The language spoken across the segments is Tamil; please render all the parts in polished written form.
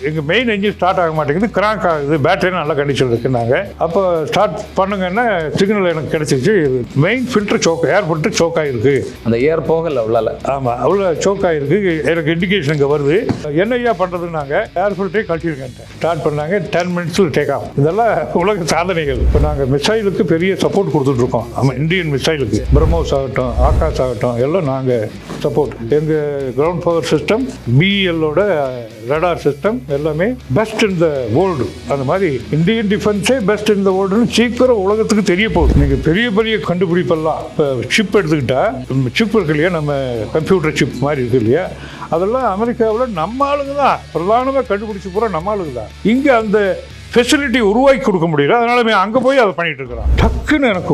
எங்கள் மெயின் என்ஜின் ஸ்டார்ட் ஆக மாட்டேங்குது, கிராங்க் ஆகுது, பேட்டரி நல்ல கண்டிஷன் இருக்குன்னாங்க. அப்போ ஸ்டார்ட் பண்ணுங்கன்னா சிக்னல் எனக்கு கிடைச்சிச்சு. Main filter choke, air filter choke ஆகிருக்கு. அந்த ஏர் போகல அவ்வளோ. ஆமாம், அவ்வளோ சோக் ஆகிருக்கு. எனக்கு இண்டிகேஷன் இங்கே வருது. என்னையா பண்ணுறதுனாங்க, ஏர் ஃபில்டரே கழட்டிருக்கேன். ஸ்டார்ட் பண்ணாங்க, 10 மினிட்ஸில் டேக் ஆகும். இதெல்லாம் உலக சாதனைகள். இப்போ நாங்கள் மிசைலுக்கு பெரிய சப்போர்ட் கொடுத்துட்ருக்கோம். ஆமாம், இந்தியன் மிசைலுக்கு பிரம்மோஸ் ஆகட்டும், ஆகாஷ் ஆகட்டும், எல்லாம் நாங்கள் சப்போர்ட். எங்கள் கிரவுண்ட் பவர் சிஸ்டம், பிஎல்லோட ரடார் சிஸ்டம் எல்லாமே பெஸ்ட் இன் த வேர்ல்டு. அந்த மாதிரி இந்தியன் டிஃபென்ஸே பெஸ்ட் இன் த வேர்ல்டுன்னு சீக்கிரம் உலகத்துக்கு தெரிய போகுது. நீங்கள் பெரிய பெரிய கண்டுபிடிப்பெல்லாம் இப்போ சிப் எடுத்துக்கிட்டா, சிப் இருக்கு இல்லையா, நம்ம கம்ப்யூட்டர் சிப் மாதிரி இருக்கு இல்லையா, அதெல்லாம் அமெரிக்காவில் நம்ம ஆளுங்க தான் பிரதானமாக கண்டுபிடிச்சி பூரா நம்ம ஆளுங்க தான். இங்கே அந்த ஃபெசிலிட்டி உருவாக்கி கொடுக்க முடியல. அதனால அங்கே போய் அதை பண்ணிகிட்டு இருக்கிறோம். டக்குன்னு எனக்கு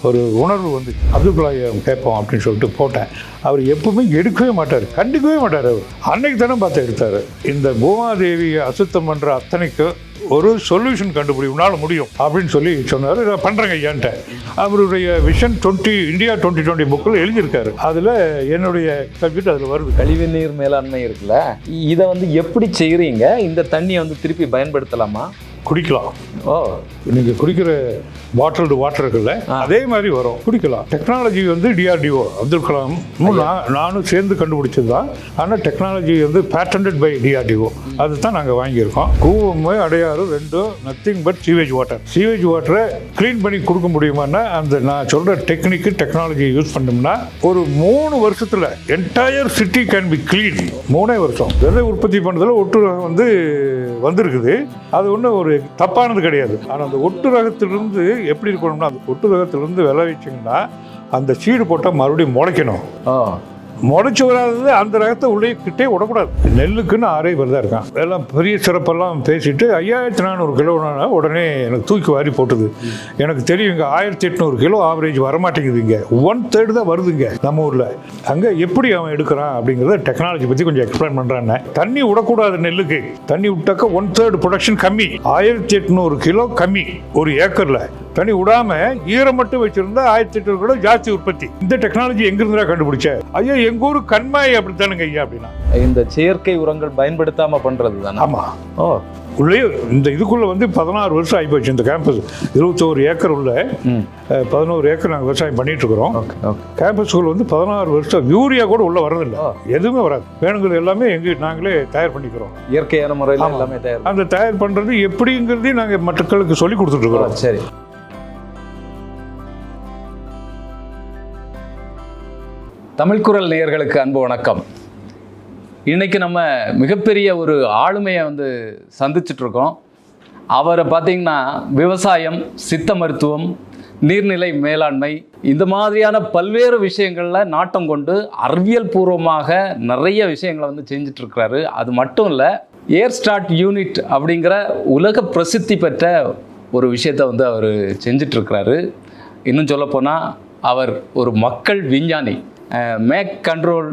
ஒரு உணர்வு வந்து அப்துல் கலாம் கேட்போம் அப்படின்னு சொல்லிட்டு போட்டேன். அவர் எப்பவுமே எடுக்கவே மாட்டார், கண்டுக்கவே மாட்டார். அவர் அன்னைக்கு தானே பார்த்து எடுத்தார். இந்த பூமாதேவியை அசுத்தம் பண்ணுற அத்தனைக்கு ஒரு சொல்யூஷன் கண்டுபிடினால முடியும் அப்படின்னு சொல்லி சொன்னார். இதை பண்ணுறேங்க ஐயான்ட்ட. அவருடைய விஷன் 20 இந்தியா 2020 புக்கில் எழுதியிருக்காரு. அதில் என்னுடைய சப்ஜெக்ட் அதில் வருது. கழிவுநீர் மேலாண்மை இருக்குல்ல, இதை வந்து எப்படி செய்கிறீங்க? இந்த தண்ணியை வந்து திருப்பி பயன்படுத்தலாமா? குடிக்கலாம். ஓ, நீங்கள் குடிக்கிற பாட்டில்டு வாட்டர் இருக்குல்ல, அதே மாதிரி வரும், குடிக்கலாம். டெக்னாலஜி வந்து டிஆர்டிஓ அப்துல் கலாம் நானும் சேர்ந்து கண்டுபிடிச்சது தான். ஆனால் டெக்னாலஜி வந்து பேட்டன்ட் பை டிஆர்டிஓ. அது தான் நாங்கள் வாங்கியிருக்கோம். கூவம் அடையாறு ரெண்டும் nothing but sewage water. Sewage வாட்டரை க்ளீன் பண்ணி கொடுக்க முடியுமான்னா, அந்த நான் சொல்கிற டெக்னிக்கு டெக்னாலஜி யூஸ் பண்ணோம்னா ஒரு 3 வருஷத்தில் entire city can be clean. 3 வருஷம். விதை உற்பத்தி பண்ணுறதுல ஒட்டு ரகம் வந்து வந்திருக்குது. அது ஒன்றும் ஒரு தப்பானது கிடையாது. ஆனால் அந்த ஒட்டு ரகத்திலிருந்து எப்படி இருக்கணும்னா, அந்த ஒட்டு ரகத்திலிருந்து விளைவிச்சிங்கன்னா அந்த சீடு போட்டால் மறுபடியும் முளைக்கணும். முளைச்சி வராது அந்த ரகத்தை உள்ளே கிட்டே விடக்கூடாது. நெல்லுக்குன்னு 6 பேர் தான் இருக்கான். எல்லாம் பெரிய சிறப்பெல்லாம் பேசிட்டு 5400 கிலோனா உடனே எனக்கு தூக்கி வாரி போட்டுது. எனக்கு தெரியும், இங்கே 1800 கிலோ ஆவரேஜ் வரமாட்டேங்குது. இங்கே 1/3 தான் வருதுங்க நம்ம ஊரில். அங்கே எப்படி அவன் எடுக்கிறான் அப்படிங்கிறத டெக்னாலஜி பற்றி கொஞ்சம் எக்ஸ்பிளைன் பண்ணுறான்னு. தண்ணி விடக்கூடாது நெல்லுக்கு. தண்ணி விட்டாக்க 1/3 ப்ரொடக்ஷன் கம்மி. 1800 கிலோ கம்மி ஒரு ஏக்கரில். தண்ணி விடாம ஈரம் மட்டும் வச்சிருந்தா 1800 கிலோ ஜாஸ்தி உற்பத்தி. இந்த டெக்னாலஜி எங்கிருந்தா கண்டுபிடிச்ச? ஐயா, எங்க ஊரு கண்மாய் அப்படித்தானுங்க ஐயா. அப்படின்னா இந்த செயற்கை உரங்கள் பயன்படுத்தாம பண்றது தானே? ஆமா. உள்ளே இந்த இதுக்குள்ள வந்து 16 வருஷம் ஆகிப்போச்சு. இந்த கேம்பஸ் 21 ஏக்கர் உள்ள 11 ஏக்கர் நாங்கள் விவசாயம் பண்ணிட்டு இருக்கிறோம். கேம்பஸ்குள்ள வந்து 16 வருஷம். யூரியா கூட உள்ள வரதில்லை, எதுவுமே வராது. வேணுங்கிறது எல்லாமே நாங்களே தயார் பண்ணிக்கிறோம். இயற்கையான முறையில் எல்லாமே தயார். அந்த தயார் பண்றது எப்படிங்கிறதையும் நாங்கள் மக்களுக்கு சொல்லி கொடுத்துட்டு இருக்கிறோம். சரி. தமிழ் குரல் நேயர்களுக்கு அன்பு வணக்கம். இன்றைக்கி நம்ம மிகப்பெரிய ஒரு ஆளுமையை வந்து சந்திச்சிட்ருக்கோம். அவரை பார்த்திங்கன்னா விவசாயம், சித்த மருத்துவம், நீர்நிலை மேலாண்மை, இந்த மாதிரியான பல்வேறு விஷயங்களில் நாட்டம் கொண்டு அறிவியல் பூர்வமாக நிறைய விஷயங்களை வந்து செஞ்சிட்ருக்கிறாரு. அது மட்டும் இல்லை, ஏர் ஸ்டார்ட் யூனிட் அப்படிங்கிற உலக பிரசித்தி பெற்ற ஒரு விஷயத்தை வந்து அவர் செஞ்சிட்ருக்கிறாரு. இன்னும் சொல்லப்போனால் அவர் ஒரு மக்கள் விஞ்ஞானி. மேக் கண்ட்ரோல்,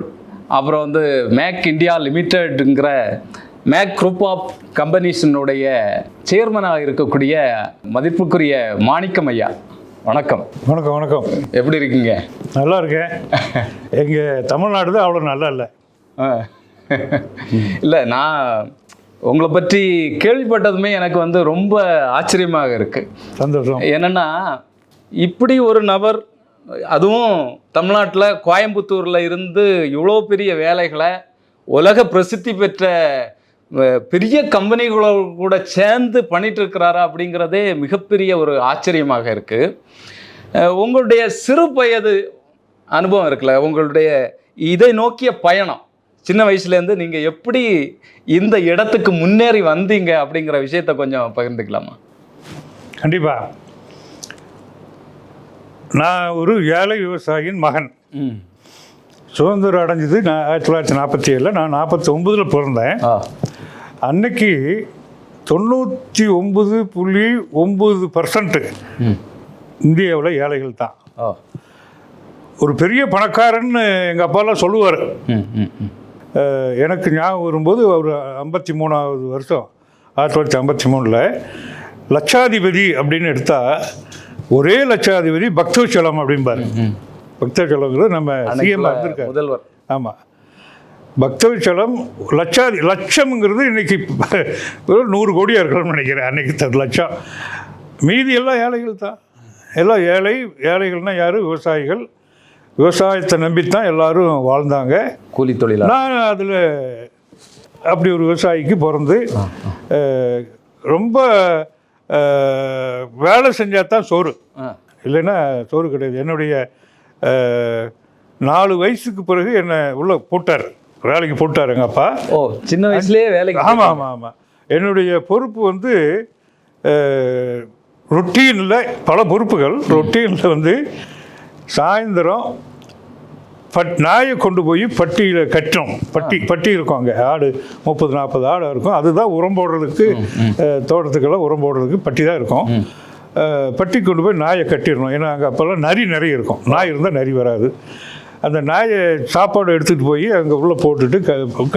அப்புறம் வந்து மேக் இந்தியா லிமிட்டெடுங்கிற மேக் குரூப் ஆஃப் கம்பெனிஸினுடைய சேர்மனாக இருக்கக்கூடிய மதிப்புக்குரிய மாணிக்கம் ஐயா, வணக்கம். வணக்கம். வணக்கம். எப்படி இருக்கீங்க? நல்லா இருக்கேன். எங்கள் தமிழ்நாடு தான் அவ்வளோ நல்லா இல்லை. இல்லை, நான் உங்களை பற்றி கேள்விப்பட்டதுமே எனக்கு வந்து ரொம்ப ஆச்சரியமாக இருக்குது. சந்தோஷம். என்னென்னா, இப்படி ஒரு நபர், அதுவும் தமிழ்நாட்டில் கோயம்புத்தூரில் இருந்து இவ்வளோ பெரிய வேலைகளை உலக பிரசித்தி பெற்ற பெரிய கம்பெனிகளோட கூட சேர்ந்து பண்ணிட்டு இருக்கிறாரா அப்படிங்கிறதே மிகப்பெரிய ஒரு ஆச்சரியமாக இருக்குது. உங்களுடைய சிறு வயது அனுபவம் இருக்குல்ல, உங்களுடைய இதை நோக்கிய பயணம், சின்ன வயசுலேருந்து நீங்கள் எப்படி இந்த இடத்துக்கு முன்னேறி வந்தீங்க அப்படிங்கிற விஷயத்தை கொஞ்சம் பகிர்ந்துக்கலாமா? கண்டிப்பாக. நான் ஒரு ஏழை விவசாயியின் மகன். சுதந்திரம் அடைஞ்சது நான் 1947. நான் 49 பிறந்தேன். அன்னைக்கு 99.9% இந்தியாவில் ஏழைகள் தான். ஒரு பெரிய பணக்காரன்னு எங்கள் அப்பாலாம் சொல்லுவார். எனக்கு ஞாபகம் வரும்போது ஒரு 53வது வருஷம் 1953 லட்சாதிபதி அப்படின்னு எடுத்தால் ஒரே லட்சாதிபதி பக்தவச்சலம் அப்படிம்பாரு. பக்தவச்சலங்கிறது நம்ம சிஎம் இருந்திருக்காரு, முதல்வர். ஆமாம், பக்தவிச்சலம் லட்சம்ங்கிறது இன்னைக்கு ஒரு 100 கோடியாக இருக்கணும்னு நினைக்கிறேன். அன்னைக்கு லட்சம். மீதி எல்லாம் ஏழைகள் தான். எல்லாம் ஏழைகள்னால் யார்? விவசாயிகள். விவசாயத்தை நம்பித்தான் எல்லாரும் வாழ்ந்தாங்க. கூலி தொழிலாளர். நான் அதில் அப்படி ஒரு விவசாயிக்கு பிறந்து ரொம்ப வேலை செஞ்சால் தான் சோறு, இல்லைன்னா சோறு கிடையாது. என்னுடைய 4 வயசுக்கு பிறகு என்னை உள்ள போட்டார், வேலைக்கு போட்டார் எங்கள் அப்பா. ஓ, சின்ன வயசுலேயே வேலைக்கு? ஆமாம். என்னுடைய பொறுப்பு வந்து ரொட்டீனில் பல பொறுப்புகள். ரொட்டீனில் வந்து சாயந்தரம் நாயை கொண்டு போய் பட்டியில் கட்டணும். பட்டி இருக்கும், அங்கே ஆடு 30-40 ஆடு இருக்கும். அதுதான் உரம் போடுறதுக்கு, தோட்டத்துக்கெல்லாம் உரம் போடுறதுக்கு பட்டி தான் இருக்கும். பட்டி கொண்டு போய் நாயை கட்டிடணும். ஏன்னா அங்கே அப்போல்லாம் நிறைய இருக்கும். நாய் இருந்தால் நரி வராது. அந்த நாயை சாப்பாடு எடுத்துகிட்டு போய் அங்கே உள்ளே போட்டுட்டு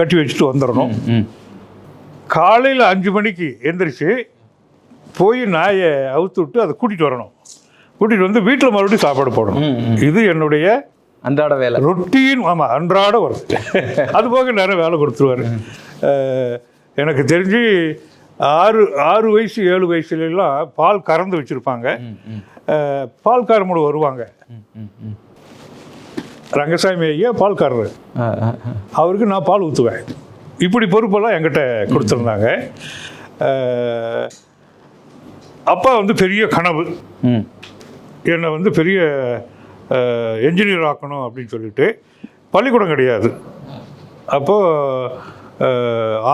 கட்டி வச்சுட்டு வந்துடணும். காலையில் 5 மணிக்கு எந்திரிச்சு போய் நாயை அவுத்து விட்டு அதை கூட்டிகிட்டு வரணும். கூட்டிகிட்டு வந்து வீட்டில் மறுபடியும் சாப்பாடு போடணும். இது என்னுடைய அன்றாட வேலை, ரொட்டீன். ஆமாம், அன்றாட வரும். அது போக நிறைய வேலை கொடுத்துருவார். எனக்கு தெரிஞ்சு 6 வயசு 7 வயசுலாம் பால் கறந்து வச்சுருப்பாங்க. பால்காரமோடு வருவாங்க. ரங்கசாமி ஐயா பால்காரர், அவருக்கு நான் பால் ஊற்றுவேன். இப்படி பொறுப்பெல்லாம் என்கிட்ட கொடுத்துருந்தாங்க. அப்பா வந்து பெரிய கனவு, என்னை வந்து பெரிய என்ஜினியர் ஆக்கணும் அப்படின்னு சொல்லிட்டு. பள்ளிக்கூடம் கிடையாது அப்போது.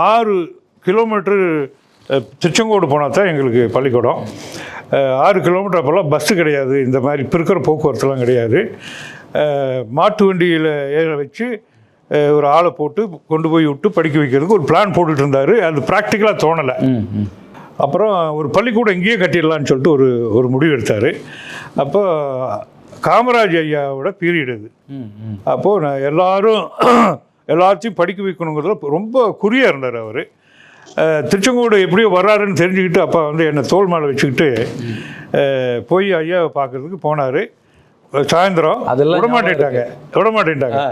6 கிலோமீட்டரு திருச்செங்கோடு போனால் தான் எங்களுக்கு பள்ளிக்கூடம். 6 கிலோமீட்டர். அப்போல்லாம் பஸ்ஸு கிடையாது, இந்த மாதிரி இப்போ இருக்கிற போக்குவரத்துலாம் கிடையாது. மாட்டு வண்டியில் ஏற வச்சு ஒரு ஆளை போட்டு கொண்டு போய் விட்டு படிக்க வைக்கிறதுக்கு ஒரு பிளான் போட்டுட்டு இருந்தார். அது ப்ராக்டிக்கலாக தோணலை. அப்புறம் ஒரு பள்ளிக்கூடம் இங்கேயே கட்டிடலான்னு சொல்லிட்டு ஒரு முடிவு எடுத்தார். அப்போ காமராஜ் ஐயாவோட பீரியட் அது. அப்போது நான் எல்லாத்தையும் படிக்க வைக்கணுங்கிறதுல ரொம்ப குறியாக இருந்தார் அவர். திருச்செங்கோடு எப்படியோ வர்றாருன்னு தெரிஞ்சுக்கிட்டு அப்பா வந்து என்னை தோள் மேலே வச்சுக்கிட்டு போய் ஐயாவை பார்க்குறதுக்கு போனார். சாயந்தரம் விடமாட்டேன்ட்டாங்க.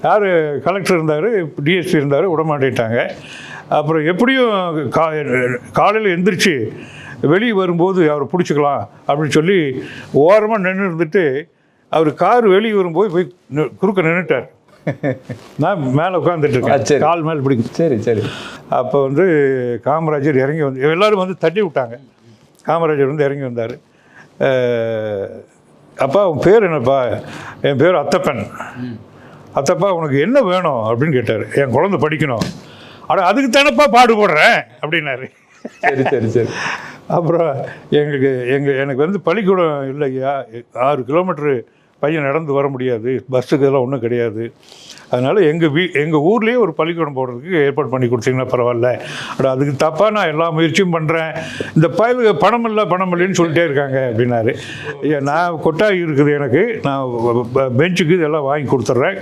யார் கலெக்டர் இருந்தார், டிஎஸ்பி இருந்தார், விடமாட்டேன்ட்டாங்க. அப்புறம் எப்படியும் காலையில் எந்திரிச்சு வெளியே வரும்போது அவரை பிடிச்சிக்கலாம் அப்படின்னு சொல்லி ஓரமாக நின்று இருந்துட்டு அவர் கார் வெளியே வரும்போது போய் குறுக்க நின்றுட்டார். நான் மேலே உட்காந்துட்டு இருக்கேன், கால் மேலே பிடிக்கும். சரி. அப்போ வந்து காமராஜர் இறங்கி வந்து எல்லோரும் வந்து தட்டி விட்டாங்க. காமராஜர் வந்து இறங்கி வந்தார். அப்பா உன் பேர் என்னப்பா? என் பேர் அத்தப்பன். அத்தப்பா உனக்கு என்ன வேணும் அப்படின்னு கேட்டார். என் குழந்தை படிக்கணும். ஆனால் அதுக்கு தானப்பா பாடுபடுறேன் அப்படின்னாரு. சரி. அப்புறம் எனக்கு வந்து பள்ளிக்கூடம் இல்லையா, 6 கிலோமீட்டரு பையன் நடந்து வர முடியாது, பஸ்ஸுக்கு இதெல்லாம் ஒன்றும் கிடையாது. அதனால் எங்கள் ஊர்லேயே ஒரு பள்ளிக்கூடம் போடுறதுக்கு ஏற்பாடு பண்ணி கொடுத்தீங்கன்னா பரவாயில்ல. ஆனால் அதுக்கு தப்பாக நான் எல்லா முயற்சியும் பண்ணுறேன், இந்த பயலுக்கு பணம் இல்லைன்னு சொல்லிட்டே இருக்காங்க அப்படின்னாரு. ஐயா நான் கொட்டாய் இருக்குது, எனக்கு நான் பெஞ்சுக்கு இதெல்லாம் வாங்கி கொடுத்துட்றேன்.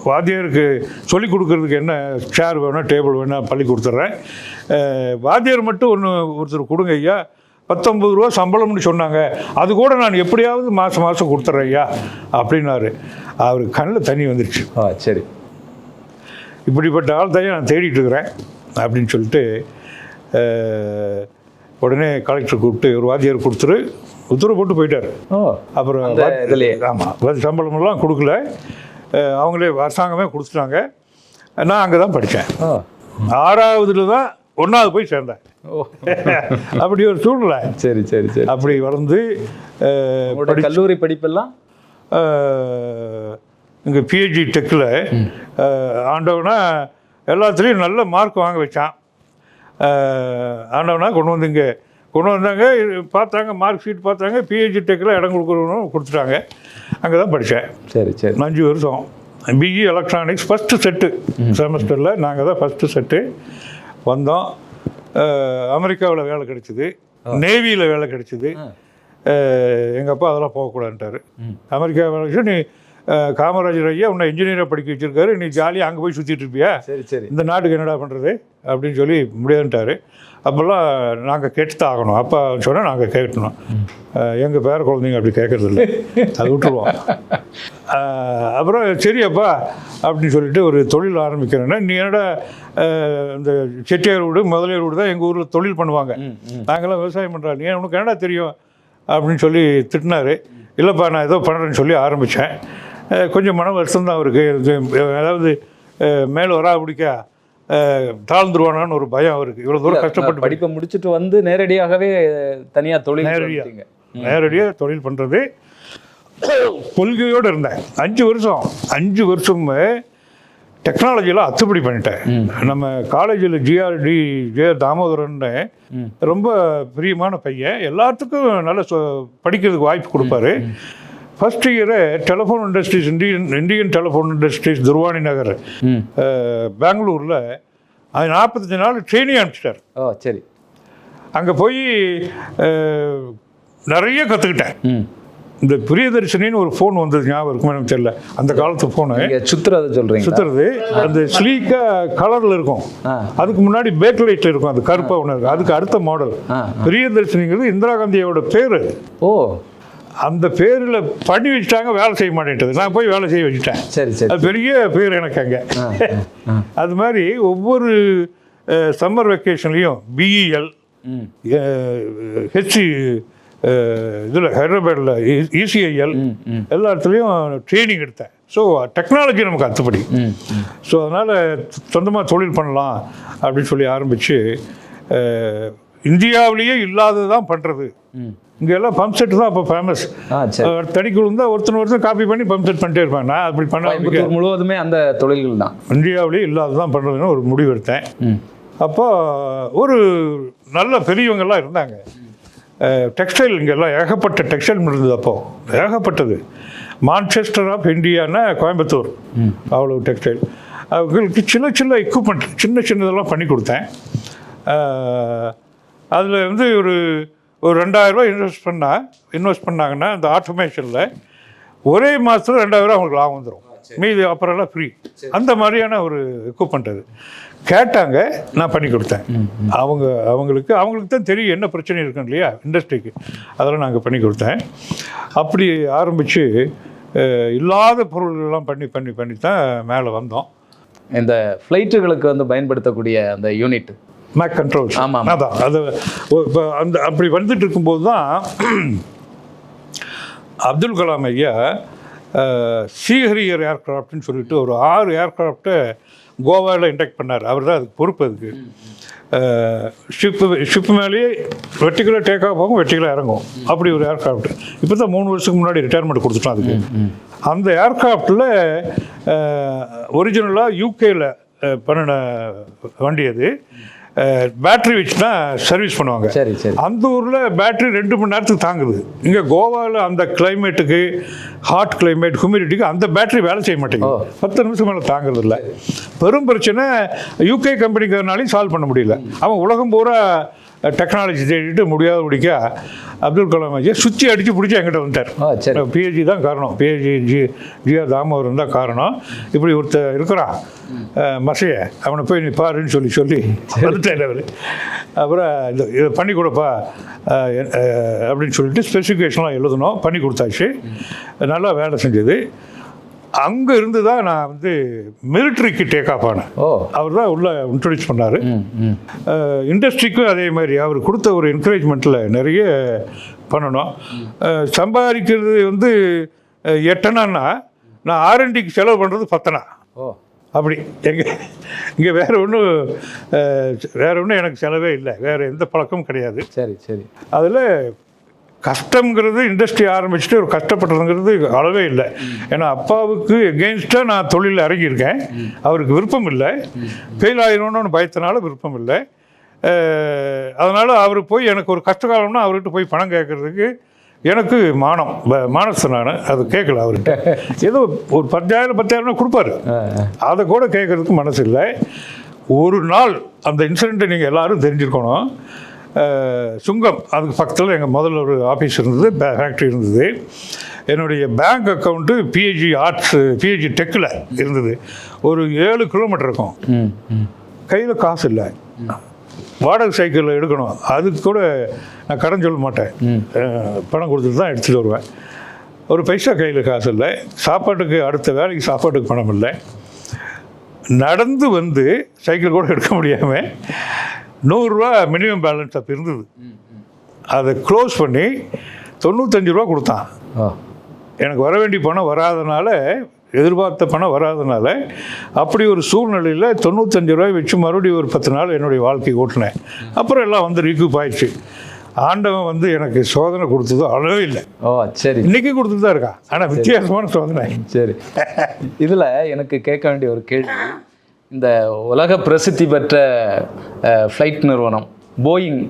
வாத்தியாருக்கு சொல்லிக் கொடுக்குறதுக்கு என்ன சேர் வேணும், டேபிள் வேணும் பள்ளி கொடுத்துட்றேன். வாத்தியார் மட்டும் ஒருத்தர் கொடுங்க ஐயா, 19 ரூபா சம்பளம்னு சொன்னாங்க, அது கூட நான் எப்படியாவது மாதம் கொடுத்துட்றேன் ஐயா அப்படின்னாரு. அவருக்கு கண்ணில் தண்ணி வந்துடுச்சு. சரி, இப்படிப்பட்ட ஆள் தான் நான் தேடிட்டு இருக்கிறேன் அப்படின்னு சொல்லிட்டு உடனே கலெக்டர் கூப்பிட்டு ஒரு வாத்தியார் கொடுத்துரு உத்தரவு போட்டு போயிட்டார். அப்புறம் ஆமாம், சம்பளமெல்லாம் கொடுக்கல, அவங்களே அரசாங்கமே கொடுத்துட்டாங்க. நான் அங்கே தான் படித்தேன். 6ஆவதுல தான் 1ஆவது போய் சேர்ந்தேன். அப்படி ஒரு சூழ்நிலை. சரி. அப்படி வளர்ந்து கல்லூரி படிப்பெல்லாம் இங்கே பிஹெச்டி டெக்கில் ஆண்டவனா எல்லாத்துலேயும் நல்ல மார்க் வாங்க வச்சான். ஆண்டவனா கொண்டு வந்தாங்க, பார்த்தாங்க, மார்க் ஷீட் பார்த்தாங்க, பிஹெச்டி டெக்கில் இடம் கொடுத்துட்டாங்க. அங்கே தான் படித்தேன். சரி 5 வருஷம். பிஇ எலக்ட்ரானிக்ஸ் ஃபஸ்ட்டு செட்டு செமஸ்டரில் நாங்கள் தான் ஃபஸ்ட்டு செட்டு வந்தோம். அமெரிக்காவில் வேலை கிடைச்சிது, நேவியில் வேலை கிடைச்சிது. எங்கள் அப்பா அதெல்லாம் போகக்கூடாதுன்ட்டார். அமெரிக்கா வேலை கிடைச்சி நீ காமராஜர் ஐயா உன்னை இன்ஜினியரை படிக்க வச்சிருக்காரு, நீ ஜாலியாக அங்கே போய் சுற்றிட்டு இருப்பியா, சரி சரி, இந்த நாட்டுக்கு என்னடா பண்ணுறது அப்படின்னு சொல்லி முடியாதுன்ட்டார். அப்போல்லாம் நாங்கள் கேட்டுதான் ஆகணும். அப்பா சொன்னால் நாங்கள் கேட்கணும். எங்கள் பேர குழந்தைங்க அப்படி கேட்கறது இல்லை, அது விட்டுருவோம். அப்புறம் சரியப்பா அப்படின்னு சொல்லிட்டு ஒரு தொழில் ஆரம்பிக்கிறேன்னா, நீ என்னடா இந்த செட்டியார் வீடு முதலியார் வீடு தான் எங்கள் ஊரில் தொழில் பண்ணுவாங்க, நாங்களாம் விவசாயம் பண்ணுறோம், நீ உனக்கு என்னடா தெரியும் அப்படின்னு சொல்லி திட்டினார். இல்லைப்பா நான் ஏதோ பண்ணுறேன்னு சொல்லி ஆரம்பித்தேன். கொஞ்சம் மன வருஷம் தான் அவருக்கு. அதாவது மேலே வரா பிடிக்கா தாழ்ந்துருவானான்னு ஒரு பயம் அவருக்கு. இவ்வளோ தூரம் கஷ்டப்பட்டு படிப்பை முடிச்சுட்டு வந்து நேரடியாகவே தனியாக தொழில் நேரடியாக தொழில் பண்ணுறது கொள்கையோடு இருந்தேன். 5 வருஷம் டெக்னாலஜியில் அத்துப்படி பண்ணிட்டேன். நம்ம காலேஜில் ஜே தாமோதரன்னு ரொம்ப பிரியமான பையன், எல்லாத்துக்கும் நல்ல படிக்கிறதுக்கு வாய்ப்பு கொடுப்பாரு. First year telephone industries, Indian telephone industries Dooravani Nagar பெங்களூரில் 45 நாள் ட்ரெயினிங் அனுப்பிச்சிட்டார். சரி, அங்கே போய் நிறைய கற்றுக்கிட்டேன். இந்த பிரியதர்ஷினின்னு ஒரு ஃபோன் வந்தது, ஞாபகம் இருக்குமே எனக்கு தெரியல, அந்த காலத்து ஃபோனு சுற்றுறது அந்த ஸ்லீக்காக கலரில் இருக்கும். அதுக்கு முன்னாடி பேக் லைட்டில் இருக்கும், அது கருப்பாக ஒன்று இருக்கும். அதுக்கு அடுத்த மாடல் பிரியதர்ஷினிங்கிறது இந்திரா காந்தியோட பேர். அந்த பேரில் பண்ணி வச்சுட்டாங்க, வேலை செய்ய மாட்டேன்ட்டது. நான் போய் வேலை செய்ய வச்சுட்டேன். சரி சரி, அது பெரிய பேர் எனக்கு அங்கே. அது மாதிரி ஒவ்வொரு சம்மர் வெக்கேஷன்லேயும் பிஇஎல், ஹெச்சி இதில் ஹைதராபாடில் இசிஐஎல் எல்லா இடத்துலையும் ட்ரைனிங் எடுத்தேன். ஸோ டெக்னாலஜி நமக்கு அத்துப்படி. ஸோ அதனால் சொந்தமாக தொழில் பண்ணலாம் அப்படின்னு சொல்லி ஆரம்பித்து, இந்தியாவிலேயே இல்லாதது தான் பண்ணுறது. இங்கே எல்லாம் பம்ப் செட் தான் அப்போ ஃபேமஸ். தடிக்குள் இருந்தால் ஒருத்தர் காப்பி பண்ணி பம்ப் செட் பண்ணிட்டே இருப்பாங்க. நான் அப்படி பண்ண முழுவதுமே அந்த தொழில்கள் தான் இந்தியாவிலேயே இல்லாததான் பண்ணுறதுன்னு ஒரு முடிவு எடுத்தேன். அப்போ ஒரு நல்ல பெரியவங்கெல்லாம் இருந்தாங்க. டெக்ஸ்டைல் இங்கெல்லாம் ஏகப்பட்ட டெக்ஸ்டைல் இருந்தது. அப்போது ஏகப்பட்டது. மான்செஸ்டர் ஆஃப் இந்தியான்னா கோயம்புத்தூர், அவ்வளோ டெக்ஸ்டைல். அவங்களுக்கு சின்ன எக்யூப்மெண்ட் சின்னதெல்லாம் பண்ணி கொடுத்தேன். அதில் வந்து ஒரு 2000 ரூபா இன்வெஸ்ட் பண்ணாங்கன்னா அந்த ஆட்டோமேஷனில் ஒரே மாதத்தில் 2000 ரூபா அவங்களுக்கு லாபம் வந்துடும். மீது அப்புறம்லாம் ஃப்ரீ. அந்த மாதிரியான ஒரு எக்யூப்மெண்ட் அது. கேட்டாங்க, நான் பண்ணி கொடுத்தேன். அவங்களுக்கு தான் தெரியும் என்ன பிரச்சனை இருக்குன்னு இல்லையா இண்டஸ்ட்ரிக்கு. அதெல்லாம் நாங்கள் பண்ணி கொடுத்தேன். அப்படி ஆரம்பித்து இல்லாத பொருள்கள்லாம் பண்ணி தான் மேலே வந்தோம். இந்த ஃப்ளைட்டுகளுக்கு வந்து பயன்படுத்தக்கூடிய அந்த யூனிட் மேக் கண்ட்ரோல்ஸ். ஆமாம், அதான் அது. இப்போ அப்படி வந்துட்டு இருக்கும்போது தான் அப்துல் கலாம் ஐயா சீஹரியர் ஏர்க்ராஃப்ட்னு சொல்லிட்டு ஒரு 6 ஏர்க்ராஃப்டை கோவாவில் இன்டெக்ட் பண்ணார். அவர் தான் அதுக்கு பொறுப்பு. அதுக்கு ஷிப்பு மேலேயே வெர்டிகலாக டேக் ஆஃப் ஆகும், வெர்டிகலாக இறங்கும். அப்படி ஒரு ஏர்க்ராஃப்ட். இப்போ தான் 3 வருஷத்துக்கு முன்னாடி ரிட்டையர்மெண்ட் கொடுத்துட்டோம் அதுக்கு. அந்த ஏர்க்ராஃப்டில் ஒரிஜினலாக யூகேயில் பண்ணின வண்டி அது. பேட்ரி வச்சுனா சர்வீஸ் பண்ணுவாங்க. சரி சரி. அந்த ஊரில் பேட்ரி 2 மணி நேரத்துக்கு தாங்குது. இங்கே கோவாவில் அந்த கிளைமேட்டுக்கு, ஹாட் கிளைமேட், ஹியூமிடிட்டிக்கு அந்த பேட்ரி வேலை செய்ய மாட்டேங்குது. 10 நிமிஷம் மேலே தாங்குறது இல்லை. பெரும் பிரச்சனை. யூகே கம்பெனிக்காரனாலையும் சால்வ் பண்ண முடியல. அவன் உலகம் பூரா டெக்னாலஜி தேடிட்டு முடியாத முடிக்க அப்துல் கலாம் ஐயா சுற்றி அடித்து பிடிச்சி என்கிட்ட வந்துட்டார். பிஹெச்டி தான் காரணம். பிஹெச்டி ஜிஆர் தாமோதரன் தான் காரணம். இப்படி ஒருத்தர் இருக்கிறான் மசைய, அவனை போய் நீ பாருன்னு சொல்லி வந்துட்டேன் அவர். அப்புறம் இதை பண்ணி கொடுப்பா அப்படின்னு சொல்லிட்டு ஸ்பெசிஃபிகேஷன்லாம் எழுதணும். பண்ணி கொடுத்தாச்சு. நல்லா வேலை செஞ்சது. அங்கே இருந்து தான் நான் வந்து மிலிட்ரிக்கு டேக் ஆஃப் ஆனேன். அவர் தான் உள்ளே இன்ட்ரடியூஸ் பண்ணார். இண்டஸ்ட்ரிக்கும் அதே மாதிரி அவர் கொடுத்த ஒரு என்கரேஜ்மெண்ட்டில் நிறைய பண்ணணும். சம்பாதிக்கிறது வந்து 8 அணான்னா நான் R&Dக்கு செலவு பண்ணுறது 10 அணா. அப்படி இங்கே வேறு ஒன்றும் எனக்கு செலவே இல்லை. வேறு எந்த பழக்கமும் கிடையாது. சரி சரி. அதில் கஷ்டங்கிறது இண்டஸ்ட்ரி ஆரம்பிச்சுட்டு ஒரு கஷ்டப்படுறதுங்கிறது அளவே இல்லை. ஏன்னா அப்பாவுக்கு எகெயின்ஸ்டாக நான் தொழிலில் இறங்கியிருக்கேன். அவருக்கு விருப்பம் இல்லை. ஃபெயில் ஆகிடணும்னு பயத்தினால விருப்பம் இல்லை. அதனால் அவர் போய் எனக்கு ஒரு கஷ்ட காலம்னா அவர்கிட்ட போய் பணம் கேட்குறதுக்கு எனக்கு மானசு நான் அது கேட்கல. அவர்கிட்ட ஏதோ ஒரு 10,000 கொடுப்பாரு. அதை கூட கேட்குறதுக்கு மனசு இல்லை. ஒரு நாள் அந்த இன்சிடெண்ட்டை நீங்கள் எல்லோரும் தெரிஞ்சுருக்கணும். சுங்கம் அதுக்கு பக்கத்தில் எங்கள் முதல்ல ஒரு ஆஃபீஸ் இருந்தது, ஃபேக்ட்ரி இருந்தது. என்னுடைய bank account PhD arts PhD டெக்கில் இருந்தது. ஒரு 7 கிலோமீட்டர் இருக்கும். கையில் காசு இல்லை, வாடகை சைக்கிளில் எடுக்கணும். அதுக்கு கூட நான் கடன் சொல்ல மாட்டேன், பணம் கொடுத்துட்டு தான் எடுத்துகிட்டு வருவேன். ஒரு பைசா கையில் காசு இல்லை, சாப்பாட்டுக்கு அடுத்த வேலைக்கு சாப்பாட்டுக்கு பணம் இல்லை. நடந்து வந்து சைக்கிள் கூட எடுக்க முடியாமல் 100 ரூபா மினிமம் பேலன்ஸ் அப்போ இருந்தது. அதை க்ளோஸ் பண்ணி 95 ரூபா கொடுத்தான். எனக்கு வர வேண்டிய பணம் வராதனால, எதிர்பார்த்த பணம் வராதனால, அப்படி ஒரு சூழ்நிலையில் 95 ரூபாய் வச்சு மறுபடியும் ஒரு 10 நாள் என்னுடைய வாழ்க்கை ஓட்டினேன். அப்புறம் எல்லாம் வந்து ரீகூப் ஆயிடுச்சு. ஆண்டவன் வந்து எனக்கு சோதனை கொடுத்ததோ அளவே இல்லை. சரி, இன்னைக்கு கொடுத்துட்டு தான் இருக்கான். ஆனால் வித்தியாசமான சோதனை. சரி, இதில் எனக்கு கேட்க வேண்டிய ஒரு கேள்வி, இந்த உலக பிரசித்தி பெற்ற ஃப்ளைட் நிறுவனம் போயிங்,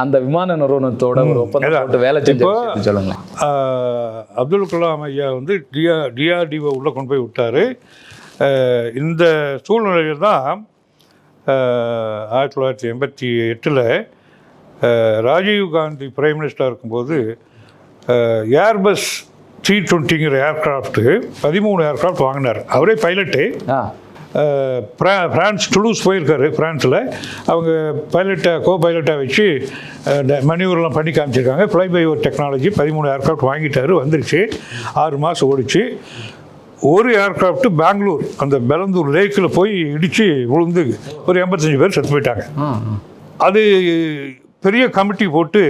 அந்த விமான நிறுவனத்தோட ஒரு ஒப்பந்தம் போட்டு வேலை செஞ்சு சொல்லுங்க. அப்துல் கலாம் ஐயா வந்து டிஆர்டிஓ உள்ளே கொண்டு போய் விட்டார். இந்த சூழ்நிலையில் தான் 1988 ராஜீவ் காந்தி பிரைம் மினிஸ்டராக இருக்கும்போது ஏர்பஸ் 320ங்கிற ஏர்க்ராஃப்ட்டு 13 ஏர்க்ராஃப்ட் வாங்கினார். அவரே பைலட்டு. ஃப்ரான்ஸ் டுலூஸ் போயிருக்காரு. ஃப்ரான்ஸில் அவங்க கோ பைலட்டாக வச்சு மணியூர்லாம் பண்ணி காமிச்சிருக்காங்க. Fly by over technology 13 aircraft வாங்கிட்டார். வந்துருச்சு, 6 மாதம் ஓடிச்சு. ஒரு ஏர்க்ராஃப்ட்டு பெங்களூர் அந்த பெலந்தூர் லேக்கில் போய் இடித்து விழுந்து ஒரு 85 பேர் செத்து போயிட்டாங்க. அது பெரிய கமிட்டி போட்டு,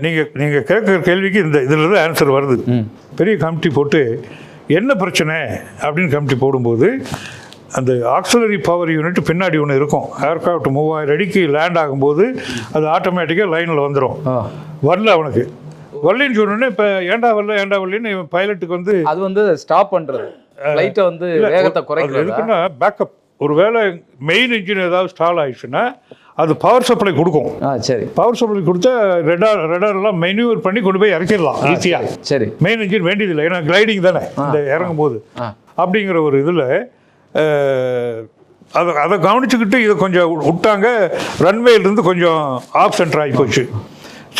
நீங்கள் கேட்குற கேள்விக்கு இதில் தான் ஆன்சர் வருது. பெரிய கமிட்டி போட்டு என்ன பிரச்சனை அப்படின்னு கமிட்டி போடும்போது, அந்த ஆக்சிலரி பவர் யூனிட் பின்னாடி ஒன்று இருக்கும். ஏர்க்ராஃப்ட் 3000 அடிக்கு லேண்ட் ஆகும்போது அது ஆட்டோமேட்டிக்காக லைனில் வந்துடும். வரல, அவனுக்கு வரலன்னு சொன்னோன்னே இப்போ ஏண்டா வரலன்னு பைலட்டுக்கு வந்து அது வந்து ஸ்டாப் பண்ணுறது, ஃப்ளைட்டை வந்து வேகத்தை குறைக்கிறது. எதுக்குன்னா பேக்கப், ஒரு வேளை மெயின் இன்ஜின் ஏதாவது ஸ்டால் ஆயிடுச்சுன்னா அது பவர் சப்ளை கொடுக்கும். சரி, பவர் சப்ளை கொடுத்தா ரெடார்லாம் மெனியூவர் பண்ணி கொண்டு போய் இறக்கிடலாம் ஈஸியாக. சரி, மெயின் இன்ஜின் வேண்டியதில்லை, ஏன்னா கிளைடிங் தானே இந்த இறங்கும் போது. அப்படிங்கிற ஒரு இதில் அதை கவனிச்சுக்கிட்டு இதை கொஞ்சம் விட்டாங்க. ரன்வேலேருந்து கொஞ்சம் ஆஃப் சென்டர் ஆகி போச்சு.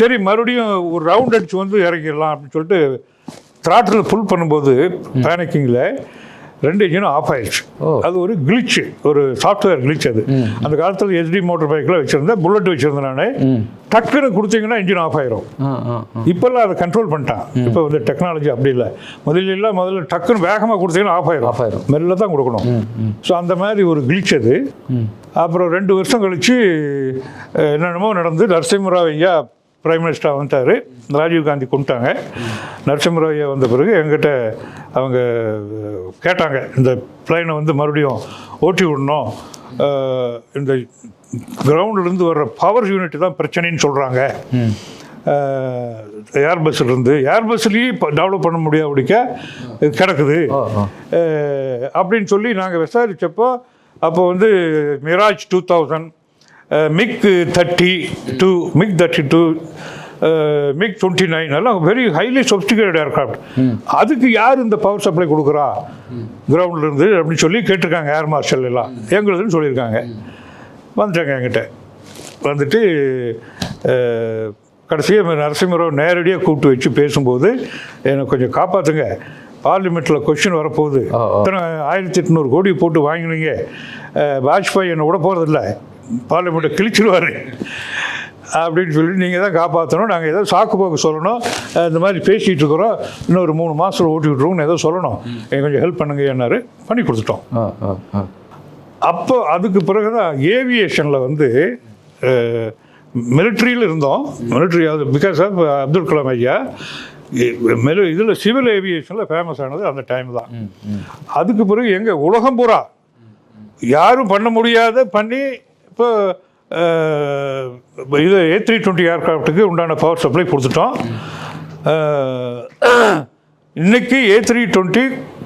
சரி, மறுபடியும் ஒரு ரவுண்ட் அடிச்சு வந்து இறக்கிடலாம் அப்படின்னு சொல்லிட்டு த்ராட்டில் புல் பண்ணும்போது பேனிக்கிங்கில் 2 இன்ஜினும் ஆஃப் ஆயிடுச்சு. அது ஒரு கிளிச்சு, ஒரு சாஃப்ட்வேர் கிளிச். அது அந்த காலத்தில் எஸ்டி மோட்டர் பைக்கில் வச்சுருந்தேன், புல்லட் வச்சுருந்தேன் நான். டக்குன்னு கொடுத்தீங்கன்னா இன்ஜின் ஆஃப் ஆயிரும். இப்போல்லாம் அதை கண்ட்ரோல் பண்ணிட்டான். இப்போ வந்து டெக்னாலஜி அப்படி இல்லை. முதல்ல டக்குன்னு வேகமாக கொடுத்தீங்கன்னா ஆஃப் ஆயிரும். மெல்ல தான் கொடுக்கணும். ஸோ அந்த மாதிரி ஒரு கிளிச் அது. அப்புறம் 2 வருஷம் கழித்து என்னென்னமோ நடந்து நரசிம்மராவ் ஐயா பிரைம் மினிஸ்டராக வந்துட்டார். ராஜீவ் காந்தி கொண்டுட்டாங்க. நரசிம்மராவ் ஐயா வந்த பிறகு எங்கிட்ட அவங்க கேட்டாங்க, இந்த பிளைனை வந்து மறுபடியும் ஓட்டி விடணும், இந்த கிரவுண்ட்லேருந்து வர்ற பவர் யூனிட் தான் பிரச்சனைன்னு சொல்கிறாங்க. ஏர்பஸ்லேயே இப்போ டெவலப் பண்ண முடியாதபடிக்க கிடக்குது அப்படின்னு சொல்லி நாங்கள் விசாரித்தப்போ, அப்போ வந்து மிராஜ் 2000, மிக் 32, மிக் 32, மிக் 29 எல்லாம் வெரி ஹைலி சொபிஸ்டிகேட்டட் ஏர்க்ராஃப்ட். அதுக்கு யார் இந்த பவர் சப்ளை கொடுக்குறா கிரவுண்ட்லேருந்து அப்படின்னு சொல்லி கேட்டிருக்காங்க. ஏர் மார்ஷல் எல்லாம் எங்களுதுன்னு சொல்லியிருக்காங்க. வந்துட்டாங்க என்கிட்ட. வந்துட்டு கடைசியாக நரசிம்மராவ் நேரடியாக கூப்பிட்டு வச்சு பேசும்போது, என்னை கொஞ்சம் காப்பாற்றுங்க, பார்லிமெண்ட்டில் கொஸ்டின் வரப்போகுது, இத்தனை 1800 கோடி போட்டு வாங்கினீங்க, வாஜ்பாய் என்னை விட போகிறதில்ல, பார்லிமெண்ட்டை கிழிச்சிடுவார் அப்படின்னு சொல்லி நீங்கள் தான் காப்பாற்றணும், நாங்கள் ஏதோ சாக்கு போக்கு சொல்லணும், இந்த மாதிரி பேசிகிட்டு இருக்கிறோம், இன்னொரு 3 மாதத்தில் ஓட்டி விட்ருவோம்னு ஏதோ சொல்லணும், கொஞ்சம் ஹெல்ப் பண்ணுங்க என்னாரு. பண்ணி கொடுத்துட்டோம். அப்போ அதுக்கு பிறகு தான் ஏவியேஷனில் வந்து மிலிட்ரியில் இருந்தோம். Military because of Abdul Kalam ஐயா. இதில் சிவில் ஏவியேஷனில் ஃபேமஸ் ஆனது அந்த டைம் தான். அதுக்கு பிறகு எங்கள் உலகம் பூரா யாரும் பண்ண முடியாத பண்ணி இப்போ இது A320 ஏர்க்ராஃப்ட்டுக்கு உண்டான பவர் சப்ளை கொடுத்துட்டோம். இன்னைக்கு A320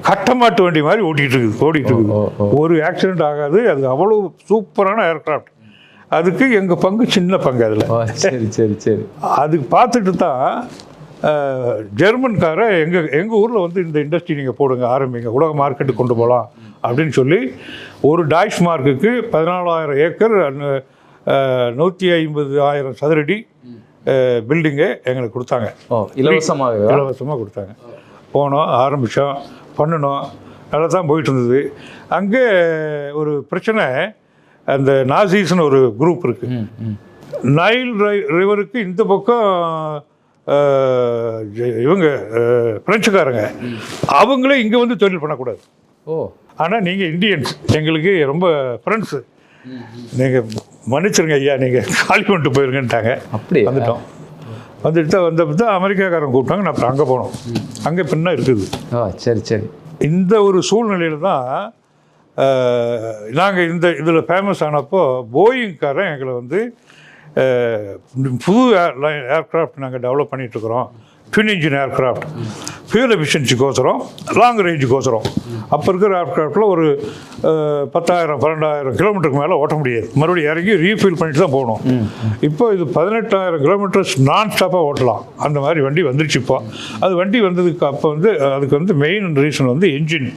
கட்டமாட்டு வண்டி மாதிரி ஓடிட்டு இருக்குது. ஒரு ஆக்சிடென்ட் ஆகாது. அது அவ்வளோ சூப்பரான ஏர்க்ராஃப்ட். அதுக்கு எங்கள் பங்கு சின்ன பங்கு அதில். சரி சரி சரி. அதுக்கு பார்த்துட்டு தான் ஜெர்மன்கார எங்கள் ஊரில் வந்து இந்த இண்டஸ்ட்ரி நீங்கள் போடுங்க, ஆரம்பிங்க, உலக மார்க்கெட்டுக்கு கொண்டு போகலாம் அப்படின்னு சொல்லி ஒரு டாய்ஸ் மார்க்குக்கு 14,000 ஏக்கர் 150,000 சதுரடி பில்டிங்கு எங்களுக்கு கொடுத்தாங்க. இலவசமாக கொடுத்தாங்க. போனோம், ஆரம்பித்தோம், பண்ணினோம், நல்லா தான் போயிட்டு இருந்தது. அங்கே ஒரு பிரச்சனை, அந்த நாசிஸ்னு ஒரு குரூப் இருக்குது. நைல் ரிவருக்கு இந்த பக்கம் இவங்க பிரெஞ்சுக்காரங்க, அவங்களே இங்கே வந்து தொழில் பண்ணக்கூடாது. ஆனால் நீங்கள் இந்தியன்ஸ் எங்களுக்கு ரொம்ப ஃப்ரெண்ட்ஸு, நீங்கள் மன்னிச்சிருங்க ஐயா, நீங்கள் காலி பண்ணிட்டு போயிருங்கன்ட்டாங்க. அப்படி வந்துட்டோம். வந்தப்போ தான் அமெரிக்காக்காரங்க கூப்பிட்டாங்க. நான் அப்புறம் அங்கே போனோம். அங்கே பின்னா இருக்குது. சரி சரி. இந்த ஒரு சூழ்நிலையில் தான் நாங்கள் இதில் ஃபேமஸ் ஆனப்போ போயிங்காரன் எங்களை வந்து புது ஏர்க்ராஃப்ட் நாங்கள் டெவலப் பண்ணிகிட்ருக்குறோம். ட்வின் இன்ஜின் ஏர்க்ராஃப்ட், ஃபியூல் எஃபிஷியன்சிக்கோசரம், லாங் ரேஞ்சுக்கோசரம். அப்போ இருக்கிற ஏர்க்ராஃப்டில் ஒரு 10,000-12,000 கிலோமீட்டருக்கு மேலே ஓட்ட முடியாது. மறுபடியும் இறங்கி ரீஃபில் பண்ணிட்டு தான் போகணும். இப்போ இது 18,000 கிலோமீட்டர்ஸ் நான் ஸ்டாப்பாக ஓட்டலாம். அந்த மாதிரி வண்டி வந்துருச்சு. இப்போ அது வண்டி வந்ததுக்கு அப்போ வந்து அதுக்கு வந்து மெயின் ரீசன் வந்து என்ஜின்.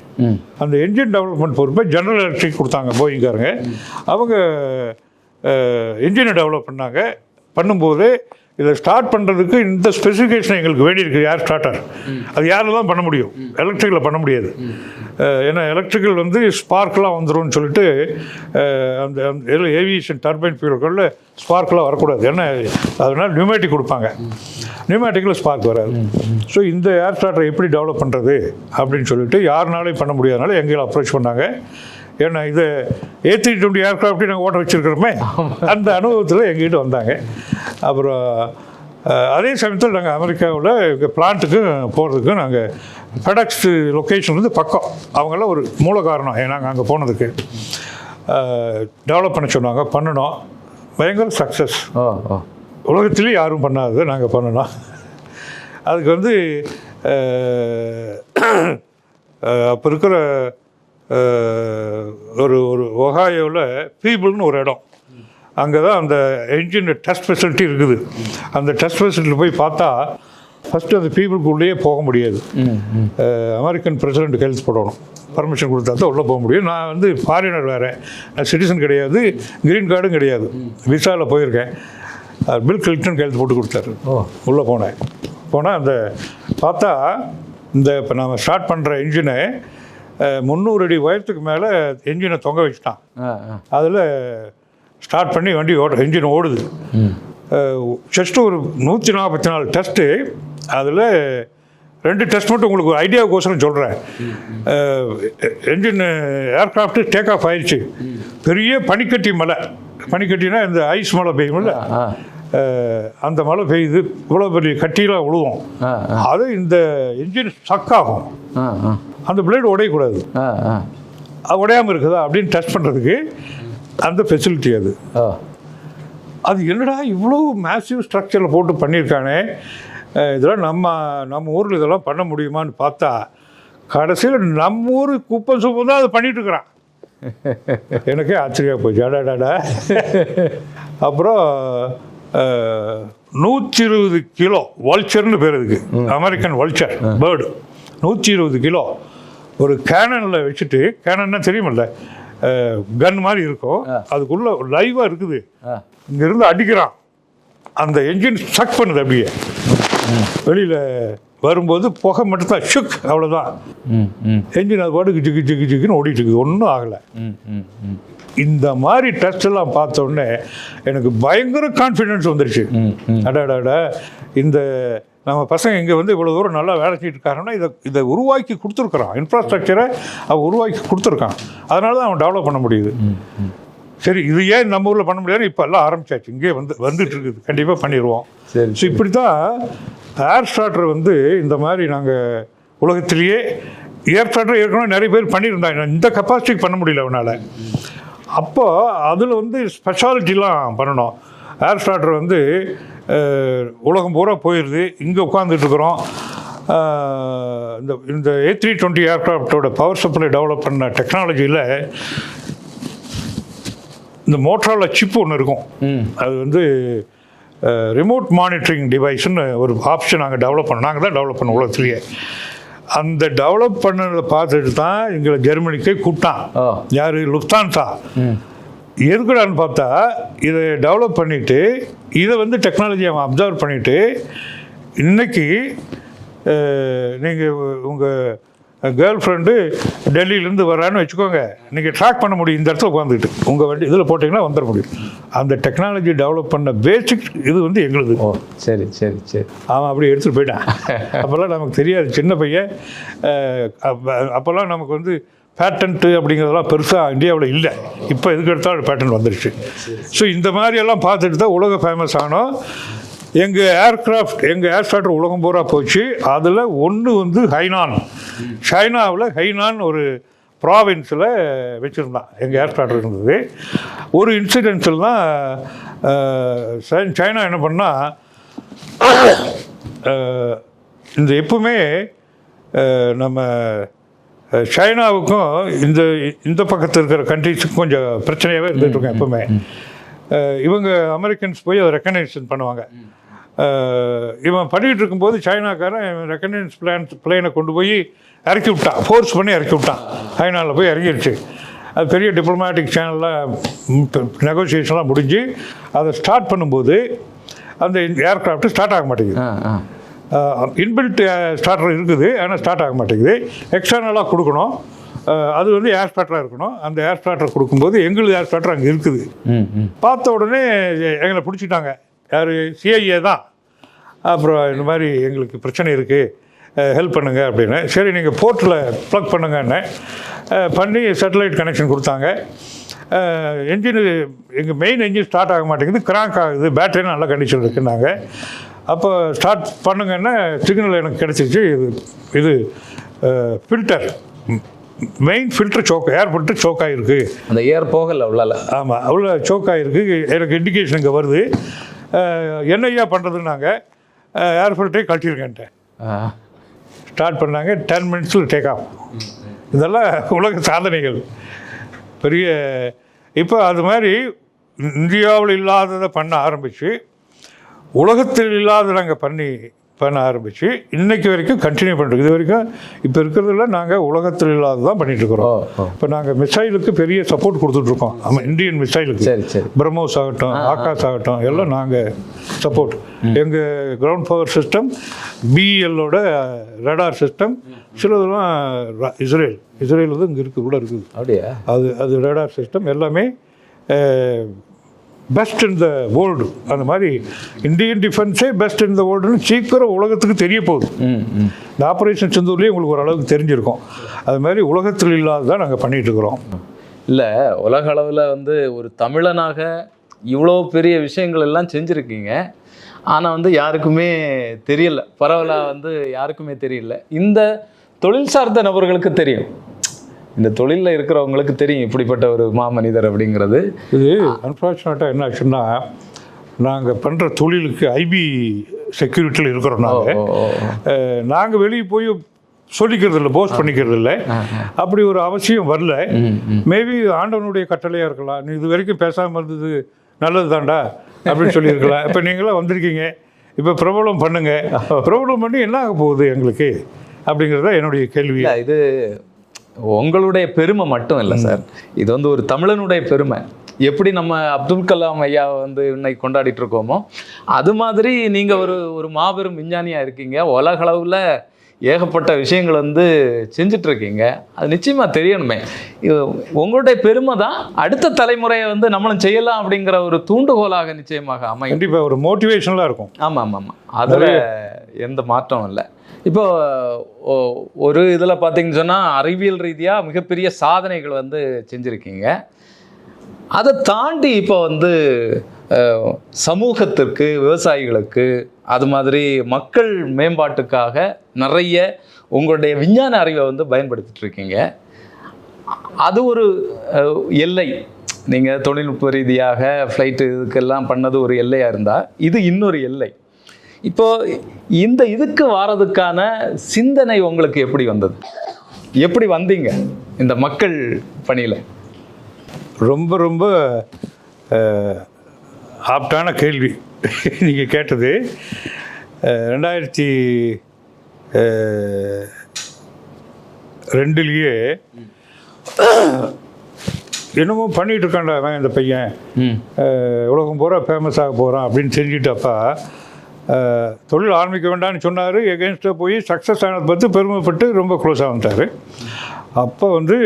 அந்த என்ஜின் டெவலப்மெண்ட் பொறுப்பை ஜெனரல் எலக்ட்ரிக் கொடுத்தாங்க போயிங்காரங்க. அவங்க என்ஜினை டெவலப் பண்ணாங்க. பண்ணும்போது இதை ஸ்டார்ட் பண்ணுறதுக்கு இந்த ஸ்பெசிஃபிகேஷன் எங்களுக்கு வேண்டியிருக்கு. ஏர் ஸ்டார்டர் அது யாரும் தான் பண்ண முடியும், எலக்ட்ரிக்கில் பண்ண முடியாது. ஏன்னா எலக்ட்ரிக்கல் வந்து ஸ்பார்க்லாம் வந்துடும் சொல்லிட்டு அந்த ஏவியேஷன் டர்பைன் ஃபியூல்களில் ஸ்பார்க்லாம் வரக்கூடாது. ஏன்னா அதனால் நியூமேட்டிக் கொடுப்பாங்க, நியூமேட்டிக்கில் ஸ்பார்க் வராது. ஸோ இந்த ஏர் ஸ்டார்டரை எப்படி டெவலப் பண்ணுறது அப்படின்னு சொல்லிட்டு யாருனாலையும் பண்ண முடியாதனால எங்களை அப்ரோச் பண்ணாங்க. ஏன்னா இது A320 ஏர்க்ராஃப்டையும் நாங்கள் ஓட்ட வச்சுருக்கிறோமே, அந்த அனுபவத்தில் எங்ககிட்ட வந்தாங்க. அப்புறம் அதே சமயத்தில் நாங்கள் அமெரிக்காவில் பிளான்ட்டுக்கு போகிறதுக்கு நாங்கள் ஃபெடெக்ஸ் லொக்கேஷன் வந்து பக்கம், அவங்களாம் ஒரு மூல காரணம் நாங்கள் அங்கே போனதுக்கு. டெவலப் பண்ண சொன்னாங்க, பண்ணினோம். பயங்கர சக்ஸஸ். உலகத்துலேயும் யாரும் பண்ணாதது நாங்கள் பண்ணினோம். அதுக்கு வந்து அப்போ இருக்கிற ஒரு ஒஹாயோவில் பீபிள்னு ஒரு இடம், அங்கே தான் அந்த என்ஜின் டெஸ்ட் ஃபெசிலிட்டி இருக்குது. அந்த டெஸ்ட் ஃபெசிலிட்டியில் போய் பார்த்தா ஃபஸ்ட்டு அந்த பீப்புளுக்குள்ளேயே போக முடியாது. அமெரிக்கன் பிரசிடென்ட் கையெழுத்து போடணும், பர்மிஷன் கொடுத்தா தான் உள்ளே போக முடியும். நான் வந்து ஃபாரினர் வேறு, நான் சிட்டிசன் கிடையாது, க்ரீன் கார்டும் கிடையாது, விசாவில் போயிருக்கேன். பில் கிளின்டன் கையெழுத்து போட்டு கொடுத்தாரு. உள்ளே போனால் அந்த பார்த்தா இந்த இப்போ நம்ம ஸ்டார்ட் பண்ணுற இன்ஜினை 300 அடி உயரத்துக்கு மேலே என்ஜினை தொங்க வச்சுட்டான். அதில் ஸ்டார்ட் பண்ணி வண்டி என்ஜின் ஓடுது. ஜஸ்ட்டு ஒரு 144 டெஸ்ட்டு. அதில் 2 டெஸ்ட் மட்டும் உங்களுக்கு ஒரு ஐடியாவுக்கோசரம் சொல்கிறேன். என்ஜின் ஏர்க்ராஃப்ட்டு டேக் ஆஃப் ஆயிடுச்சு. பெரிய பனிக்கட்டி மலை, பனிக்கட்டினா இந்த ஐஸ் மழை பெய்யும்ல, அந்த மழை பெய்யுது, இவ்வளோ பெரிய கட்டிலாம் விழுவோம். அது இந்த என்ஜின் ஸ்டக் ஆகும், அந்த பிளேடு உடையக்கூடாது. அது உடையாமல் இருக்குதா அப்படின்னு டெஸ்ட் பண்ணுறதுக்கு அந்த ஃபெசிலிட்டி அது. அது என்னடா இவ்வளோ மேசிவ் ஸ்ட்ரக்சரில் போட்டு பண்ணியிருக்கானே, இதெல்லாம் நம்ம ஊரில் இதெல்லாம் பண்ண முடியுமான்னு பார்த்தா கடைசியில் நம்ம ஊர் குப்பை சூப்பம் தான் அதை பண்ணிகிட்ருக்குறான். எனக்கே ஆச்சரியாக போச்சு, அடாடாடா. அப்புறம் 120 கிலோ வல்ச்சர்னு பேர் இதுக்கு, அமெரிக்கன் வல்ச்சர் பேர்டு. 120 கிலோ ஒரு கேனனில் வச்சுட்டு, கேனன்னா தெரியுமில்ல, கன் மாதிரி இருக்கும், அதுக்குள்ளே லைவாக இருக்குது, இங்கேருந்து அடிக்கிறான். அந்த என்ஜின் ஸ்ட்ரக் பண்ணுது, அப்படியே வெளியில் வரும்போது புகை மட்டும்தான், ஷுக், அவ்வளோதான். என்ஜின் அது பாட்டுக்கு ஜிக்கு ஜிக்கு ஜிக்குன்னு ஓடிட்டு இருக்குது, ஒன்றும் ஆகலை. இந்த மாதிரி டெஸ்ட் எல்லாம் பார்த்த உடனே எனக்கு பயங்கர கான்ஃபிடென்ஸ் வந்துருச்சு. அடாடாடா, இந்த நம்ம பசங்க இங்கே வந்து இவ்வளோ தூரம் நல்லா வேலை செய்யிட்டு இருக்காங்கன்னா இதை உருவாக்கி கொடுத்துருக்குறான், இன்ஃப்ராஸ்ட்ரக்சரை அவன் உருவாக்கி கொடுத்துருக்கான். அதனால தான் அவன் டெவலப் பண்ண முடியுது. சரி, இது ஏன் நம்ம ஊரில் பண்ண முடியாது, இப்போ எல்லாம் ஆரம்பிச்சாச்சு, இங்கே வந்துட்டு இருக்குது, கண்டிப்பாக பண்ணிடுவோம். சரி, ஸோ இப்படி தான் ஏர் ஸ்டார்டர் வந்து இந்த மாதிரி நாங்கள் உலகத்திலேயே ஏர் ஸ்டார்டர் ஏற்கனவே நிறைய பேர் பண்ணியிருந்தாங்க, இந்த கெப்பாசிட்டிக்கு பண்ண முடியல அவனால். அப்போ அதில் வந்து ஸ்பெஷாலிட்டிலாம் பண்ணணும். ஏர் ஸ்டார்டர் வந்து உலகம் பூரா போயிடுது, இங்கே உட்காந்துட்ருக்குறோம். இந்த A320 ஏர்க்ராஃப்டோட பவர் சப்ளை டெவலப் பண்ண டெக்னாலஜியில் இந்த மோட்டரோலா சிப்பு ஒன்று இருக்கும். அது வந்து ரிமோட் மானிட்டரிங் டிவைஸ்ன்னு ஒரு ஆப்ஷன் நாங்கள் டெவலப் பண்ணோம். நாங்கள் தான் டெவலப் பண்ணோம் உலகத்துலேயே. அந்த டெவலப் பண்ணதை பார்த்துட்டு தான் எங்களை ஜெர்மனிக்கே கூப்பிட்டான். யார்? லுஃப்தான்சா. எதுக்குடான்னு பார்த்தா இதை டெவலப் பண்ணிவிட்டு இதை வந்து டெக்னாலஜி அவன் அப்சர்வ் பண்ணிவிட்டு இன்றைக்கி நீங்கள் உங்கள் கேர்ள் ஃப்ரெண்டு டெல்லியிலேருந்து வரான்னு வச்சுக்கோங்க, நீங்கள் ட்ராக் பண்ண முடியும் இந்த இடத்துல உட்காந்துக்கிட்டு. உங்கள் வண்டி இதில் போட்டிங்கன்னா வந்துட முடியும். அந்த டெக்னாலஜி டெவலப் பண்ண பேசிக் இது வந்து எங்களுது. ஓ சரி சரி சரி. அவன் அப்படி எடுத்துகிட்டு போயிட்டான். அப்போல்லாம் நமக்கு தெரியாது, சின்ன பையன். அப்போல்லாம் நமக்கு வந்து பேட்டன்ட்டு அப்படிங்கிறதெல்லாம் பெருசாக இந்தியாவில் இல்லை. இப்போ எதுக்கு எடுத்தாலும் பேட்டன் வந்துடுச்சு. ஸோ இந்த மாதிரியெல்லாம் பார்த்துட்டு தான் உலக ஃபேமஸ் ஆனோம். எங்கள் ஏர்ஸ்டார்டர் உலகம் பூரா போச்சு. அதில் ஒன்று வந்து ஹைனான், சைனாவில் ஹைனான் ஒரு ப்ராவின்ஸில் வச்சுருந்தான் எங்கள் ஏர்ஸ்டார்டர் இருந்தது. ஒரு இன்சிடென்ட்ஸில் தான் சைனா என்ன பண்ணால், இந்த எப்பவுமே நம்ம சைனாவுக்கும் இந்த பக்கத்தில் இருக்கிற கண்ட்ரிஸுக்கும் கொஞ்சம் பிரச்சனையாகவே இருந்துகிட்ருக்கோம் எப்பவுமே. இவங்க அமெரிக்கன்ஸ் போய் அதை ரெக்கக்னைசேஷன் பண்ணுவாங்க. இவன் பண்ணிகிட்டு இருக்கும்போது சைனாக்காரன் ரெக்கக்னைஸ் பிளேனை கொண்டு போய் இறக்கி விட்டான், ஃபோர்ஸ் பண்ணி இறக்கி விட்டான். ஹைனானில் போய் இறங்கிடுச்சு. அது பெரிய டிப்ளமேட்டிக் சேனல்லாம் நெகோசியேஷன்லாம் முடிஞ்சு அதை ஸ்டார்ட் பண்ணும்போது அந்த ஏர்க்ராஃப்ட் ஸ்டார்ட் ஆக மாட்டேங்குது. இன்பில்ட் ஸ்டார்டர் இருக்குது, ஆனால் ஸ்டார்ட் ஆக மாட்டேங்குது. எக்ஸ்டர்னலாக கொடுக்கணும். அது வந்து ஏர் ஸ்டார்டராக இருக்கணும். அந்த ஏர் ஸ்டார்டர் கொடுக்கும்போது எங்களுக்கு ஏர் ஸ்டார்டர் அங்கே இருக்குது. பார்த்த உடனே எங்களை பிடிச்சிட்டாங்க. யார்? சிஐஏ தான். அப்புறம் இந்த மாதிரி எங்களுக்கு பிரச்சனை இருக்குது, ஹெல்ப் பண்ணுங்க அப்படின்னு. சரி நீங்கள் போர்ட்டில் ப்ளக் பண்ணுங்கன்னு பண்ணி சேட்டலைட் கனெக்ஷன் கொடுத்தாங்க. என்ஜின், எங்கள் மெயின் என்ஜின் ஸ்டார்ட் ஆக மாட்டேங்குது, கிராங்க் ஆகுது, பேட்டரி நல்ல கண்டிஷன் இருக்குன்னாங்க. அப்போ ஸ்டார்ட் பண்ணுங்கன்னா சிக்னல் எனக்கு கிடச்சிச்சு. இது filter, main filter choke, air filter choke ஆகிருக்கு. அந்த ஏர் போகல அவ்வளோ. ஆமாம், அவ்வளோ சோக் ஆகிருக்கு. எனக்கு இண்டிகேஷன் இங்கே வருது. என்னையா பண்ணுறதுன்னாங்க, ஏர் ஃபில்டரே கழட்டியிருக்கேன்ட்டேன். ஸ்டார்ட் பண்ணாங்க. 10 மினிட்ஸில் டேக் ஆஃப். இதெல்லாம் உலக சாதனைகள் பெரிய. இப்போ அது மாதிரி இந்தியாவில் இல்லாததை பண்ண ஆரம்பித்து, உலகத்தில் இல்லாத நாங்கள் பண்ண ஆரம்பித்து இன்றைக்கு வரைக்கும் கண்டினியூ பண்ணுறோம். இது வரைக்கும் இப்போ இருக்கிறதுல நாங்கள் உலகத்தில் இல்லாத தான் பண்ணிகிட்ருக்குறோம். இப்போ நாங்கள் மிசைலுக்கு பெரிய சப்போர்ட் கொடுத்துட்ருக்கோம். ஆமாம், இந்தியன் மிசைலுக்கு. சரி, பிரம்மோஸ் ஆகட்டும், ஆகாஷ் ஆகட்டும், எல்லாம் நாங்கள் சப்போர்ட். எங்கள் கிரவுண்ட் பவர் சிஸ்டம், பிஎல்லோட ரடார் சிஸ்டம், சிலதெல்லாம் இஸ்ரேல் வந்து இங்கே இருக்குது, கூட இருக்குது. அப்படியா? அது ரடார் சிஸ்டம் எல்லாமே பெஸ்ட் இன் த வேர்ல்டு. அந்த மாதிரி இந்தியன் டிஃபென்ஸே பெஸ்ட் இன் த வேர்ல்டுன்னு சீக்கிரம் உலகத்துக்கு தெரிய போகுது. இந்த ஆப்ரேஷன் சிந்தூர்லேயே உங்களுக்கு ஓரளவுக்கு தெரிஞ்சிருக்கும். அது மாதிரி உலகத்தில் இல்லாததான் நாங்கள் பண்ணிகிட்ருக்குறோம். இல்லை, உலக அளவில் வந்து ஒரு தமிழனாக இவ்வளோ பெரிய விஷயங்கள் எல்லாம் செஞ்சுருக்கீங்க. ஆனால் வந்து யாருக்குமே தெரியல, பரவலாக வந்து யாருக்குமே தெரியல. இந்த தொழில் சார்ந்த நபர்களுக்கு தெரியும், இந்த தொழிலில் இருக்கிறவங்களுக்கு தெரியும் இப்படிப்பட்ட ஒரு மாமனிதர் அப்படிங்கிறது. இது அன்ஃபார்ச்சுனேட்டாக என்ன ஆச்சுன்னா, நாங்கள் பண்ணுற தொழிலுக்கு ஐபி செக்யூரிட்டியில் இருக்கிறோம். நாங்கள் வெளியே போய் சொல்லிக்கிறது இல்லை, போஸ்ட் பண்ணிக்கிறது இல்லை. அப்படி ஒரு அவசியம் வரல. மேபி ஆண்டவனுடைய கட்டளையாக இருக்கலாம். நீ இது வரைக்கும் பேசாமல் இருந்தது நல்லது தாண்டா அப்படின்னு சொல்லியிருக்கலாம். இப்போ நீங்களாம் வந்திருக்கீங்க, இப்போ பிரபலம் பண்ணுங்க. பிரபலம் பண்ணி என்ன ஆக போகுது எங்களுக்கு அப்படிங்கிறத என்னுடைய கேள்வி. இது உங்களுடைய பெருமை மட்டும் இல்லை சார், இது வந்து ஒரு தமிழனுடைய பெருமை. எப்படி நம்ம அப்துல் கலாம் ஐயாவை வந்து இன்னைக்கு கொண்டாடிட்டு இருக்கோமோ, அது மாதிரி நீங்கள் ஒரு மாபெரும் விஞ்ஞானியாக இருக்கீங்க. உலக அளவில் ஏகப்பட்ட விஷயங்கள் வந்து செஞ்சிட்ருக்கீங்க. அது நிச்சயமாக தெரியணுமே. உங்களுடைய பெருமை தான் அடுத்த தலைமுறையை வந்து நம்மளும் செய்யலாம் அப்படிங்கிற ஒரு தூண்டுகோலாக நிச்சயமாக அமையும். கண்டிப்பாக ஒரு மோட்டிவேஷனலாக இருக்கும். ஆமாம், அதில் எந்த மாற்றமும் இல்லை. இப்போ ஒரு இதில் பார்த்தீங்கன்னு சொன்னால் அறிவியல் ரீதியாக மிகப்பெரிய சாதனைகள் வந்து செஞ்சுருக்கீங்க. அதை தாண்டி இப்போ வந்து சமூகத்திற்கு, விவசாயிகளுக்கு, அது மாதிரி மக்கள் மேம்பாட்டுக்காக நிறைய உங்களுடைய விஞ்ஞான அறிவை வந்து பயன்படுத்திட்டு இருக்கீங்க. அது ஒரு எல்லை. நீங்கள் தொழில்நுட்ப ரீதியாக ஃப்ளைட்டு இதுக்கெல்லாம் பண்ணது ஒரு எல்லையாக இருந்தால், இது இன்னொரு எல்லை. இப்போ இந்த இதுக்கு வாரதுக்கான சிந்தனை உங்களுக்கு எப்படி வந்தது? எப்படி வந்தீங்க இந்த மக்கள் பணியில்? ரொம்ப ரொம்ப ஆப்டான கேள்வி நீங்கள் கேட்டது. 2002 என்னமோ பண்ணிகிட்டு இருக்கான்டா அவன் இந்த பையன், உலகம் பூரா ஃபேமஸ் ஆக போகிறான் அப்படின்னு தெரிஞ்சுட்டப்பா தொழில் ஆரம்பிக்க வேண்டாம்னு சொன்னார். எகென்ஸ்டாக போய் சக்ஸஸ் ஆனதை பார்த்து பெருமைப்பட்டு ரொம்ப க்ளோஸாக வந்துட்டார். அப்போ வந்து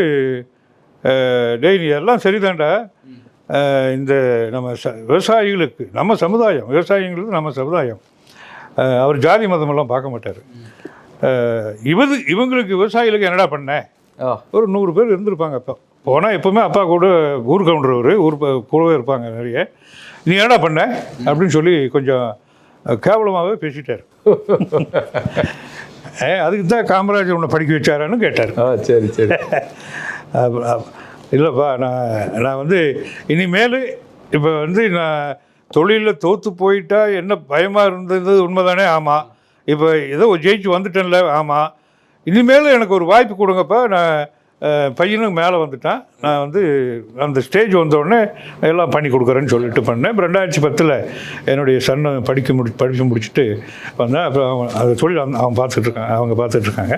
டேய் நீ எல்லாம் சரிதான்டா, இந்த நம்ம விவசாயிகளுக்கு நம்ம சமுதாயம், விவசாயிகளுக்கு நம்ம சமுதாயம், அவர் ஜாதி மதமெல்லாம் பார்க்க மாட்டார். இவங்களுக்கு விவசாயிகளுக்கு என்னடா பண்ணேன், ஒரு 100 பேர் இருந்திருப்பாங்க. அப்போ போனால் எப்போவுமே அப்பா கூட ஊர் கவுண்டர் ஊர் கூடவே இருப்பாங்க நிறைய. நீ என்னடா பண்ண அப்படின்னு சொல்லி கொஞ்சம் கேவலமாகவே பேசிட்டார். அதுக்கு தான் காமராஜர் உன்னை படிக்க வச்சாரான்னு கேட்டார். சரி சரி. இல்லைப்பா, நான் வந்து இனிமேல் இப்போ வந்து நான் தொழிலில் தோற்று போயிட்டா என்ன பயமாக இருந்தது உண்மைதானே? ஆமாம். இப்போ ஏதோ ஜெயிச்சு வந்துட்டேன்ல, ஆமாம். இனிமேல் எனக்கு ஒரு வாய்ப்பு கொடுங்கப்பா. நான் பையனுக்கு மேலே வந்துட்டான், நான் வந்து அந்த ஸ்டேஜ் வந்தோடனே எல்லாம் பண்ணி கொடுக்குறேன்னு சொல்லிட்டு பண்ணேன். இப்போ 2010 என்னுடைய சன்னை படிப்பு முடிச்சுட்டு வந்தேன். அப்புறம் அதை தொழில் அவங்க பார்த்துட்ருக்காங்க.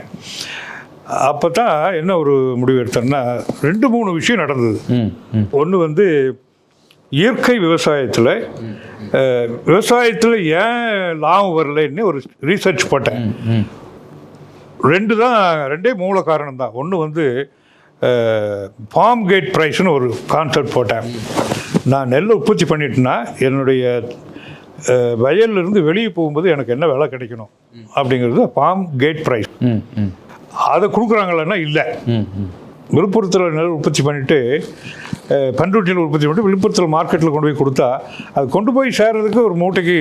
அப்போ தான் என்ன ஒரு முடிவு எடுத்தேன்னா 2-3 விஷயம் நடந்தது. ஒன்று வந்து இயற்கை விவசாயத்தில் ஏன் லாபம் வரலைன்னு ஒரு ரீசர்ச் போட்டேன். ரெண்டே மூல காரணம் தான். ஒன்று வந்து ஃபார்ம் கேட் ப்ரைஸ்னு ஒரு கான்செப்ட் போட்டேன். நான் நெல் உற்பத்தி பண்ணிட்டேன்னா என்னுடைய வயல்லிருந்து வெளியே போகும்போது எனக்கு என்ன விலை கிடைக்கணும் அப்படிங்கிறது ஃபார்ம் கேட் ப்ரைஸ். அதை கொடுக்குறாங்களன்னா இல்லை. விழுப்புரத்தில் நெல் உற்பத்தி பண்ணிவிட்டு பண்ருட்டியில் உற்பத்தி பண்ணிட்டு விழுப்புரத்தில் மார்க்கெட்டில் கொண்டு போய் கொடுத்தா அது கொண்டு போய் சேர்றதுக்கு ஒரு மூட்டைக்கு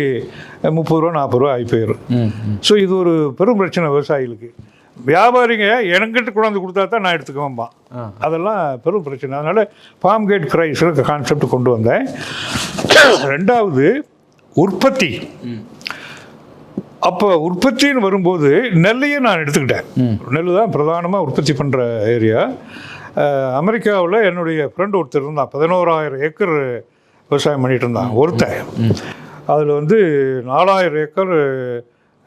30 ரூபா 40 ரூபா ஆகி போயிடும். ஸோ இது ஒரு பெரும் பிரச்சனை விவசாயிகளுக்கு. வியாபாரிங்க என்கிட்ட கொண்டாந்து கொடுத்தா தான் நான் எடுத்துக்குவேன்பா. அதெல்லாம் பெரும் பிரச்சனை. அதனால் ஃபார்ம் கேட் ப்ரைஸ் கான்செப்ட் கொண்டு வந்தேன். ரெண்டாவது உற்பத்தி. அப்போ உற்பத்தின்னு வரும்போது நெல்லையே நான் எடுத்துக்கிட்டேன். நெல் தான் பிரதானமாக உற்பத்தி பண்ணுற ஏரியா. அமெரிக்காவில் என்னுடைய ஃப்ரெண்டு ஒருத்தர் இருந்தான், 11,000 ஏக்கர் விவசாயம் பண்ணிகிட்டு இருந்தான் ஒருத்தன். அதில் வந்து 4,000 ஏக்கர்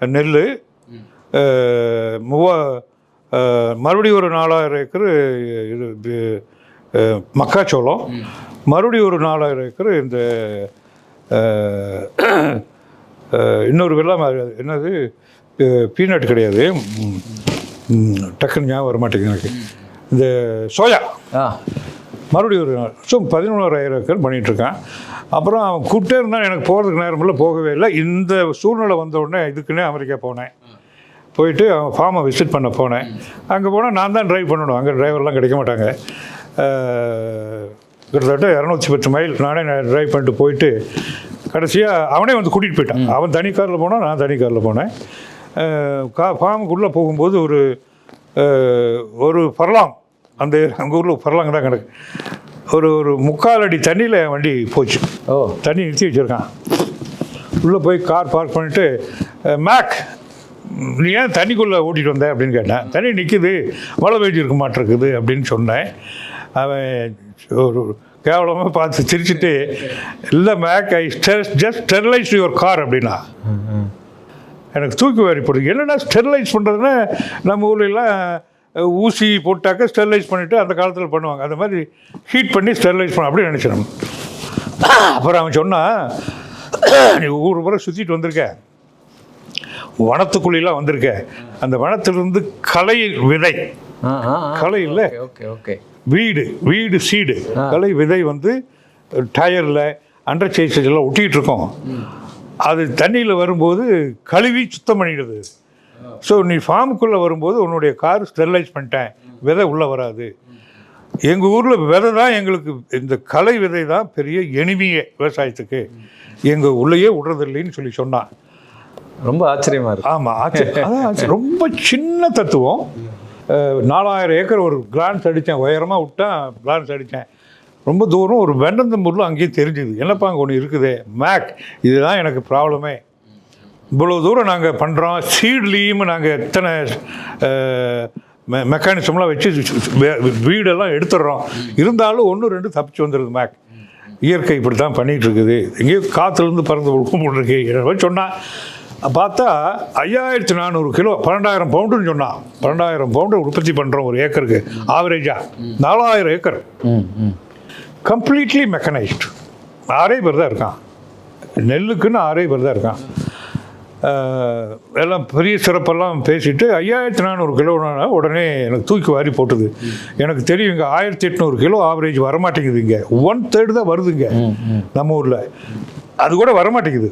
நெல், மறுபடியும் ஒரு 4,000 ஏக்கர் இது மக்காச்சோளம், மறுபடியும் ஒரு 4,000 ஏக்கர் இந்த இன்னொரு வெள்ளம், என்னது பீனட் கிடையாது, டக்குன்னு ஞாபகம் வர மாட்டேங்குது எனக்கு, இந்த சோயா. மறுபடியும் ஒரு 11,000 ஏக்கர் பண்ணிகிட்ருக்கான். அப்புறம் அவன் கூப்பிட்டே இருந்தால் எனக்கு போகிறதுக்கு நேரமில்ல, போகவே இல்லை. இந்த சூழ்நிலை வந்த உடனே இதுக்குன்னே அமெரிக்கா போனேன். போயிட்டு அவன் ஃபார்மை விசிட் பண்ண போனேன். அங்கே போனால் நான் தான் ட்ரைவ் பண்ணணும், அங்கே டிரைவர்லாம் கிடைக்க மாட்டாங்க. கிட்டத்தட்ட 210 மைல் நானே ட்ரைவ் பண்ணிட்டு போயிட்டு கடைசியாக அவனே வந்து கூட்டிகிட்டு போயிட்டான். அவன் தனி காரில் போனான், நான் தனி காரில் போனேன். ஃபார்முக்குள்ளே போகும்போது ஒரு பர்லாங், அங்கே ஊரில் பர்லாங் தான் கிடக்கு, ஒரு 3/4 அடி தண்ணியில் வண்டி போச்சு. தண்ணி நிறுத்தி வச்சுருக்கான். உள்ளே போய் கார் பார்க் பண்ணிவிட்டு, மேக் நீ ஏன் தண்ணிக்குள்ளே ஓட்டிகிட்டு வந்தேன் அப்படின்னு கேட்டேன். தண்ணி நிற்குது, மழை பெய்ஞ்சிருக்க மாட்டிருக்குது அப்படின்னு சொன்னேன். அவன் ஒரு கேவலமாக பார்த்து சிரிச்சுட்டு, இல்லை Mac, I just sterilise your car அப்படின்னா. எனக்கு தூக்கி வாரி போடுது. என்னென்னா ஸ்டெர்லைஸ் பண்ணுறதுன்னா நம்ம ஊர்லெலாம் ஊசி போட்டாக்க ஸ்டெர்லைஸ் பண்ணிவிட்டு அந்த காலத்தில் பண்ணுவாங்க, அந்த மாதிரி ஹீட் பண்ணி ஸ்டெர்லைஸ் பண்ண அப்படின்னு நினச்சிடணும். அப்புறம் அவன் சொன்னான், நீ ஊர் பூரா சுற்றிட்டு வந்திருக்க, வனத்துக்குள்ளெல்லாம் வந்திருக்க, அந்த வனத்திலிருந்து கலை விதை, கலை இல்லை வீடு சீடு, கலை விதை வந்து டயரில் அண்டர் சைஸெல்லாம் ஒட்டிகிட்டு இருக்கோம். அது தண்ணியில் வரும்போது கழுவி சுத்தம் பண்ணிடுது. ஸோ நீ ஃபார்முக்குள்ளே வரும்போது உன்னுடைய கார் ஸ்டெர்லைஸ் பண்ணிட்டேன், விதை உள்ளே வராது. எங்கள் ஊரில் விதை தான் எங்களுக்கு, இந்த கலை விதை தான் பெரிய எனிமியே விவசாயத்துக்கு, எங்கள் உள்ளேயே விடுறதில்லைன்னு சொல்லி சொன்னான். ரொம்ப ஆச்சரியமாக இருக்கு. ஆமாம், அதான் ரொம்ப சின்ன தத்துவம். 4,000 ஏக்கர் ஒரு கிளான்ஸ் அடித்தேன், உயரமாக விட்டான் கிளான்ஸ் அடித்தேன். ரொம்ப தூரம் ஒரு வெண்டந்தம்பூரில் அங்கேயே தெரிஞ்சுது, என்னப்பா அங்கே ஒன்று இருக்குது மேக், இதுதான் எனக்கு ப்ராப்ளமே. இவ்வளோ தூரம் நாங்கள் பண்ணுறோம், சீட்லேயும் நாங்கள் எத்தனை மெக்கானிசம்லாம் வச்சு வீடெல்லாம் எடுத்துடுறோம், இருந்தாலும் 1-2 தப்பிச்சு வந்துடுது மேக். இயற்கை இப்படி தான் பண்ணிகிட்டு இருக்குது, எங்கேயோ காற்றுலேருந்து பறந்து கும்பிட்ருக்கு என்ன சொன்னால். பார்த்தா 5,400 கிலோ, 12,000 பவுண்டுன்னு சொன்னான். 12,000 பவுண்டு உற்பத்தி பண்ணுறோம் ஒரு ஏக்கருக்கு ஆவரேஜாக. 4,000 ஏக்கர். Completely mechanised. 6 பேர் தான் இருக்கான், நெல்லுக்குன்னு 6 பேர் தான் இருக்கான். எல்லாம் பெரிய சிறப்பெல்லாம் பேசிட்டு 5400 கிலோனா உடனே எனக்கு தூக்கி வாரி போட்டுது. எனக்கு தெரியும் இங்கே 1800 கிலோ ஆவரேஜ் வரமாட்டேங்குது, இங்கே 1/3 தான் வருதுங்க நம்ம ஊரில், அது கூட வரமாட்டேங்குது.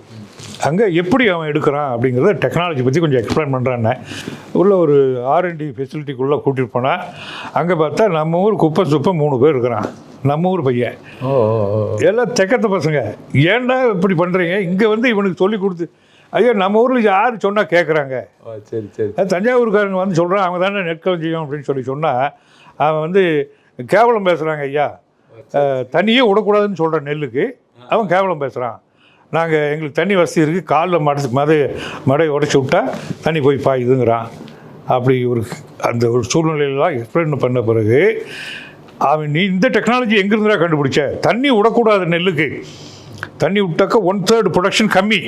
அங்கே எப்படி அவன் எடுக்கிறான் அப்படிங்கிறத டெக்னாலஜி பற்றி கொஞ்சம் எக்ஸ்பிளைன் பண்ணுறான்னு உள்ள ஒரு R&D ஃபெசிலிட்டிக்குள்ளே கூட்டிகிட்டு போனால் அங்கே பார்த்தா நம்ம ஊர் குப்பை சுப்பை 3 பேர் இருக்கிறான், நம்ம ஊர் பையன். எல்லாம் தெக்கத்த பசங்க. ஏன்டா இப்படி பண்ணுறீங்க? இங்கே வந்து இவனுக்கு சொல்லி கொடுத்து, ஐயோ நம்ம ஊரில் யார் சொன்னால் கேட்குறாங்க. சரி சரி. தஞ்சாவூர்காரங்க வந்து சொல்கிறான் அவங்க தானே நெற்களஞ்சியம் அப்படின்னு சொன்னால் அவன் வந்து கேவலம் பேசுகிறாங்க. ஐயா தண்ணியே விடக்கூடாதுன்னு சொல்கிற நெல்லுக்கு அவன் கேவலம் பேசுகிறான். நாங்கள் எங்களுக்கு தண்ணி வசதி இருக்குது, காலில் மடை உடச்சி விட்டா தண்ணி போய் பாயுதுங்கிறான். அப்படி அந்த ஒரு சூழ்நிலையெல்லாம் எக்ஸ்பிளைன் பண்ண பிறகு அவன் நீ இந்த டெக்னாலஜி எங்கேருந்துடா கண்டுபிடிச்ச? தண்ணி விடக்கூடாது நெல்லுக்கு, தண்ணி விட்டாக்க 1/3 ப்ரொடக்ஷன் கம்மி,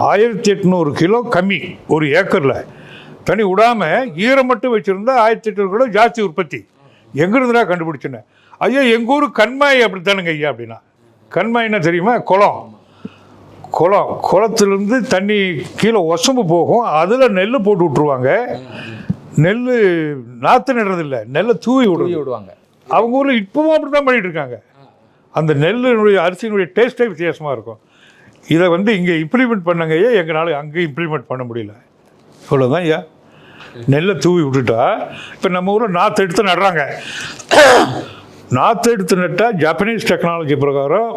1800 கிலோ கம்மி ஒரு ஏக்கரில். தண்ணி விடாமல் ஈரம் மட்டும் வச்சுருந்தா 1800 கிலோ ஜாஸ்தி உற்பத்தி. எங்கேருந்துடா கண்டுபிடிச்சேன்னு? ஐயா எங்கள் ஊர் கண்மாய் அப்படி தானுங்க ஐயா. அப்படின்னா கண்மாய்னா தெரியுமா? குளத்துலேருந்து தண்ணி கீழே ஒசம்பு போகும், அதில் நெல் போட்டு விட்ருவாங்க. நெல் நாற்று நடுறதில்லை, நெல்லை தூவி விடுவாங்க. அவங்க ஊரில் இப்பவும் அப்படி தான் பண்ணிகிட்டு இருக்காங்க. அந்த நெல்லுடைய அரிசியினுடைய டேஸ்ட்டே வித்தியாசமாக இருக்கும். இதை வந்து இங்கே இம்ப்ளிமெண்ட் பண்ணங்க ஐயா, எங்களால் அங்கே இம்ப்ளிமெண்ட் பண்ண முடியல. இவ்வளோதான் ஐயா. நெல்லை தூவி விட்டுட்டா இப்போ நம்ம ஊரில் நாற்று எடுத்து நடுறாங்க. நாற்று எடுத்து நட்டால் ஜப்பனீஸ் டெக்னாலஜி பிரகாரம்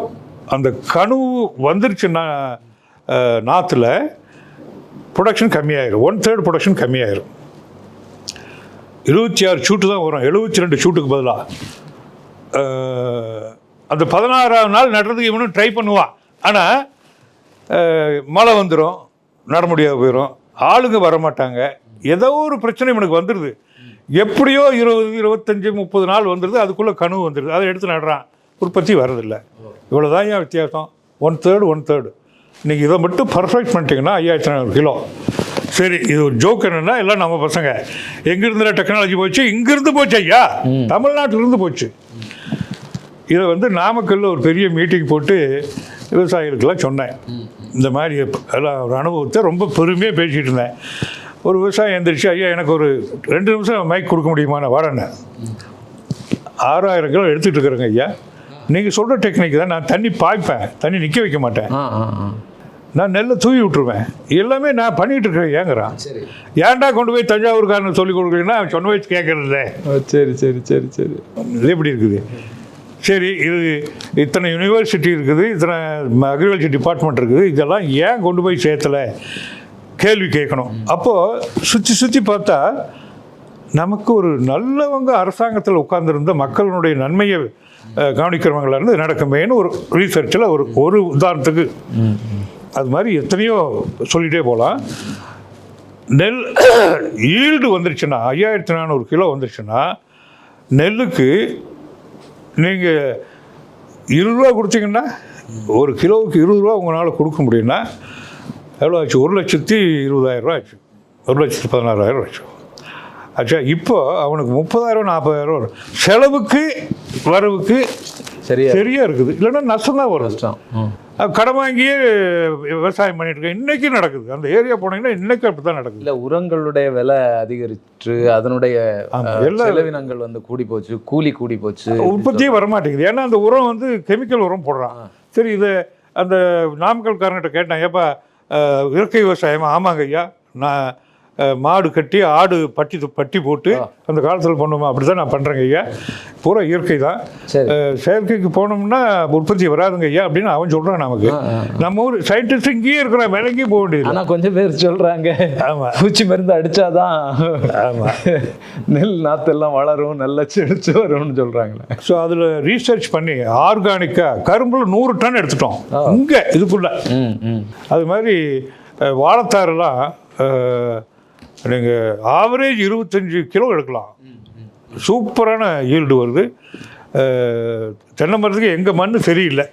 அந்த கனவு வந்துருச்சுன்னா நாற்றுல ப்ரொடக்ஷன் கம்மியாயிரும், 1/3 ப்ரொடக்ஷன் கம்மியாயிரும். 26 ஷூட்டு தான் வரும், 72 ஷூட்டுக்கு பதிலாக. அந்த 16ஆம் நாள் நடுறதுக்கு இவனும் ட்ரை பண்ணுவான். ஆனால் மழை வந்துடும், நட முடியாது போயிடும், ஆளுங்க வரமாட்டாங்க, ஏதோ ஒரு பிரச்சனை இவனுக்கு வந்துடுது. எப்படியோ 20, 25, 30 நாள் வந்துடுது, அதுக்குள்ளே கனவு வந்துடுது, அதை எடுத்து நடுறான், உற்பத்தி வர்றதில்லை. இவ்வளோதான் ஏன் வித்தியாசம், 1/3. இன்றைக்கி இதை மட்டும் பர்ஃபெக்ட் பண்ணிட்டீங்கன்னா 5400 கிலோ. சரி, இது ஒரு ஜோக் என்னென்னா, எல்லாம் நம்ம பசங்க எங்கேருந்து டெக்னாலஜி போச்சு, இங்கேருந்து போச்சு ஐயா, தமிழ்நாட்டிலிருந்து போச்சு. இதை வந்து நாமக்கல்லில் ஒரு பெரிய மீட்டிங் போட்டு விவசாயிகளுக்கெல்லாம் சொன்னேன். இந்த மாதிரி எல்லாம் ஒரு அனுபவத்தை ரொம்ப பெருமையாக பேசிகிட்டு இருந்தேன். ஒரு விவசாயம் எந்திரிச்சு, ஐயா எனக்கு ஒரு 2 நிமிஷம் மைக் கொடுக்க முடியுமா? நான் வரேன்னு 6000 கிலோ எடுத்துகிட்டு இருக்கிறேங்க ஐயா. நீங்கள் சொல்கிற டெக்னிக் தான், நான் தண்ணி பாய்ப்பேன், தண்ணி நிற்க வைக்க மாட்டேன், நான் நெல்லை தூவி விட்டுருவேன், எல்லாமே நான் பண்ணிகிட்டு இருக்கிறேன் ஏங்கிறான். ஏன்டா கொண்டு போய் தஞ்சாவூர்காரனுக்கு சொல்லிக் கொடுக்குறீங்கன்னா அவன் சொன்ன வச்சு கேட்குறதில்ல. சரி சரி சரி சரி. இது எப்படி இருக்குது? சரி, இது இத்தனை யூனிவர்சிட்டி இருக்குது, இத்தனை அக்ரிகல்ச்சர் டிபார்ட்மெண்ட் இருக்குது, இதெல்லாம் ஏன் கொண்டு போய் சேர்த்தலை கேள்வி கேட்கணும். அப்போது சுற்றி பார்த்தா நமக்கு ஒரு நல்லவங்க அரசாங்கத்தில் உட்கார்ந்துருந்த மக்களுடைய நன்மையை கவனிக்கிறவங்களா இருந்து நடக்குமேன்னு ஒரு ரீசர்ச்சில் ஒரு உதாரணத்துக்கு அது மாதிரி எத்தனையோ சொல்லிகிட்டே போகலாம். நெல் ஈல்டு வந்துருச்சுன்னா 5400 கிலோ வந்துருச்சுன்னா நெல்லுக்கு நீங்கள் 20 ரூபா கொடுத்தீங்கன்னா, ஒரு கிலோவுக்கு 20 ரூபா உங்களால் கொடுக்க முடியும்னா எவ்வளோ ஆச்சு? 1,20,000 ஆச்சு, 1,16,000 ஆச்சு. ஆச்சா, இப்போ அவனுக்கு 30,000 40,000 வரும். செலவுக்கு வரவுக்கு சரியா இருக்குது, இல்லைன்னா நஷ்டம் தான் வரும். கடன் வாங்கியே விவசாயம் பண்ணிட்டு இருக்கேன். இன்றைக்கி நடக்குது, அந்த ஏரியா போனீங்கன்னா இன்றைக்கி அப்படி தான் நடக்குது. இல்லை, உரங்களுடைய விலை அதிகரிச்சு அதனுடைய எல்லா செலவினங்கள் வந்து கூடி போச்சு, கூலி கூடி போச்சு, உற்பத்தியே வரமாட்டேங்குது. ஏன்னா அந்த உரம் வந்து கெமிக்கல் உரம் போடுறான். சரி, இதை அந்த நாமக்கல்காரங்கிட்ட கேட்டேன், ஏப்பா இயற்கை விவசாயமா? ஆமாங்க ஐயா, நான் மாடு கட்டி ஆடு பட்டி போட்டு அந்த காலத்தில் பண்ணுவோம், அப்படி தான் நான் பண்ணுறேங்க ஐயா, பூரா இயற்கை தான், செயற்கைக்கு போனோம்னா உற்பத்தி வராதுங்க ஐயா அப்படின்னு அவன் சொல்கிறான். நமக்கு நம்ம ஊர் சயின்டிஸ்ட் இங்கேயே இருக்கிற வேலைக்கே போக வேண்டியது. ஆனால் கொஞ்சம் பேர் சொல்கிறாங்க, ஆமாம், பூச்சி மருந்து அடித்தாதான் ஆமாம் நெல் நாற்றெல்லாம் வளரும், நல்லா செடிச்சு வரும்னு சொல்கிறாங்களே. ஸோ அதில் ரீசர்ச் பண்ணி ஆர்கானிக்காக கரும்பில் 100 டன் எடுத்துட்டோம் இங்கே இதுக்குள்ள. அது மாதிரி வாழைத்தாரெல்லாம் நீங்கள் ஆவரேஜ் 25 கிலோ எடுக்கலாம், சூப்பரான ஈல்டு வருது. தென்னை மரத்துக்கு எங்கள் மண் சரியில்லை.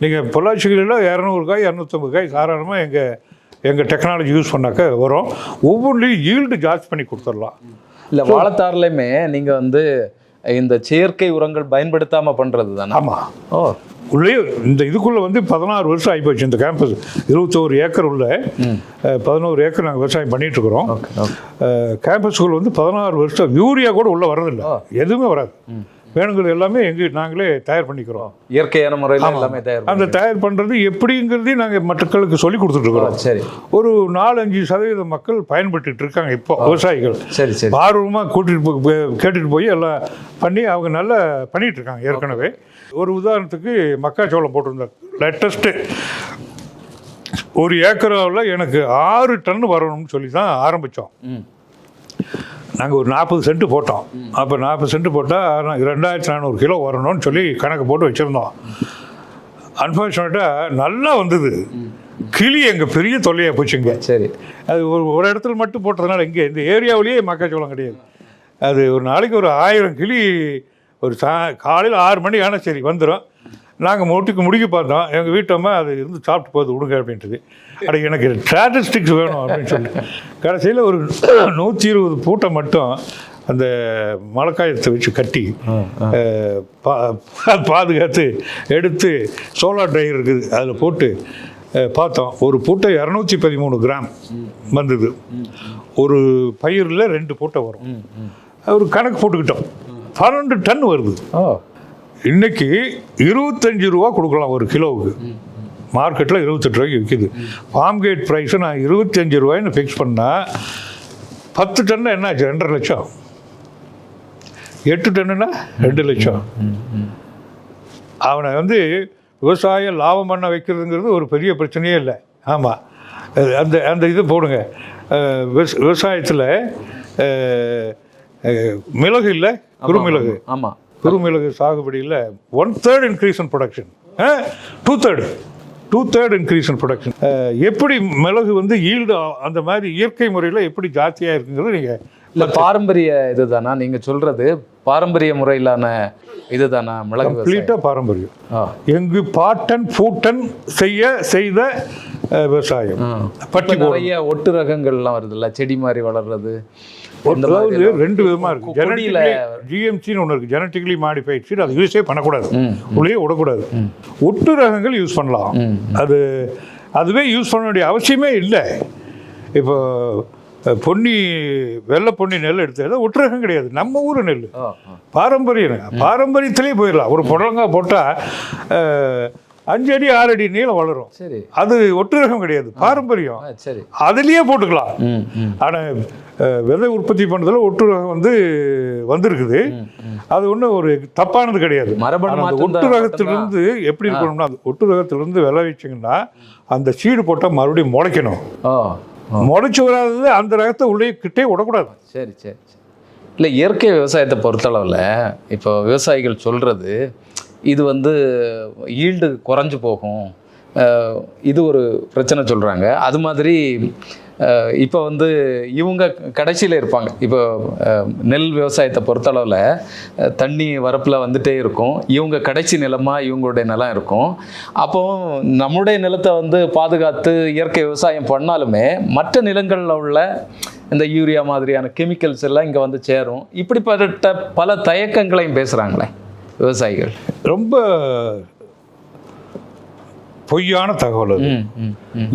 நீங்கள் பொள்ளாச்சிகளில் 200 காய் 250 காய் சாதாரணமாக எங்கள் டெக்னாலஜி யூஸ் பண்ணாக்க வரும். ஒவ்வொன்றையும் ஈல்டு ஜாஸ்தி பண்ணி கொடுத்துடலாம். இல்லை, வாழைத்தாறுலையுமே நீங்கள் வந்து இந்த செயற்கை உரங்கள் பயன்படுத்தாமல் பண்ணுறது தானே? ஆமாம். ஓ, உள்ளே இந்த இதுக்குள்ளே வந்து 16 வருஷம் ஆகிப்போச்சு. இந்த கேம்பஸ் 21 ஏக்கர் உள்ள 11 ஏக்கர் நாங்கள் விவசாயம் பண்ணிகிட்ருக்குறோம். கேம்பஸ்குள்ளே வந்து 16 வருஷம் யூரியா கூட உள்ளே வர்றதில்லை, எதுவுமே வராது. வேணுங்கிறது எல்லாமே நாங்களே தயார் பண்ணிக்கிறோம். இயற்கையான முறையில் எல்லாமே தயார். அந்த தயார் பண்ணுறது எப்படிங்கிறதையும் நாங்கள் மக்களுக்கு சொல்லி கொடுத்துட்ருக்குறோம். சரி. ஒரு 4-5% மக்கள் பயன்பட்டுட்டு இருக்காங்க இப்போ, விவசாயிகள். சரி சரி. ஆர்வமாக கேட்டுட்டு போய் எல்லாம் பண்ணி அவங்க நல்லா பண்ணிகிட்டு இருக்காங்க ஏற்கனவே. ஒரு உதாரணத்துக்கு மக்காச்சோளம் போட்டிருந்தார். லேட்டஸ்ட்டு ஒரு ஏக்கராவில் எனக்கு 6 டன் வரணும்னு சொல்லி தான் ஆரம்பித்தோம். நாங்கள் ஒரு 40 சென்ட் போட்டோம். அப்போ 40 சென்ட் போட்டால் 2400 கிலோ வரணும்னு சொல்லி கணக்கு போட்டு வச்சுருந்தோம். அன்ஃபார்ச்சுனேட்டாக நல்லா வந்தது. கிளி எங்கள் பெரிய தொல்லையாக போச்சுங்க. சரி. அது ஒரு இடத்துல மட்டும் போட்டதுனால இங்கே இந்த ஏரியாவிலேயே மக்காச்சோளம் கிடையாது. அது ஒரு நாளைக்கு ஒரு 1000 கிளி ஒரு காலையில் 6 மணி ஆனால் சரி வந்துடும். நாங்கள் முடிக்க பார்த்தோம். எங்கள் வீட்டம்மா அது இருந்து சாப்பிட்டு போகுது விடுங்க அப்படின்ட்டுது. அட எனக்கு ஸ்டாட்டிஸ்டிக்ஸ் வேணும் அப்படின்னு சொல்லி கடைசியில் ஒரு 120 பூட்டை மட்டும் அந்த மழைக்காயத்தை வச்சு கட்டி பாதுகாத்து எடுத்து சோலார் ட்ரையர் இருக்குது அதில் போட்டு பார்த்தோம். ஒரு பூட்டை 213 கிராம் வந்தது. ஒரு பயிரில் 2 பூட்டை வரும். ஒரு கணக்கு போட்டுக்கிட்டோம். 12 டன் வருது. இன்னைக்கு 25 ரூபா கொடுக்கலாம் ஒரு கிலோவுக்கு. மார்க்கெட்டில் 28 ரூபாய்க்கு விற்கிது. ஃபார்ம் கேட் ப்ரைஸை நான் 25 ரூபாய்னு ஃபிக்ஸ் பண்ணால் 10 டன்னு என்னாச்சு? 2.5 லட்சம். 8 டன்னுன்னா 2 லட்சம். அவனை வந்து விவசாயம் லாபம் பண்ண வைக்கிறதுங்கிறது ஒரு பெரிய பிரச்சனையே இல்லை. ஆமாம், அந்த அந்த இது போடுங்க. விவசாயத்தில் மிளகு இல்லை, குறுமிளகு. ஆமாம், குறுமிளகு சாகுபடியில் 1/3 increase in production, 2/3 increase in production. எப்படி மிளகு வந்து ஈல்டு அந்த மாதிரி இயற்கை முறையில் எப்படி ஜாஸ்தியாக இருக்குங்கிறது நீங்கள் இல்லை பாரம்பரிய இது தானா நீங்கள் சொல்கிறது? பாரம்பரிய முறையிலான இது தானா மிளகு? கம்ப்ளீட்டாக பாரம்பரியம். எங்கு பாட்டன் பூட்டன் செய்த விவசாயம். பட்டி நிறைய ஒட்டு ரகங்கள்லாம் வருதுல்ல, செடி மாதிரி வளர்றது. அதாவது 2 விதமாக இருக்குது. ஜெனட்டிக்கலி ஜிஎம்சின்னு ஒன்று இருக்குது, ஜெனட்டிக்கலி மாடிஃபைட் சீட். அது யூஸே பண்ணக்கூடாது, உள்ளே விடக்கூடாது. ஒட்டு ரகங்கள் யூஸ் பண்ணலாம். அதுவே யூஸ் பண்ண வேண்டிய அவசியமே இல்லை. இப்போ பொன்னி வெள்ளை பொன்னி நெல் எடுத்தது ஒட்டு ரகம் கிடையாது, நம்ம ஊர் நெல் பாரம்பரியத்திலே போயிடலாம். ஒரு புடலங்காய் போட்டால் 5 அடி 6 அடி நீளம் வளரும். சரி, அது ஒட்டு ரகம் கிடையாது, பாரம்பரியம். சரி, அதுலேயே போட்டுக்கலாம். ஆனால் விதை உற்பத்தி பண்ணுறதுல ஒட்டு ரகம் வந்திருக்குது. அது ஒன்றும் ஒரு தப்பானது கிடையாது. ஒட்டு ரகத்திலிருந்து எப்படி இருக்கணும்னா, அந்த ஒட்டு ரகத்திலிருந்து விளைவிச்சிங்கன்னா அந்த சீடு போட்டால் மறுபடியும் முளைக்கணும். முளைச்சி வராதது அந்த ரகத்தை உள்ளே கிட்டே விடக்கூடாது. சரி சரி. இல்லை, இயற்கை விவசாயத்தை பொறுத்தளவில் இப்போ விவசாயிகள் சொல்கிறது இது ஈல்டு குறைஞ்சு போகும், இது ஒரு பிரச்சனை சொல்கிறாங்க. அது மாதிரி இப்போ இவங்க கடைசியில் இருப்பாங்க. இப்போ நெல் விவசாயத்தை பொறுத்தளவில் தண்ணி வரப்பில் வந்துட்டே இருக்கும். இவங்க கடைசி நிலமாக இவங்களுடைய நிலம் இருக்கும். அப்போ நம்முடைய நிலத்தை பாதுகாத்து இயற்கை விவசாயம் பண்ணாலுமே மற்ற நிலங்களில் உள்ள இந்த யூரியா மாதிரியான கெமிக்கல்ஸ் எல்லாம் இங்கே சேரும். இப்படிப்பட்ட பல தயக்கங்களையும் பேசுகிறாங்களே விவசாயிகள். ரொம்ப பொய்யான தகவல் அது.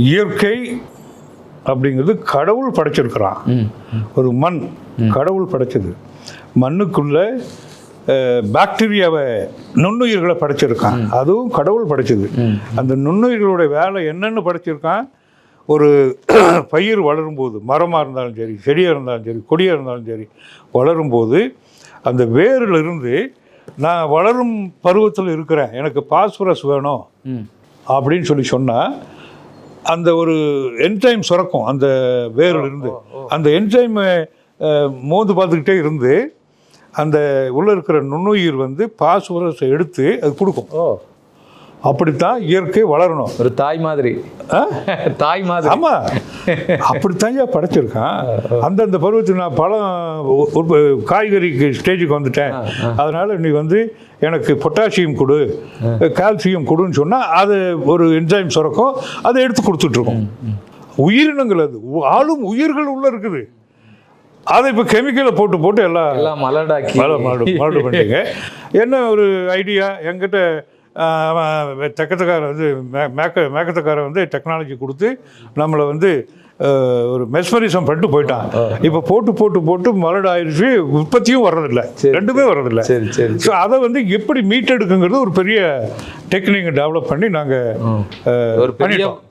இயற்கை அப்படிங்கிறது கடவுள் படைச்சிருக்கிறான். ஒரு மண் கடவுள் படைச்சது. மண்ணுக்குள்ள பாக்டீரியாவை, நுண்ணுயிர்களை படைச்சிருக்கான். அதுவும் கடவுள் படைச்சது. அந்த நுண்ணுயிர்களோட வேலை என்னன்னு படைச்சிருக்கான். ஒரு பயிர் வளரும்போது, மரமாக இருந்தாலும் சரி, செடியாக இருந்தாலும் சரி, கொடியாக இருந்தாலும் சரி, வளரும்போது அந்த வேரிலிருந்து நான் வளரும் பருவத்தில் இருக்கிறேன், எனக்கு பாஸ்பரஸ் வேணும் அப்படின்னு சொன்னால் அந்த ஒரு என்சைம் சுரக்கும் அந்த வேரிலிருந்து. அந்த என்சைமை மோந்து பார்த்துக்கிட்டே இருந்து அந்த உள்ளே இருக்கிற நுண்ணுயிர் பாஸ்பரஸை எடுத்து அது கொடுக்கும். அப்படித்தான் இயற்கை வளரணும். ஒரு தாய் மாதிரி. தாய் மாதிரி. ஆமாம், அப்படித்தான் படைச்சிருக்கான். அந்தந்த பருவத்துக்கு நான் பழம் காய்கறிக்கு ஸ்டேஜுக்கு வந்துட்டேன், அதனால் நீ எனக்கு பொட்டாசியம் கொடு, கால்சியம் கொடுன்னு சொன்னால் அது ஒரு என்சைம் சுரக்கும், அதை எடுத்து கொடுத்துட்ருக்கோம். உயிரினங்கள் அது ஆளும் உயிர்கள் உள்ளே இருக்குது. அதை இப்போ கெமிக்கலை போட்டு எல்லாம் மலடாக்கி மலடு பண்ணிட்டீங்க. என்ன ஒரு ஐடியா என்கிட்ட தெக்கத்துக்காரன் வந்து மேக்கத்துக்காரன் வந்து டெக்னாலஜி கொடுத்து நம்மளை வந்து ஒரு மெஸ்மரிசம் பண்ணிட்டு போயிட்டான். இப்போ போட்டு மலடு ஆயிடுச்சு, உற்பத்தியும் வர்றதில்லை, ரெண்டுமே வர்றதில்லை. ஸோ அதை வந்து எப்படி மீட்டெடுக்குங்கிறது ஒரு பெரிய டெக்னிக் டெவலப் பண்ணி நாங்கள் ஒரு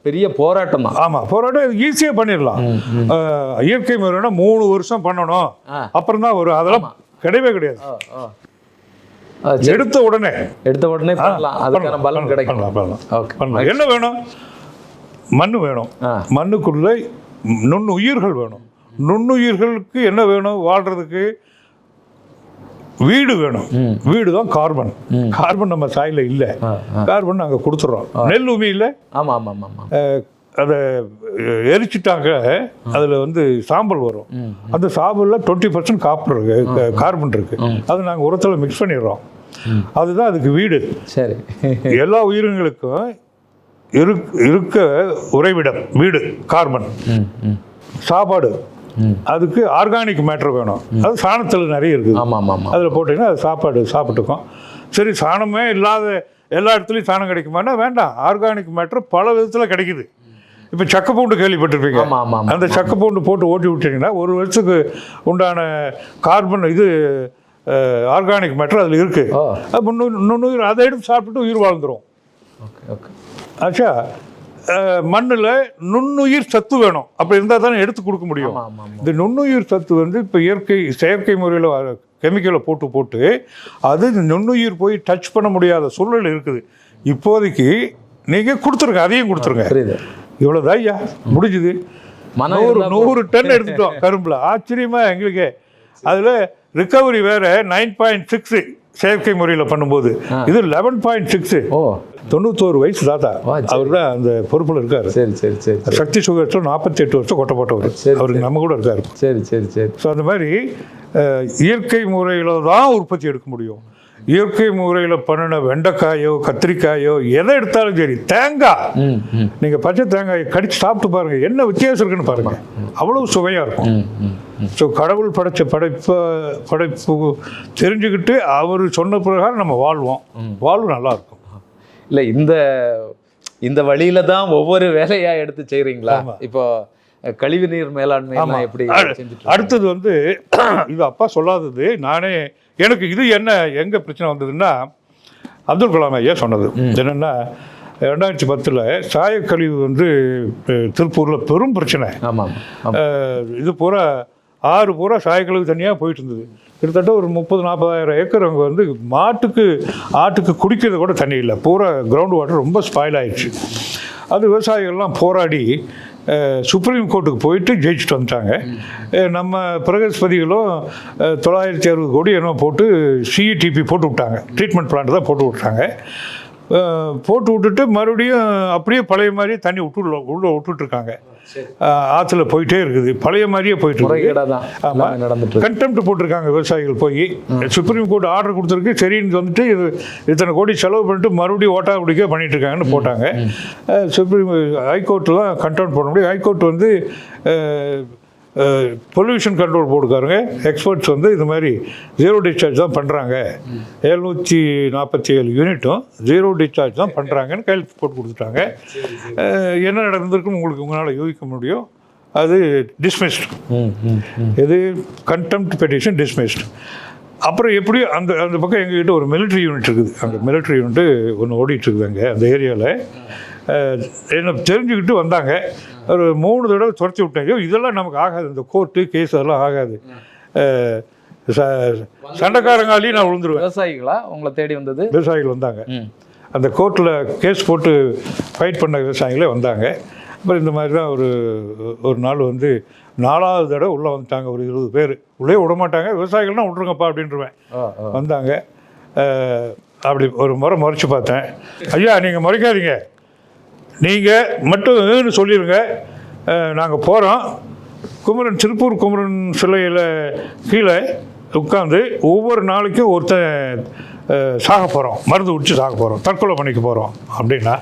பெரிய போராட்டம் தான். ஆமாம், போராட்டம் ஈஸியாக பண்ணிடலாம். இயற்கை முறைனா 3 வருஷம் பண்ணணும், அப்புறம் தான் வரும். அதெல்லாம் கிடையவே கிடையாது. எடுத்த உடனே பண்ணலாம், அதுக்கான பலன் கிடைக்கும். பண்ணலாம். என்ன வேணும்? மண்ணு வேணும். மண்ணுக்குள்ள நுண்ணுயிர்கள் வேணும். நுண்ணுயிர்களுக்கு என்ன வேணும்? வாழ்றதுக்கு வீடு வேணும். வீடு தான் கார்பன். கார்பன் நம்ம சாயில இல்லை, கார்பன் நாங்கள் கொடுத்துட்றோம். நெல் உமி இல்லை, அதை எரிச்சிட்டாங்க, அதில் வந்து சாம்பல் வரும். அந்த சாம்பலில் 20% கார்பன் இருக்கு. அதை நாங்கள் உரத்தில் மிக்ஸ் பண்ணிடுறோம். அதுதான் அதுக்கு வீடு. சரி, எல்லா உயிரினங்களுக்கும் இருக்க உறைவிடம் வீடு கார்பன். சாப்பாடு, அதுக்கு ஆர்கானிக் மேட்டர் வேணும். அது சாணத்தில் நிறைய இருக்குது. அதில் போட்டிங்கன்னா அது சாப்பாடு சாப்பிட்டுக்கும். சரி, சாணமே இல்லாத எல்லா இடத்துலையும் சாணம் கிடைக்குமானா வேண்டாம். ஆர்கானிக் மேட்டர் பல விதத்தில் கிடைக்குது. இப்போ சக்கப்பூண்டு கேள்விப்பட்டிருப்பீங்க. அந்த சக்கப்பூண்டு போட்டு ஓட்டி விட்டீங்கன்னா 1 வருஷத்துக்கு உண்டான கார்பன் இது ஆர்கானிக் மேட்டர் அதில் இருக்குது. நுண்ணுயிர் அதை எடுத்து சாப்பிட்டுட்டு உயிர் வாழ்ந்துடும். ஆச்சா, மண்ணில் நுண்ணுயிர் சத்து வேணும். அப்படி இருந்தால் தானே எடுத்து கொடுக்க முடியும். இந்த நுண்ணுயிர் சத்து வந்து இப்போ செயற்கை முறையில் கெமிக்கலை போட்டு அது நுண்ணுயிர் போய் டச் பண்ண முடியாத சூழ்நிலை இருக்குது. இப்போதைக்கு நீங்கள் கொடுத்துருங்க, அதையும் கொடுத்துருங்க. இவ்வளோதான் ஐயா, முடிஞ்சுது. 100 டன் எடுத்துட்டோம் கரும்பில். ஆச்சரியமா எங்களுக்கு. அதில் ரிகவரி வேற 9.6 செயற்கை முறையில் பண்ணும்போது, இது 11.6. 91 வயசு தாத்தா. அவர் தான் அந்த பொறுப்பில் இருக்காரு. சக்தி சுகர்ஸில் 48 வருஷம் கொட்டை போட்டவர். அவருக்கு நம்ம கூட இருக்காரு. ஸோ அந்த மாதிரி இயற்கை முறையில் தான் உற்பத்தி எடுக்க முடியும். இயற்கை முறையில் பண்ணின வெண்டைக்காயோ கத்திரிக்காயோ எதை எடுத்தாலும் சரி, தேங்காய், நீங்கள் பச்சை தேங்காயை கடிச்சு சாப்பிட்டு பாருங்கள், என்ன வித்தியாசம் இருக்குன்னு பாருங்கள். அவ்வளவு சுவையாக இருக்கும். ஸோ கடவுள் படைத்த படைப்பு தெரிஞ்சுக்கிட்டு அவர் சொன்ன பிரகாரம் நம்ம வாழ்வு நல்லாயிருக்கும். இல்லை, இந்த வழியில தான் ஒவ்வொரு வேலையா எடுத்து செய்கிறீங்களா? இப்போ கழிவு நீர் மேலாண்மை எப்படி? அடுத்தது வந்து இது அப்பா சொல்லாதது, எனக்கு இது எங்கே பிரச்சனை வந்ததுன்னா, அப்துல் கலாம் ஐயா சொன்னது என்னென்னா, 2010 சாயக்கழிவு வந்து திருப்பூரில் பெரும் பிரச்சனை. இது பூரா 6 பூரா சாயக்கழிவு தனியாக போயிட்டு இருந்தது. கிட்டத்தட்ட ஒரு 30-40 ஏக்கர் அங்கே வந்து ஆட்டுக்கு குடிக்கிறது கூட தண்ணி இல்லை. பூரா கிரவுண்ட் வாட்டர் ரொம்ப ஸ்பாயில் ஆயிடுச்சு. அது விவசாயிகள்லாம் போராடி சுப்ரீம் கோர்ட்டுக்கு போயிட்டு ஜெயிச்சுட்டு வந்துட்டாங்க. நம்ம பிரகஸ்பதிகளும் 960 கோடி என்னோ போட்டு சிஇடிபி போட்டு விட்டாங்க. ட்ரீட்மெண்ட் பிளான்ட் தான் போட்டு விட்டாங்க. போட்டு விட்டுட்டு மறுபடியும் அப்படியே பழைய மாதிரியே தண்ணி உள்ள விட்டுட்ருக்காங்க. ஆற்றுல போயிட்டே இருக்குது, பழைய மாதிரியே போயிட்டு இருக்கு. ஆமாம், கண்டெம்ட் போட்டிருக்காங்க விவசாயிகள். போய் சுப்ரீம் கோர்ட் ஆர்டர் கொடுத்துருக்கு, சரின்னு வந்துட்டு இத்தனை கோடி செலவு பண்ணிட்டு மறுபடியும் ஓட்டா குடிக்க பண்ணிட்டு இருக்காங்கன்னு போட்டாங்க. ஹைகோர்ட்லாம் கண்டெம்ட் போட முடியும். ஹைகோர்ட் வந்து பொல்யூஷன் கண்ட்ரோல் போர்டுக்காரங்க எக்ஸ்பர்ட்ஸ் வந்து இது மாதிரி 0 டிஸ்சார்ஜ் தான் பண்ணுறாங்க, 747 யூனிட்டும் 0 டிஸ்சார்ஜ் தான் பண்ணுறாங்கன்னு கையெழுத்து போட்டு கொடுத்துட்டாங்க. என்ன நடந்திருக்குன்னு உங்களால் யோசிக்க முடியும். அது டிஸ்மிஸ்டு. இது கண்டெம்ட் பெட்டிஷன் டிஸ்மிஸ்டு. அப்புறம் எப்படி அந்த பக்கம் எங்ககிட்ட ஒரு மிலிட்ரி யூனிட் இருக்குது. அங்கே மிலிட்ரி யூனிட்டு ஒன்று ஓடிட்டுருக்குது அங்கே அந்த ஏரியாவில். என்ன தெரிஞ்சுக்கிட்டு வந்தாங்க. ஒரு 3 தடவை துரத்தி விட்டாங்க. இதெல்லாம் நமக்கு ஆகாது, இந்த கோர்ட்டு கேஸ் அதெல்லாம் ஆகாது, சண்டைக்காரங்காலையும் நான் விழுந்துருவேன். விவசாயிகளா உங்களை தேடி வந்தது? விவசாயிகள் வந்தாங்க. அந்த கோர்ட்டில் கேஸ் போட்டு ஃபைட் பண்ண விவசாயிகளே வந்தாங்க. அப்புறம் இந்த மாதிரி தான் ஒரு நாள் வந்து 4வது தடவை உள்ளே வந்துட்டாங்க. ஒரு 20 பேர் உள்ளே விட மாட்டாங்க. விவசாயிகள்னா விட்ருங்கப்பா அப்படின்ட்டுருவேன். வந்தாங்க. அப்படி ஒரு முறை முறைச்சி பார்த்தேன். ஐயா, நீங்கள் முறைக்காதீங்க, நீங்கள் மட்டும் சொல்லிடுங்க, நாங்கள் போகிறோம். திருப்பூர் குமரன் சிலையில் கீழே உட்காந்து ஒவ்வொரு நாளைக்கும் ஒருத்தன் சாக போகிறோம், மருந்து குடிச்சு சாக போகிறோம், தற்கொலை பண்ணிக்க போகிறோம் அப்படின்னா,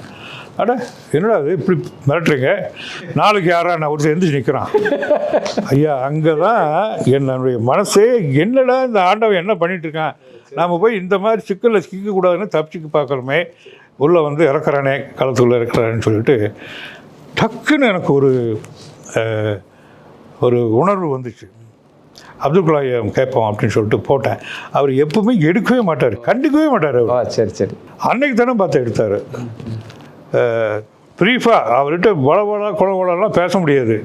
அட என்னடா அது இப்படி மிரட்டுறீங்க, நாளைக்கு யாரா நான் ஒருத்தர் எந்திரிச்சு நிற்கிறான். ஐயா அங்கே தான் என்னுடைய மனசே என்னடா இந்த ஆண்டவன் என்ன பண்ணிட்டு இருக்கான், நாம் போய் இந்த மாதிரி சிக்கலில் சிக்கக்கூடாதுன்னு தப்பிச்சுக்கு பார்க்குறோமே, உள்ளே வந்து இறக்குறானே களத்துக்குள்ளே இறக்குறானேன்னு சொல்லிட்டு டக்குன்னு எனக்கு ஒரு உணர்வு வந்துச்சு. அப்துல் கலாம் கேட்போம் அப்படின்னு சொல்லிட்டு போட்டேன். அவர் எப்பவுமே எடுக்கவே மாட்டார், கண்டுக்கவே மாட்டார். சரி சரி. அன்னைக்கு தானே பார்த்து எடுத்தார். ப்ரீஃபாக அவர்கிட்ட குளவலாம் பேச முடியாது.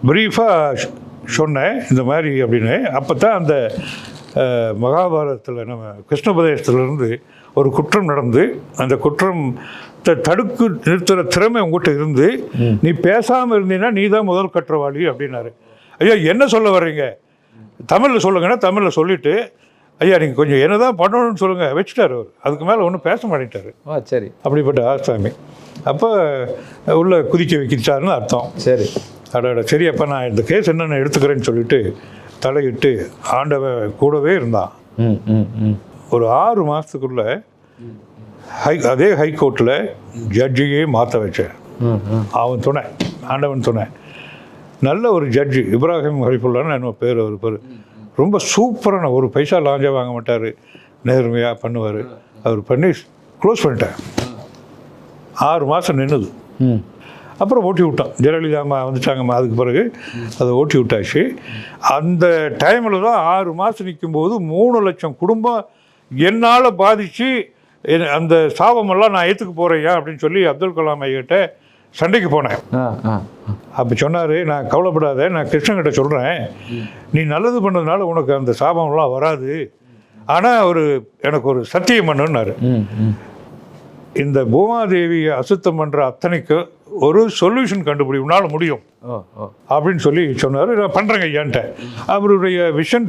ப்ரீஃபாக சொன்னேன் இந்த மாதிரி அப்படின்னு. அப்போ தான் அந்த மகாபாரதத்தில் நம்ம கிருஷ்ணபதேசத்துலேருந்து ஒரு குற்றம் நடந்து அந்த குற்றம் தடுக்கு நிறுத்துகிற திறமை உங்கள்கிட்ட இருந்து நீ பேசாமல் இருந்தீங்கன்னா நீ தான் முதல் குற்றவாளி அப்படின்னாரு. ஐயா என்ன சொல்ல வர்றீங்க, தமிழில் சொல்லுங்கன்னா தமிழில் சொல்லிவிட்டு ஐயா நீங்கள் கொஞ்சம் என்ன தான் பண்ணணும்னு சொல்லுங்கள் வச்சுட்டார் அவர். அதுக்கு மேலே ஒன்றும் பேச மாட்டேட்டார். சரி. அப்படிப்பட்ட ஆசாமி அப்போ உள்ளே குதிக்க வைக்கிச்சாருன்னு அர்த்தம். சரி அட சரி அப்போ நான் இந்த கேஸ் என்னென்ன எடுத்துக்கிறேன்னு சொல்லிட்டு தலையிட்டு ஆண்டவன் கூடவே இருந்தான். ஒரு 6 மாதத்துக்குள்ளே அதே ஹைகோர்ட்டில் ஜட்ஜையே மாற்ற வச்சேன். அவன் துணை, ஆண்டவன் துணை. நல்ல ஒரு ஜட்ஜு இப்ராஹிம் ஹரிஃபுல்லான்னு என்ன பேர், அவர் பேர் ரொம்ப சூப்பரான, ஒரு பைசா லாஞ்சா வாங்க மாட்டார், நேர்மையாக பண்ணுவார். அவர் பண்ணி க்ளோஸ் பண்ணிட்டேன். 6 மாதம் நின்றுது. அப்புறம் ஓட்டி விட்டோம். ஜெயலலிதா வந்துட்டாங்கம்மா. அதுக்கு பிறகு அதை ஓட்டி விட்டாச்சு. அந்த டைமில் தான் 6 மாதம் நிற்கும்போது 3 லட்சம் குடும்பம் என்னால் பாதித்து அந்த சாபமெல்லாம் நான் ஏற்றுக்க போகிறேயா அப்படின்னு சொல்லி அப்துல் கலாம் ஐயாட்ட சண்டைக்கு போனேன். அப்போ சொன்னார், நான் கவலைப்படாத, நான் கிருஷ்ணகிட்ட சொல்கிறேன், நீ நல்லது பண்ணதுனால உனக்கு அந்த சாபம்லாம் வராது, ஆனால் எனக்கு ஒரு சத்தியம் பண்ணுன்னாரு. இந்த பூமாதேவியை அசுத்தம் பண்ணுற அத்தனைக்கு ஒரு சொல்யூஷன் கண்டுபிடி, உன்னால் முடியும் அப்படின்னு சொல்லி சொன்னார். நான் பண்ணுறேங்க ஐயான்ட்ட. அவருடைய விஷன்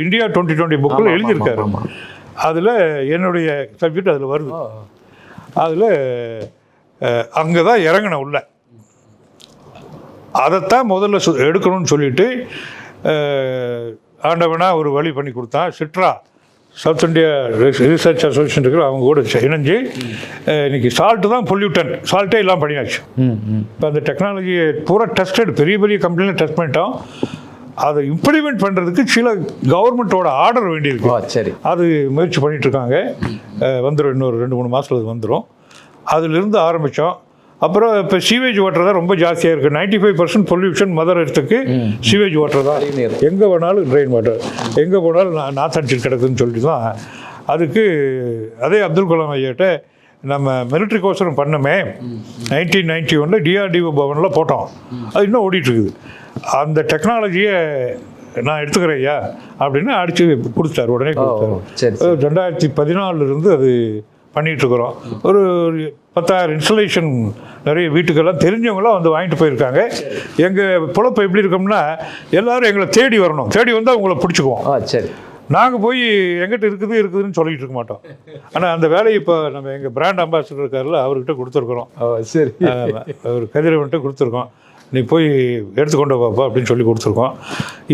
இந்தியா 2020 புக்கில் எழுதியிருக்காரு. அதில் என்னுடைய சப்ஜெக்ட் அதில் வருது. அதில் அங்கே தான் இறங்கின உள்ள அதைத்தான் முதல்ல எடுக்கணும்னு சொல்லிட்டு ஆண்டவனாக ஒரு வழி பண்ணி கொடுத்தான். சிட்ரா சவுத் இந்தியா ரிசர்ச் அசோசியேஷன் இருக்கிற அவங்க கூட இணைஞ்சு இன்னைக்கு சால்ட்டு தான் பொல்யூட்டன், சால்ட்டே எல்லாம் பண்ணியாச்சு. இப்போ அந்த டெக்னாலஜியை பூரா டெஸ்டட், பெரிய பெரிய கம்பெனியில் டெஸ்ட் பண்ணிட்டோம். அதை இம்ப்ளிமெண்ட் பண்ணுறதுக்கு சில கவர்மெண்ட்டோட ஆர்டர் வேண்டியிருக்கு. சரி, அது முயற்சி பண்ணிகிட்ருக்காங்க. வந்துடும், இன்னொரு 2-3 மாதத்தில் அது வந்துடும். அதிலிருந்து ஆரம்பித்தோம். அப்புறம் இப்போ சீவேஜ் வாட்டர் தான் ரொம்ப ஜாஸ்தியாக இருக்குது. 95% பொல்யூஷன் மதர் எர்த்துக்கு சீவேஜ் வாட்டர் தான். எங்கே வேணாலும் ட்ரெயின் வாட்டர், எங்கே போனாலும் நாத்தடிச்சு கிடக்குதுன்னு சொல்லிட்டு தான் அதுக்கு அதே அப்துல் கலாம் ஐயாட்ட நம்ம மிலிட்ரி கோர்ஸும் பண்ணமே 1991 டிஆர்டிஓ பவனில் போட்டோம். அது இன்னும் ஓடிட்டுருக்குது. அந்த டெக்னாலஜியை நான் எடுத்துக்கிறேன் ஐயா அப்படின்னு அடித்து கொடுத்தாரு. உடனே கொடுத்தாரு. 2014 அது பண்ணிகிட்ருக்குறோம். ஒரு 10,000 இன்ஸ்டலேஷன் நிறைய வீட்டுக்கெல்லாம் தெரிஞ்சவங்களாம் வந்து வாங்கிட்டு போயிருக்காங்க. எங்கள் பொழப்பு எப்படி இருக்கோம்னா, எல்லோரும் எங்களை தேடி வரணும், தேடி வந்தால் உங்களை பிடிச்சிக்குவோம். சரி, நாங்கள் போய் எங்கிட்ட இருக்குதுன்னு சொல்லிகிட்டு இருக்க மாட்டோம். ஆனால் அந்த வேலையை இப்போ நம்ம எங்கள் பிராண்ட் அம்பாசிடர் இருக்கார்ல, அவர்கிட்ட கொடுத்துருக்குறோம். சரி, அவர் கதிரவன்கிட்ட கொடுத்துருக்கோம். நீ போய் எடுத்துக்கொண்டு வாப்பா அப்படின்னு சொல்லி கொடுத்துருக்கோம்.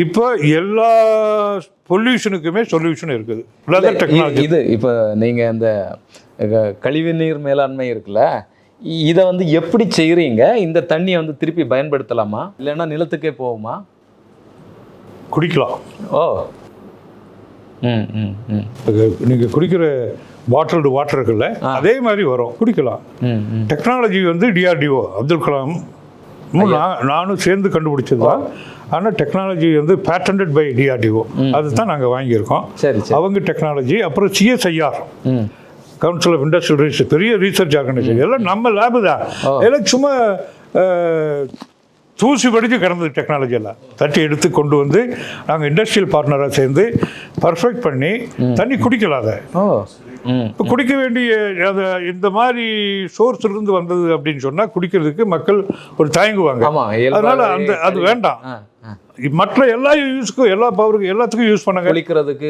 இப்போ எல்லா பொல்யூஷனுக்குமே சொல்யூஷன் இருக்குது. டெக்னாலஜி இது இப்போ நீங்கள் இந்த கழிவுநீர் மேலாண்மை இருக்குல்ல, இதை வந்து எப்படி செய்கிறீங்க? இந்த தண்ணியை வந்து திருப்பி பயன்படுத்தலாமா, இல்லைன்னா நிலத்துக்கே போகுமா? குடிக்கலாம். நீங்கள் குடிக்கிற பாட்டில்டு வாட்டர் இருக்குல்ல, அதே மாதிரி வரும், குடிக்கலாம். டெக்னாலஜி வந்து டிஆர்டிஓ அப்துல் கலாம் நானும் சேர்ந்து கண்டுபிடிச்சது தான். ஆனால் டெக்னாலஜி வந்து பேட்டன்ட் பை டிஆர்டிஓ, அதுதான் நாங்கள் வாங்கியிருக்கோம். அவங்க டெக்னாலஜி. அப்புறம் CSIR, council of industrial research, பெரிய ரீசர்ச் ஆர்கனைசேஷன், எல்லாம் நம்ம லேபு தான். எல்லாம் சும்மா தூசி படித்து கிடந்தது. டெக்னாலஜி எல்லாம் தட்டி எடுத்து கொண்டு வந்து நாங்கள் இண்டஸ்ட்ரியல் பார்ட்னராக சேர்ந்து பர்ஃபெக்ட் பண்ணி தண்ணி குடிக்கலாம். அதை இப்போ குடிக்க வேண்டிய அதை இந்த மாதிரி சோர்ஸ்லேருந்து வந்தது அப்படின்னு சொன்னால் குடிக்கிறதுக்கு மக்கள் ஒரு தயங்குவாங்க. அதனால் அது வேண்டாம். மற்ற எல்லா யூஸ்க்கும், எல்லா பவருக்கு, எல்லாத்துக்கும் யூஸ் பண்ணாங்க. குளிக்கிறதுக்கு,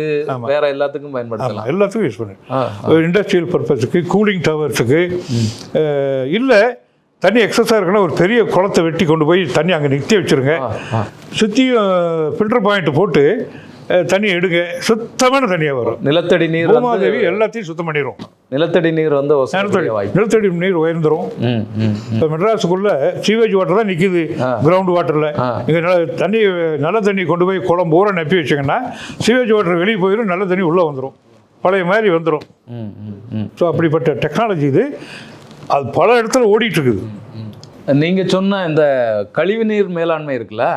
வேற எல்லாத்துக்கும் பயன்படுத்தலாம். எல்லாத்துக்கும் யூஸ் பண்ணுங்க. இண்டஸ்ட்ரியல் பர்பஸுக்கு, கூலிங் டவர்ஸுக்கு. இல்லை தண்ணி எக்ஸஸாக இருக்குன்னா ஒரு பெரிய குளத்தை வெட்டி கொண்டு போய் தண்ணி அங்கே நிறுத்தி வச்சுருங்க. சுற்றியும் ஃபில்டர் பாயிண்ட் போட்டு தண்ணி எடுங்க, சுத்தமான தண்ணியாக வரும். நிலத்தடி நீர் பூமாதேவி எல்லாத்தையும் சுத்தம் பண்ணிடும். நிலத்தடி நீர் வந்து வாய்ப்பு. நிலத்தடி நீர் உயர்ந்துடும். இப்போ மெட்ராஸுக்குள்ள சீவேஜ் வாட்டர் தான் நிற்கிது கிரவுண்ட் வாட்டரில். இங்கே தண்ணி நல்ல தண்ணி கொண்டு போய் குளம் பூரா நப்பி வச்சிங்கன்னா சீவேஜ் வாட்டர் வெளியே போயிடும், நல்ல தண்ணி உள்ளே வந்துடும், பழைய மாதிரி வந்துடும். ஸோ அப்படிப்பட்ட டெக்னாலஜி இது. அது பல இடத்துல ஓடிட்டு இருக்குது. நீங்கள் சொன்ன இந்த கழிவுநீர் மேலாண்மை இருக்குல்ல,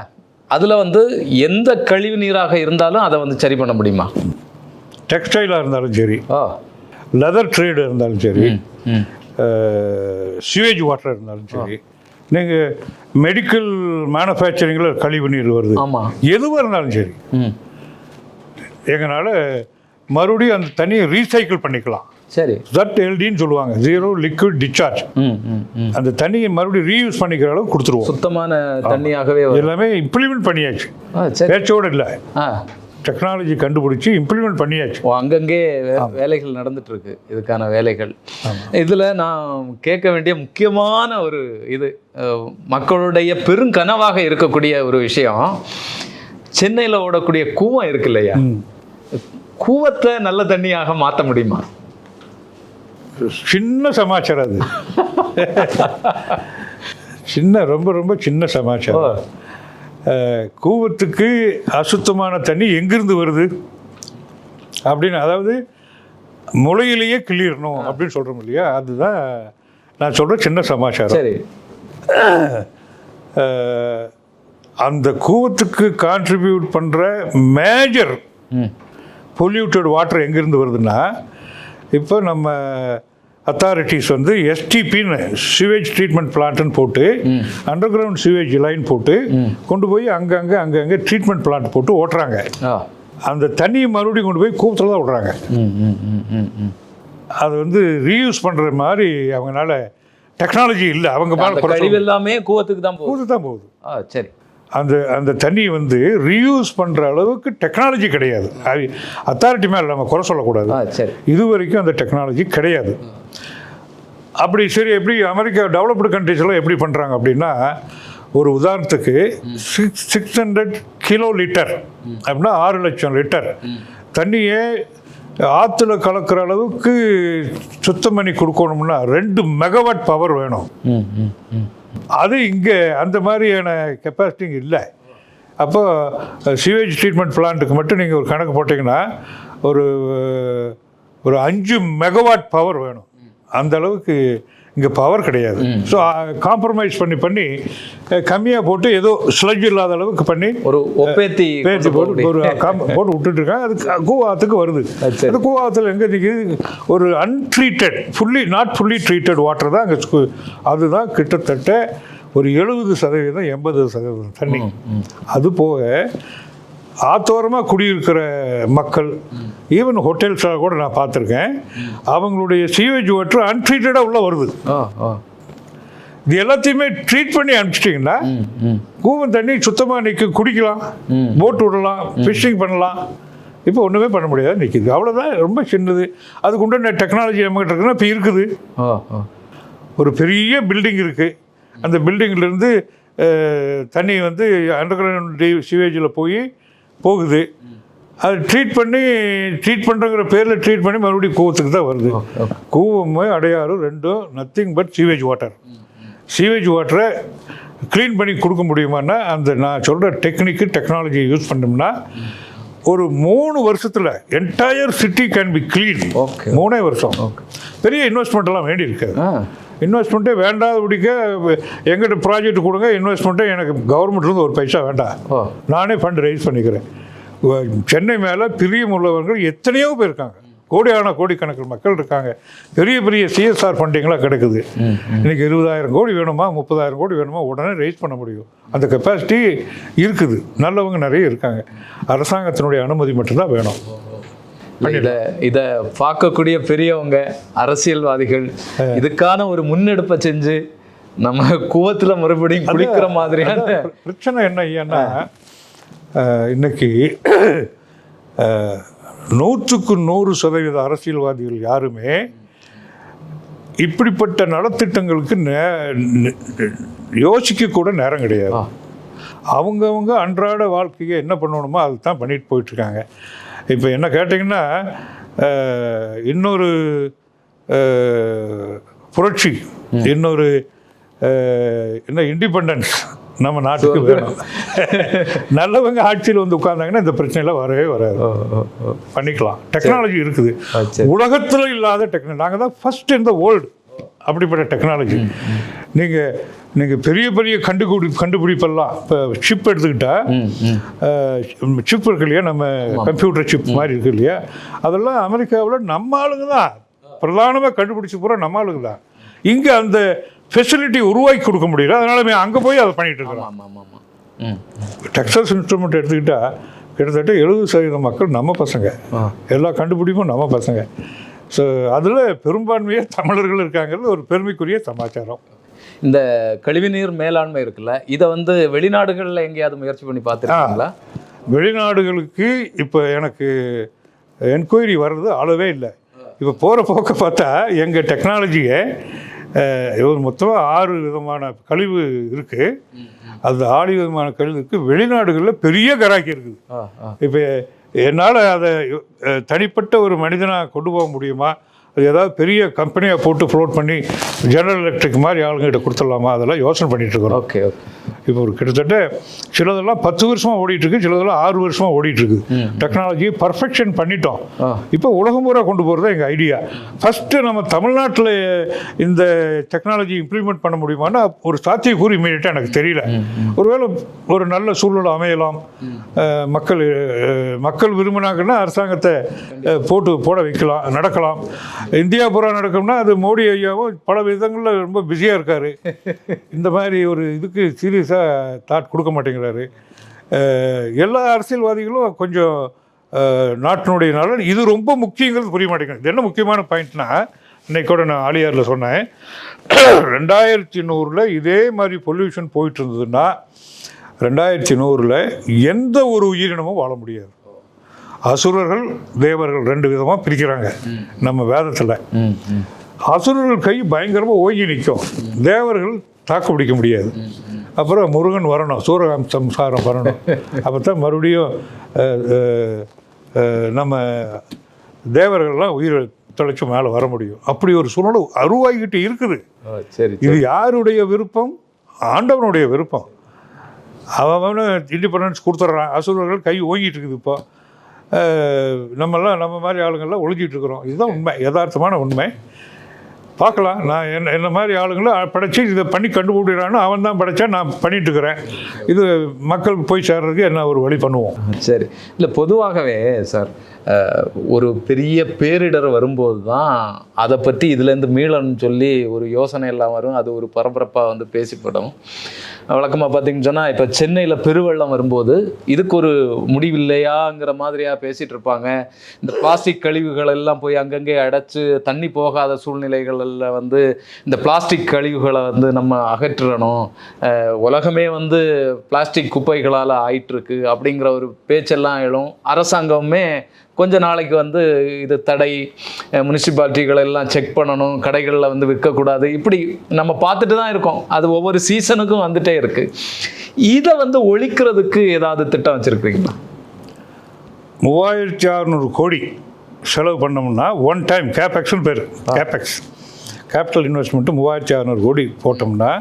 அதில் வந்து எந்த கழிவு நீராக இருந்தாலும் அதை வந்து சரி பண்ண முடியுமா? டெக்ஸ்டைலாக இருந்தாலும் சரி, லெதர் ட்ரேடு இருந்தாலும் சரி, சிவேஜ் வாட்டர் இருந்தாலும் சரி, நீங்கள் மெடிக்கல் மேனுஃபேக்சரிங்கில் கழிவு நீர் வருது, எதுவாக இருந்தாலும் சரி, எங்களால் மறுபடியும் அந்த தண்ணியை ரீசைக்கிள் பண்ணிக்கலாம். சரி, ZLDன்னு சொல்லுவாங்க, ஜீரோ லிக்விட் டிஸ்சார்ஜ். அந்த தண்ணியை மறுபடியும் ரீயூஸ் பண்ணிக்கிற அளவுக்கு கொடுத்துருவோம். சுத்தமான தண்ணியாகவே எல்லாமே இம்ப்ளிமெண்ட் பண்ணியாச்சு, பேச்சோடு இல்லை. டெக்னாலஜி கண்டுபிடிச்சி இம்ப்ளிமெண்ட் பண்ணியாச்சு. அங்கங்கே வேலைகள் நடந்துட்டு இருக்கு, இதுக்கான வேலைகள். இதில் நான் கேட்க வேண்டிய முக்கியமான ஒரு இது, மக்களுடைய பெருங்கனவாக இருக்கக்கூடிய ஒரு விஷயம், சென்னையில் ஓடக்கூடிய கூவம் இருக்கு இல்லையா, கூவத்தை நல்ல தண்ணியாக மாற்ற முடியுமா? சின்ன சமாச்சாரம் அது. ரொம்ப ரொம்ப சின்ன சமாச்சாரம். கூவத்துக்கு அசுத்தமான தண்ணி எங்கிருந்து வருது அப்படின்னு, அதாவது முளையிலேயே கிளியறணும் அப்படின்னு சொல்கிறோம் இல்லையா, அதுதான் நான் சொல்கிற சின்ன சமாச்சாரம். சரி, அந்த கூவத்துக்கு கான்ட்ரிபியூட் பண்ணுற மேஜர் பொல்யூட்டட் வாட்டர் எங்கேருந்து வருதுன்னா, இப்போ நம்ம அத்தாரிட்டிஸ் வந்து எஸ்டிபின்னு சிவேஜ் ட்ரீட்மெண்ட் பிளான்ட்னு போட்டு, அண்டர் கிரவுண்ட் சிவேஜ் லைன் போட்டு கொண்டு போய் அங்கங்கே ட்ரீட்மெண்ட் பிளான்ட் போட்டு ஓட்டுறாங்க. அந்த தண்ணியை மறுபடியும் கொண்டு போய் கூவத்தில் தான் விடுறாங்க. அது வந்து ரீயூஸ் பண்ணுற மாதிரி அவங்களால டெக்னாலஜி இல்லை. அவங்க கழிவு எல்லாமே கூவத்துக்கு தான் போகுது. சரி, அந்த தண்ணியை வந்து ரீயூஸ் பண்ணுற அளவுக்கு டெக்னாலஜி கிடையாது. அத்தாரிட்டி மேலே நம்ம குறை சொல்லக்கூடாது. இது வரைக்கும் அந்த டெக்னாலஜி கிடையாது. அப்படி சரி, எப்படி அமெரிக்கா டெவலப்டு கண்ட்ரிஸ்லாம் எப்படி பண்ணுறாங்க அப்படின்னா, ஒரு உதாரணத்துக்கு 600 கிலோ லிட்டர் அப்படின்னா 6 லட்சம் லிட்டர் தண்ணியை ஆற்றுல கலக்கிற அளவுக்கு சுத்தம் பண்ணி கொடுக்கணும்னா 2 மெகாவாட் பவர் வேணும். அது இங்கே அந்த மாதிரியான கெப்பாசிட்டி இல்லை. அப்போ சிவேஜ் ட்ரீட்மெண்ட் பிளான்ட்டுக்கு மட்டும் நீங்கள் ஒரு கணக்கு போட்டிங்கன்னா ஒரு 5 மெகாவாட் பவர் வேணும். அந்த அளவுக்கு இங்கே பவர் கிடையாது. ஸோ காம்ப்ரமைஸ் பண்ணி கம்மியாக போட்டு ஏதோ ஸ்லட்ஜ் இல்லாத அளவுக்கு பண்ணி ஒரு பேத்தி போட்டு போட்டு விட்டுட்டு இருக்காங்க. அது கூவாத்துக்கு வருது. அந்த கூவாத்தில் எங்கே நிற்கிது, ஒரு untreated not fully treated water தான் அங்கே. அதுதான் கிட்டத்தட்ட ஒரு 70% 80% தண்ணி. அது போக ஆத்தோரமாக குடியிருக்கிற மக்கள், ஈவன் ஹோட்டல்ஸாக கூட நான் பார்த்துருக்கேன், அவங்களுடைய சீவேஜ் வாட்டர் அன்ட்ரீட்டடாக உள்ள வருது. இது எல்லாத்தையுமே ட்ரீட் பண்ணி அனுப்பிச்சிட்டிங்கன்னா கூவம் தண்ணி சுத்தமாக நிற்க, குடிக்கலாம், போட் விடலாம், ஃபிஷ்ஷிங் பண்ணலாம். இப்போ ஒன்றுமே பண்ண முடியாது, நிற்கிது. அவ்வளோதான், ரொம்ப சின்னது. அதுக்கு உண்டான டெக்னாலஜி நம்மகிட்ட இருக்குன்னா இப்போ இருக்குது. ஒரு பெரிய பில்டிங் இருக்குது, அந்த பில்டிங்லேருந்து தண்ணி வந்து அண்டர் கிரவுண்ட் சிவேஜில் போகுது. அது ட்ரீட் பண்ணுறங்கிற பேரில் ட்ரீட் பண்ணி மறுபடியும் கூவத்துக்கு தான் வருது. கூவமும் அடையாறும் ரெண்டும் nothing but sewage water. Sewage வாட்டரை க்ளீன் பண்ணி கொடுக்க முடியுமான்னா, அந்த நான் சொல்கிற டெக்னாலஜி யூஸ் பண்ணோம்னா ஒரு 3 வருஷத்தில் entire city can be clean. 3 வருஷம். பெரிய இன்வெஸ்ட்மெண்ட்டெல்லாம் வேண்டி இருக்காது. இன்வெஸ்ட்மெண்ட்டே வேண்டாதபடிக்க எங்கிட்ட ப்ராஜெக்ட் கொடுங்க, இன்வெஸ்ட்மெண்ட்டே எனக்கு கவர்மெண்ட்லேருந்து ஒரு பைசா வேண்டாம், நானே ஃபண்ட் ரைஸ் பண்ணிக்கிறேன். சென்னை மேலே பிரியம் உள்ளவர்கள் எத்தனையோ பேர் இருக்காங்க, கோடிக்கணக்கில் மக்கள் இருக்காங்க. பெரிய CSR ஃபண்டிங்லாம் கிடைக்குது. இன்றைக்கி 20,000 கோடி வேணுமா, 30,000 கோடி வேணுமா, உடனே ரைஸ் பண்ண முடியும். அந்த கெப்பாசிட்டி இருக்குது. நல்லவங்க நிறைய இருக்காங்க. அரசாங்கத்தினுடைய அனுமதி மட்டும்தான் வேணும். இதை பார்க்கக்கூடிய பெரியவங்க, அரசியல்வாதிகள் இதுக்கான ஒரு முன்னெடுப்பை செஞ்சு நம்ம கூவத்தில் மறுபடியும் குளிக்கிற மாதிரியான பிரச்சனை என்ன ஐயான்னா, இன்னைக்கு 100க்கு 100% அரசியல்வாதிகள் யாருமே இப்படிப்பட்ட நலத்திட்டங்களுக்கு யோசிக்க கூட நேரம் கிடையாது. அவங்கவுங்க அன்றாட வாழ்க்கையை என்ன பண்ணணுமோ அது தான் பண்ணிட்டு போயிட்டுருக்காங்க. இப்போ என்ன கேட்டிங்கன்னா, இன்னொரு புரட்சி, இன்னொரு என்ன இண்டிபெண்டன்ஸ் நம்ம நாட்டுக்கு வேணும். நல்லவங்க ஆட்சியில் வந்து உட்கார்ந்தாங்கன்னா இந்த பிரச்சனைலாம் வரவே வராது. பண்ணிக்கலாம். டெக்னாலஜி இருக்குது, உலகத்தில் இல்லாத டெக்னாலஜி. நாங்கள் தான் ஃபர்ஸ்ட் இன் த வேர்ல்டு அப்படிப்பட்ட டெக்னாலஜி. நீங்கள் பெரிய பெரிய கண்டுபிடிப்பெல்லாம் இப்போ சிப் எடுத்துக்கிட்டால், சிப் இருக்கு இல்லையா, நம்ம கம்ப்யூட்டர் சிப் மாதிரி இருக்கு இல்லையா, அதெல்லாம் அமெரிக்காவில் நம்ம ஆளுங்க தான் பிரதானமாக கண்டுபிடிச்சி பூரா நம்ம ஆளுங்க தான். இங்கே அந்த ஃபெசிலிட்டி உருவாக்கி கொடுக்க முடியல, அதனால அங்கே போய் அதை பண்ணிட்டு இருக்கோம். டெக்ஸாஸ் இன்ஸ்ட்ருமெண்ட் எடுத்துக்கிட்டால் கிட்டத்தட்ட 70% மக்கள் நம்ம பசங்க, எல்லா கண்டுபிடிப்பும் நம்ம பசங்க. ஸோ அதில் பெரும்பான்மையாக தமிழர்கள் இருக்காங்கிறது ஒரு பெருமைக்குரிய சமாச்சாரம். இந்த கழிவுநீர் மேலாண்மை இருக்குல்ல, இதை வந்து வெளிநாடுகளில் எங்கேயாவது முயற்சி பண்ணி பார்த்துருக்கீங்களா? வெளிநாடுகளுக்கு இப்போ எனக்கு என்கொயரி வர்றது அளவே இல்லை. இப்போ போகிற போக்க பார்த்தா எங்கள் டெக்னாலஜியை ஒரு மொத்தமாக 6 விதமான கழிவு இருக்குது. அது 6 விதமான கழிவுக்கு வெளிநாடுகளில் பெரிய கராக்கி இருக்குது. இப்போ என்னால் அதை தனிப்பட்ட ஒரு மனிதனாக கொண்டு போக முடியுமா? அது ஏதாவது பெரிய கம்பெனியாக போட்டு ஃப்ளோட் பண்ணி ஜெனரல் எலக்ட்ரிக் மாதிரி ஆளுங்கிட்ட கொடுத்துடலாமா? அதெல்லாம் யோசனை பண்ணிகிட்ருக்குறோம். ஓகே. இப்போ ஒரு கிட்டத்தட்ட சிலதெல்லாம் 10 வருஷமாக ஓடிட்டுருக்கு, சிலதெல்லாம் 6 வருஷமாக ஓடிட்டுருக்கு. டெக்னாலஜியை பர்ஃபெக்ஷன் பண்ணிட்டோம். இப்போ உலகம் பூரா கொண்டு போகிறது தான் எங்கள் ஐடியா. ஃபஸ்ட்டு நம்ம தமிழ்நாட்டில் இந்த டெக்னாலஜி இம்ப்ளிமெண்ட் பண்ண முடியுமான்னா ஒரு சாத்தியக்கூறு இமீடியட்டாக எனக்கு தெரியல. ஒருவேளை ஒரு நல்ல சூழ்நிலை அமையலாம். மக்கள் விரும்பினாங்கன்னா அரசாங்கத்தை போட வைக்கலாம், நடக்கலாம். இந்தியா பூரா நடக்கும்னா அது மோடி ஐயாவும் பல விதங்களில் ரொம்ப பிஸியாக இருக்கார். இந்த மாதிரி ஒரு இதுக்கு சீரியஸாக தாட் கொடுக்க மாட்டேங்கிறாரு. எல்லா அரசியல்வாதிகளும் கொஞ்சம் நாட்டினுடைய நலன் இது ரொம்ப முக்கியங்கிறது புரிய மாட்டேங்குது. இது என்ன முக்கியமான பாயிண்ட்னா, இன்னைக்கு கூட நான் ஆலியாரில் சொன்னேன், 2100 இதே மாதிரி பொல்யூஷன் போயிட்டு இருந்ததுன்னா 2100 எந்த ஒரு உயிரினமும் வாழ முடியாது. அசுரர்கள் தேவர்கள் 2 விதமாக பிரிக்கிறாங்க நம்ம வேதத்தில். அசுரர்கள் கை பயங்கரமாக ஓங்கி நிற்கும், தேவர்கள் தாக்கு பிடிக்க முடியாது. அப்புறம் முருகன் வரணும், சூரசம்சாரம் வரணும், அப்போ தான் மறுபடியும் நம்ம தேவர்கள்லாம் உயிர் தொலைச்சி மேலே வர முடியும். அப்படி ஒரு சூழ்நிலை உருவாகிக்கிட்டு இருக்குது. இது யாருடைய விருப்பம்? ஆண்டவனுடைய விருப்பம். அவன் இண்டிபெண்டன்ஸ் கொடுத்துட்றான், அசுரர்கள் கை ஓங்கிட்டு இருக்குது. இப்போ நம்ம மாதிரி ஆளுங்கள்லாம் ஒழிஞ்சிட்டு இருக்கிறோம். இதுதான் உண்மை, யதார்த்தமான உண்மை. பார்க்கலாம். நான் என்ன மாதிரி ஆளுங்களை படைச்சி இதை பண்ணி கண்டுபிடிக்கிறான்னு அவன் தான் படைச்சா, நான் பண்ணிட்டு இருக்கிறேன். இது மக்களுக்கு போய் சேர்றதுக்கு என்ன ஒரு வழி பண்ணுவோம். சரி. இல்லை, பொதுவாகவே சார் ஒரு பெரிய பேரிடர் வரும்போது தான் அதை பற்றி இதுலேருந்து மீளணும்னு சொல்லி ஒரு யோசனை எல்லாம் வரும். அது ஒரு பரபரப்பாக வந்து பேசிப்படும். வழக்கமாக பார்த்தீங்கன்னு சொன்னால், இப்போ சென்னையில் பெருவெள்ளம் வரும்போது இதுக்கு ஒரு முடிவில்லையாங்கிற மாதிரியாக பேசிகிட்டு இருப்பாங்க. இந்த பிளாஸ்டிக் கழிவுகள் எல்லாம் போய் அங்கங்கே அடைச்சி தண்ணி போகாத சூழ்நிலைகளில் வந்து இந்த பிளாஸ்டிக் கழிவுகளை வந்து நம்ம அகற்றணும், உலகமே வந்து பிளாஸ்டிக் குப்பைகளால் ஆயிட்டுருக்கு அப்படிங்கிற ஒரு பேச்செல்லாம் எழும். அரசாங்கமே கொஞ்ச நாளைக்கு வந்து இது தடை, முனிசிபாலிட்டிகள் எல்லாம் செக் பண்ணணும், கடைகளில் வந்து விற்கக்கூடாது, இப்படி நம்ம பார்த்துட்டு தான் இருக்கோம். அது ஒவ்வொரு சீசனுக்கும் வந்துட்டே இருக்கு. இதை வந்து ஒழிக்கிறதுக்கு ஏதாவது திட்டம் வச்சுருக்கீங்களா? 3600 கோடி செலவு பண்ணோம்னா ஒன் டைம் கேபெக்ஸ்னு பேர். கேபிட்டல் இன்வெஸ்ட்மெண்ட்டு 3600 கோடி போட்டோம்னா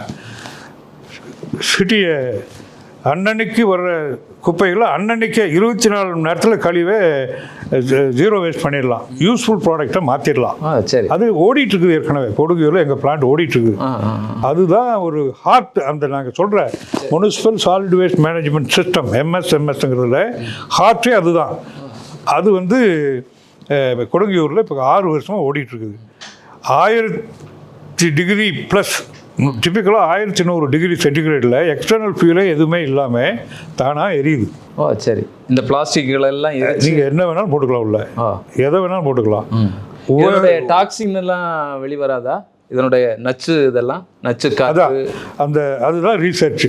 சிட்டியை அன்னன்னைக்கு வர்ற குப்பைகளை அன்னன்னைக்கே 24 மணி நேரத்தில் கழிவை ஜீரோ வேஸ்ட் பண்ணிடலாம், யூஸ்ஃபுல் ப்ராடக்டை மாற்றிடலாம். சரி, அது ஓடிட்டுருக்குது. ஏற்கனவே கொடுங்கையூரில் எங்கள் பிளான்ட் ஓடிட்டுருக்குது. அதுதான் ஒரு ஹார்ட். அந்த நாங்கள் சொல்கிற municipal solid waste management system, MSMSங்கிறதுல ஹார்ட்டே அதுதான். அது வந்து கொடுங்கையூரில் இப்போ 6 வருஷமாக ஓடிட்டுருக்குது. 1000 டிகிரி ப்ளஸ், டிப்பிக்கலாக 1100 டிகிரி சென்டிகிரேடில் எக்ஸ்டர்னல் ஃபியூலே எதுவுமே இல்லாமல் தானாக எரியுது. சரி. இந்த பிளாஸ்டிக்கள் எல்லாம் நீங்கள் என்ன வேணாலும் போட்டுக்கலாம், உள்ள எதை வேணாலும் போட்டுக்கலாம். டாக்ஸின் எல்லாம் வெளிவராதா? இதனுடைய நச்சு, இதெல்லாம் நச்சு காற்று, அதுதான் ரீசர்ச்,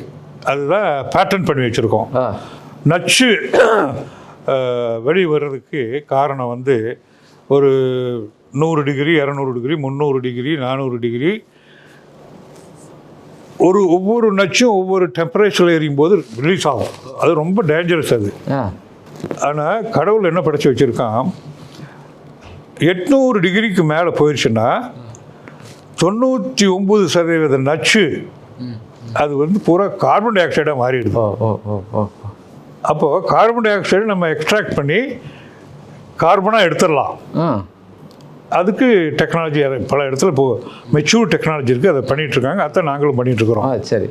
அதுதான் பேட்டர்ன் பண்ணி வச்சுருக்கோம். நச்சு வெளி வர்றதுக்கு காரணம் வந்து ஒரு 100 டிகிரி, 200 டிகிரி, 300 டிகிரி, 400 டிகிரி ஒவ்வொரு நச்சும் ஒவ்வொரு டெம்பரேச்சரில் எரியும் போது ரிலீஸ் ஆகும். அது ரொம்ப டேஞ்சரஸ் அது. ஆனால் கடவுள் என்ன படைச்சு வச்சுருக்கான், 800 டிகிரிக்கு மேலே போயிடுச்சுன்னா 99% நச்சு அது வந்து பூரா கார்பன் டை ஆக்சைடாக மாறிடுது. அப்போது கார்பன் டை ஆக்சைடு நம்ம எக்ஸ்ட்ராக்ட் பண்ணி கார்பனாக எடுத்துடலாம். அதுக்கு டெக்னாலஜி பல இடத்துல இப்போ மெச்சூர் டெக்னாலஜி இருக்குது, அதை பண்ணிகிட்ருக்காங்க. அதை நாங்களும் பண்ணிகிட்ருக்குறோம். சரி.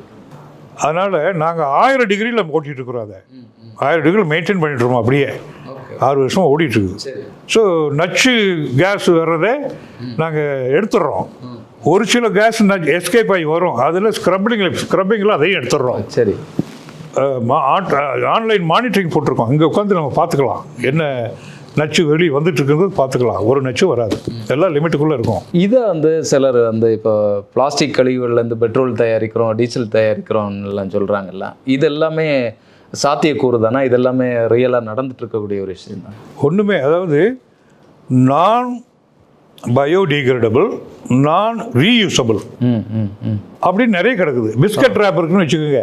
அதனால் நாங்கள் 1000 டிகிரியில் ஓட்டிகிட்டு இருக்கிறோம். அதை 1000 டிகிரியில் மெயின்டைன் பண்ணிட்டுருக்கோம். அப்படியே 6 வருஷமாக ஓடிட்டுருக்குது. ஸோ நச்சு கேஸ் வர்றதை நாங்கள் எடுத்துடுறோம். ஒரு சில கேஸ் எஸ்கேப் ஆகி வரும், அதில் ஸ்க்ரப்பிங்கில் அதையும் எடுத்துடுறோம். சரி. ஆன்லைன் மானிட்டரிங் போட்டிருக்கோம். இங்கே உட்காந்து நம்ம பார்த்துக்கலாம் என்ன நச்சு வெளியே வந்துட்டு இருக்கிறது பார்த்துக்கலாம். ஒரு நச்சு வராது, எல்லாம் லிமிட்டுக்குள்ளே இருக்கும். இதை வந்து சிலர் வந்து இப்போ பிளாஸ்டிக் கழிவுகள்லேருந்து பெட்ரோல் தயாரிக்கிறோம், டீசல் தயாரிக்கிறோம்லாம் சொல்கிறாங்கல்ல, இது எல்லாமே சாத்தியக்கூறு தானே? இது எல்லாமே ரியலாக நடந்துட்டு இருக்கக்கூடிய ஒரு விஷயம் தான். ஒன்றுமே, அதாவது நான் பயோடிகிரேடபிள், நான் ரீயூசபிள் அப்படின்னு நிறைய கிடக்குது. பிஸ்கட் ரேப் இருக்குன்னு வச்சுக்கோங்க,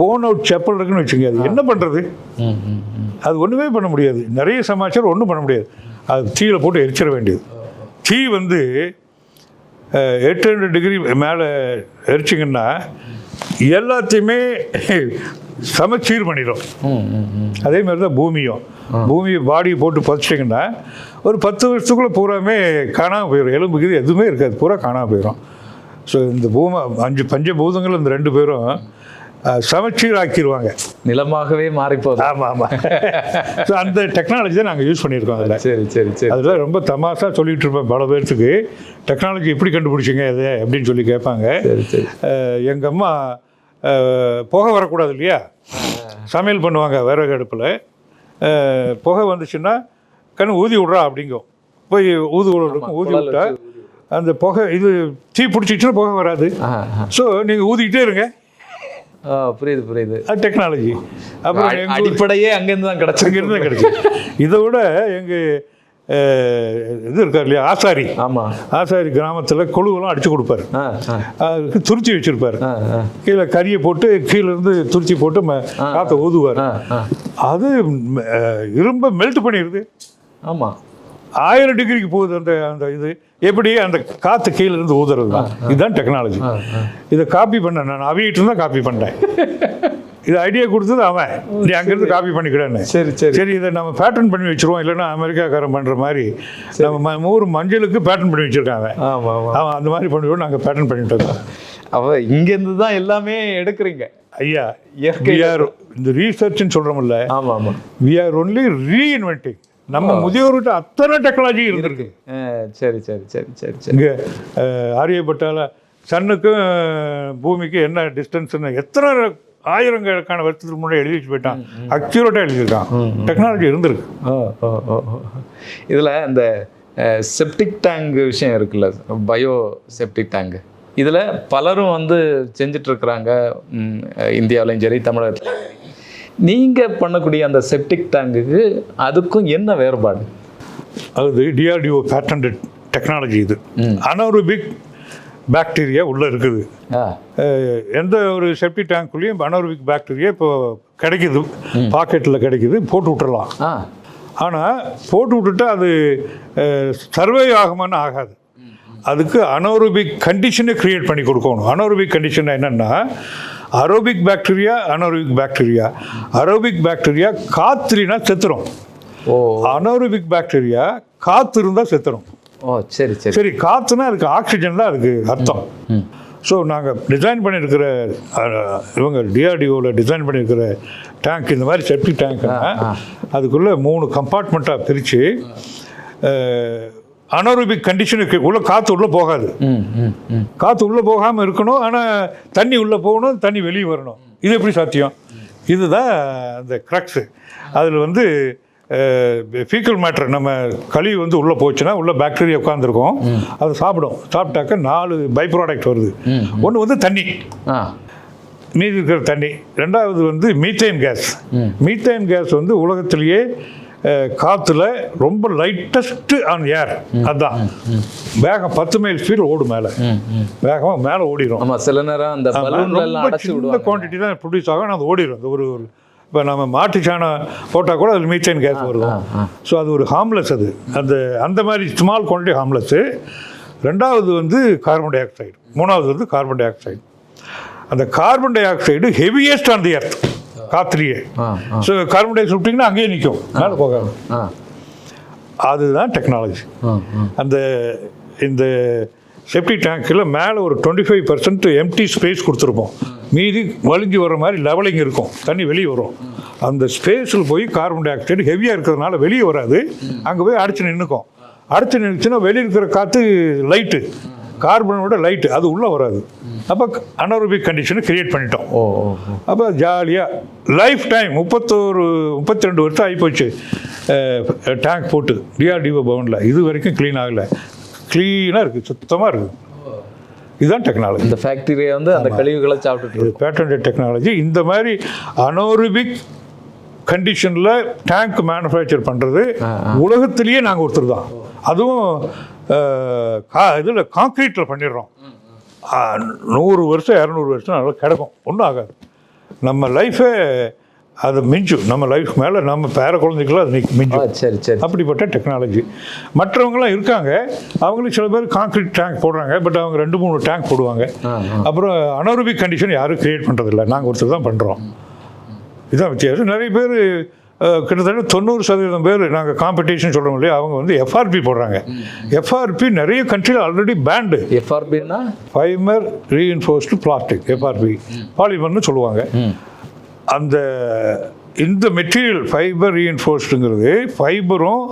போன் அவுட் செப்பல் இருக்குன்னு வச்சுக்கோங்க. அது என்ன பண்ணுறது? அது ஒன்றுமே பண்ண முடியாது. நிறைய சமாச்சாரம் ஒன்றும் பண்ண முடியாது. அது தீயில் போட்டு எரிச்சிட வேண்டியது. தீ வந்து 800 டிகிரி மேலே எரிச்சிங்கன்னா எல்லாத்தையுமே சமச்சீர் பண்ணிடும். அதே மாதிரி தான் பூமியை பாடியை போட்டு புதைச்சிட்டிங்கன்னா ஒரு 10 வருஷத்துக்குள்ளே பூராமே காணாமல் போயிடும். எலும்புக்கு எதுவுமே இருக்காது, பூரா காணாமல் போயிடும். ஸோ இந்த பூமி 5 பஞ்சபூதங்கள் இந்த 2 பேரும் சமச்சீர் ஆக்கிடுவாங்க, நிலமாகவே மாறிப்போகுது. ஆமாம். ஸோ அந்த டெக்னாலஜி தான் நாங்கள் யூஸ் பண்ணியிருக்கோம் அதில். சரி. அதில் ரொம்ப தமாசாக சொல்லிகிட்டு இருப்பேன் பல பேர்த்துக்கு, டெக்னாலஜி எப்படி கண்டுபிடிச்சிங்க இதை அப்படின்னு சொல்லி கேட்பாங்க. எங்கள் அம்மா புகை வரக்கூடாது இல்லையா, சமையல் பண்ணுவாங்க விறகு அடுப்பில். புகை வந்துச்சுன்னா கண்ணு ஊதி விட்றா அப்படிங்கும். போய் ஊதி விட்டா அந்த புகை இது தீ பிடிச்சிச்சுன்னா புகை வராது. ஸோ நீங்கள் ஊதிக்கிட்டே இருங்க. புரியுது. அது டெக்னாலஜி. அப்புறம் அடிப்படையே அங்கேருந்து தான் கிடச்சி. இதை விட எங்கள் இது இருக்கார் இல்லையா ஆசாரி, ஆசாரி கிராமத்தில் கொழுவெல்லாம் அடிச்சு கொடுப்பாரு. அதுக்கு துருச்சி வச்சிருப்பாரு, கீழே கறியை போட்டு கீழே இருந்து துருச்சி போட்டு காற்றை ஊதுவார். அது இரும்ப மெல்ட் பண்ணிடுது. 1000 டிகிரிக்கு போகுது அந்த இது. எப்படி அந்த காற்று கீழே இருந்து ஊதுறது தான். இதுதான் டெக்னாலஜி. இதை காப்பி பண்ண நான் அவியிட்டு தான் காப்பி பண்ணேன். இது ஐடியா கொடுத்தது அவன், நீ அங்கேருந்து காப்பி பண்ணிக்கிடன்னு. சரி இதை நம்ம பேட்டர்ன் பண்ணி வச்சுருவோம், இல்லைன்னா அமெரிக்காக்காரன் பண்ணுற மாதிரி நம்ம ஊர் மஞ்சளுக்கு பேட்டர்ன் பண்ணி வச்சுருக்காங்க. அவன் அந்த மாதிரி பண்ணிவிடுவோம், நாங்கள் பேட்டர்ன் பண்ணிட்டு இருக்கோம். அவன் இங்கேருந்து தான் எல்லாமே எடுக்கிறீங்க ஐயா. இந்த ரீசர்ச்னு சொல்கிறோம்ல, வி ஆர் ஒன்லி ரீஇன்வென்டிங். நம்ம முதியோர்கிட்ட அத்தனை டெக்னாலஜி இருந்திருக்கு. சரி. இங்கே ஆரியப்பட்டால சன்னுக்கும் பூமிக்கும் என்ன டிஸ்டன்ஸ்ன்னு எத்தனை ஆயிரக்கணக்கான வருஷத்துக்கு முன்னாடி எழுதி வச்சு போயிட்டான். அக்யூரேட்டாக எழுதியிருக்கான். டெக்னாலஜி இருந்திருக்கு. இதில் இந்த செப்டிக் டேங்க் விஷயம் இருக்குல்ல, பயோ செப்டிக் டேங்க், இதில் பலரும் வந்து செஞ்சிட்ருக்குறாங்க, இந்தியாவிலையும் சரி தமிழகத்தில். நீங்கள் பண்ணக்கூடிய அந்த செப்டிக் டேங்குக்கு அதுக்கும் என்ன வேறுபாடு? அது டிஆர்டிஓ பேட்டன்ட் டெக்னாலஜி. இது அனோரபிக் பாக்டீரியா உள்ளே இருக்குது. எந்த ஒரு செப்டிக் டேங்க்குள்ளேயும் அனோரபிக் பாக்டீரியா இப்போ கிடைக்குது, பாக்கெட்டில் கிடைக்குது, போட்டு விட்டுறலாம். ஆனால் போட்டு விட்டுட்டா அது சர்வே ஆகுமான்னு ஆகாது. அதுக்கு அனோரபிக் கண்டிஷனை க்ரியேட் பண்ணி கொடுக்கணும். அனோரபிக் கண்டிஷன் என்னென்னா, அரோபிக் பாக்டீரியா, அரோபிக் பாக்டீரியா காற்றுனா செத்துரும். அனோரபிக் பாக்டீரியா காற்று இருந்தால் செத்துரும். சரி, காற்றுனா அதுக்கு ஆக்சிஜன் தான் அதுக்கு அர்த்தம். ஸோ நாங்கள் டிசைன் பண்ணியிருக்கிற இவங்க டிஆர்டிஓவில் டிசைன் பண்ணியிருக்கிற டேங்க், இந்த மாதிரி செப்டிக் டேங்க்னா அதுக்குள்ளே 3 கம்பார்ட்மெண்ட்டாக பிரித்து அனோரபிக் கண்டிஷனுக்கு உள்ள காற்று உள்ளே போகாது. காற்று உள்ளே போகாமல் இருக்கணும், ஆனால் தண்ணி உள்ளே போகணும், தண்ணி வெளியே வரணும். இது எப்படி சாத்தியம்? இதுதான் அந்த க்ரக்ஸு. அதில் வந்து ஃபீக்கல் மேட்டர், நம்ம கழிவு வந்து உள்ளே போச்சுன்னா உள்ளே பாக்டீரியா உட்காந்துருக்கும், அதை சாப்பிட்டாக்க 4 பை ப்ராடக்ட் வருது. ஒன்று வந்து தண்ணி, மீதி இருக்கிற தண்ணி. ரெண்டாவது வந்து மீத்தேன் கேஸ். மீத்தேன் கேஸ் வந்து உலகத்திலேயே காற்றுல ரொம்ப லைட்டஸ்ட்டு ஆன் ஏர். அதுதான் வேகம் 10 மைல் ஸ்பீடில் ஓடும். மேலே வேகமாக மேலே ஓடிடும். ஆமாம், சில நேரம் அந்த ரொம்ப சின்ன குவான்டிட்டி தான் ப்ரொடியூஸ் ஆகும். அது ஓடிடும். அது ஒரு இப்போ நம்ம மாட்டு சாணம் போட்டால் கூட அது மீத்தேன் கேஸ் வருது. ஸோ அது ஒரு ஹார்ம்லெஸ். அது அந்த மாதிரி ஸ்மால் குவான்டிட்டி ஹார்ம்லெஸ்ஸு. ரெண்டாவது வந்து கார்பன் டை ஆக்சைடு. மூணாவது வந்து கார்பன் டை ஆக்சைடு. அந்த carbon dioxide heaviest on the earth, காற்றுலேயே. ஸோ கார்பன் டை ஆக்சைடு விட்டிங்கன்னா அங்கேயே நிற்கும், மேலே போகாது. அதுதான் டெக்னாலஜி. இந்த செப்டி டேங்க்கில் மேலே ஒரு 25% எம்டி ஸ்பேஸ் கொடுத்துருப்போம். மீதி வலிஞ்சு வர மாதிரி லெவலிங் இருக்கும், தண்ணி வெளியே வரும். அந்த ஸ்பேஸில் போய் கார்பன் டை ஆக்சைடு ஹெவியாக இருக்கிறதுனால வெளியே வராது, அங்கே போய் அடிச்சு நின்றுக்கும். அடிச்சு நின்றுச்சுன்னா வெளியே இருக்கிற காற்று லைட்டு, கார்பனோட லைட்டு, அது உள்ளே வராது. அப்போ அனரோபிக் கண்டிஷனை கிரியேட் பண்ணிட்டோம். அப்போ ஜாலியாக லைஃப் டைம் 32 வருஷம் ஆகிப்போச்சு டேங்க் போட்டு டிஆர்டிஓ பவனில். இது வரைக்கும் க்ளீன் ஆகலை. க்ளீனாக இருக்குது, சுத்தமாக இருக்குது. இதுதான் டெக்னாலஜி. இந்த ஃபேக்டரியை வந்து அந்த கழிவுகளை சாப்பிட்டு பேட்டன்ட் டெக்னாலஜி. இந்த மாதிரி அனோரிபிக் கண்டிஷனில் டேங்க் மேனுஃபேக்சர் பண்ணுறது உலகத்திலேயே நாங்கள் ஒருத்தர் தான். அதுவும் இதில் கான்க்ரீட்டில் பண்ணிடுறோம். 100 வருஷம் 200 வருஷம் நல்லா கிடக்கும், ஒன்றும் ஆகாது. நம்ம லைஃபே அது மிஞ்சும். நம்ம லைஃப் மேலே நம்ம பேர குழந்தைகளும் அது மிஞ்சும். சரி சரி. அப்படிப்பட்ட டெக்னாலஜி. மற்றவங்களாம் இருக்காங்க, அவங்களுக்கு சில பேர் கான்க்ரீட் டேங்க் போடுறாங்க. பட் அவங்க 2-3 டேங்க் போடுவாங்க. அப்புறம் அனோரோபிக் கண்டிஷன் யாரும் கிரியேட் பண்ணுறதில்ல, நாங்கள் ஒருத்தர் தான் பண்ணுறோம். இதுதான் வித்தியாசம். நிறைய பேர் கிட்டத்தட்ட 90% பேர் நாங்கள் காம்படிஷன் சொல்கிறோம் இல்லையா, அவங்க வந்து எஃப்ஆர்பி போடுறாங்க. எஃப்ஆர்பி நிறைய கண்ட்ரியில் ஆல்ரெடி பேண்டு. எஃப்ஆர்பின்னா ஃபைபர் ரீஇன்ஃபோர்ஸ்டு பிளாஸ்டிக், எஃப்ஆர்பி பாலிமர்னு சொல்லுவாங்க. இந்த மெட்டீரியல் ஃபைபர் ரீஇன்ஃபோர்ஸ்டுங்கிறது ஃபைபரும்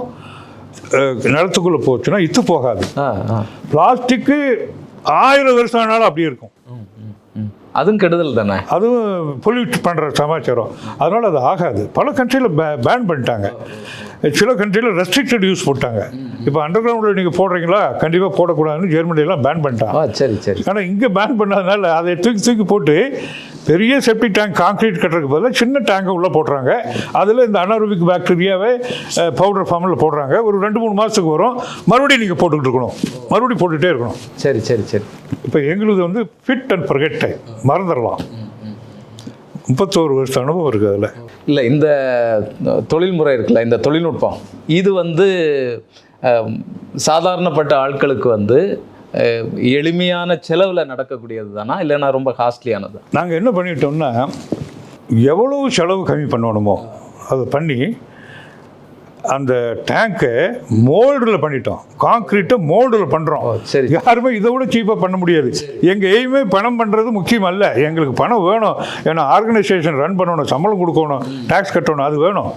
நிலத்துக்குள்ளே போச்சுன்னா இத்து போகாது. பிளாஸ்டிக்கு 1000 வருஷம் ஆனாலும் அப்படியே இருக்கும். அதுவும் கெடுதல் தானே, அதுவும் பொல்யூட் பண்ணுற சமாச்சாரம். அதனால் அது ஆகாது. பல கண்ட்ரியில் பேன் பண்ணிட்டாங்க. சில கண்ட்ரியில் ரெஸ்ட்ரிக்டட் யூஸ் போட்டாங்க. இப்போ அண்டர் கிரவுண்டில் நீங்கள் போடுறீங்களா, கண்டிப்பாக போடக்கூடாதுன்னு ஜெர்மனியெல்லாம் பேன் பண்ணிட்டாங்க. சரி சரி. ஆனால் இங்கே பேன் பண்ணாதனால அதை தூக்கி போட்டு பெரிய செப்டி டேங்க் கான்க்ரீட் கட்டுறதுக்கு பதிலாக சின்ன டேங்கை உள்ளே போடுறாங்க. அதில் இந்த அனரோபிக் பாக்டீரியாவை பவுடர் ஃபார்மில் போடுறாங்க. ஒரு 2-3 மாதத்துக்கு வரும், மறுபடியும் நீங்கள் போட்டுக்கிட்டு இருக்கணும், மறுபடியும் போட்டுகிட்டே இருக்கணும். சரி சரி சரி. இப்போ எங்களுக்கு வந்து ஃபிட் அண்ட் ஃபர்கெட் டைம், மறந்துடலாம். 31 வருஷம் அனுபவம் இருக்குது அதில். இல்லை, இந்த தொழில்முறை இருக்குல்ல, இந்த தொழில்நுட்பம், இது வந்து சாதாரணப்பட்ட ஆட்களுக்கு வந்து எளிமையான செலவில் நடக்கக்கூடியது தானா, இல்லைன்னா ரொம்ப காஸ்ட்லியானது? நாங்கள் என்ன பண்ணிட்டோம்னா, எவ்வளவு செலவு கம்மி பண்ணணுமோ அதை பண்ணி அந்த டேங்கை மோல்டில் பண்ணிட்டோம். கான்க்ரீட்டை மோல்டில் பண்ணுறோம். சரி. யாருமே இதை விட சீப்பாக பண்ண முடியாது. எங்கள் எய்மே பணம் பண்ணுறது முக்கியம் அல்ல, எங்களுக்கு பணம் வேணும். ஏன்னா ஆர்கனைசேஷன் ரன் பண்ணணும், சம்பளம் கொடுக்கணும், டேக்ஸ் கட்டணும், அது வேணும்.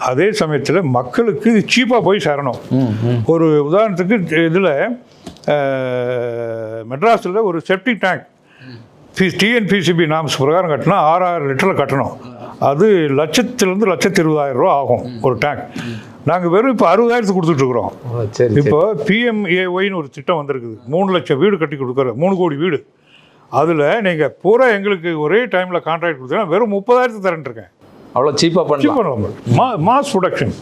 அதே சமயத்தில் மக்களுக்கு இது சீப்பாக போய் சேரணும். ஒரு உதாரணத்துக்கு இதில் மெட்ராஸில் ஒரு செப்டிக் டேங்க் டிஎன்பிசிபி நாம்ஸ் பிரகாரம் கட்டினா 6000 லிட்டரில் கட்டணும். அது லட்சத்திலேருந்து 1,20,000 ரூபா ஆகும் ஒரு டேங்க். நாங்கள் வெறும் இப்போ 60,000 கொடுத்துட்ருக்குறோம். இப்போ பிஎம்ஏஒய்னு ஒரு திட்டம் வந்திருக்குது. 3 லட்சம் வீடு கட்டி கொடுக்குற, 3 கோடி வீடு. அதில் நீங்கள் பூரா எங்களுக்கு ஒரே டைமில் கான்ட்ராக்ட் கொடுத்தீங்கன்னா வெறும் 30,000 தரேன்ருக்கேன். அவ்வளோ சீப்பாக பண்ணலாம். Mass production.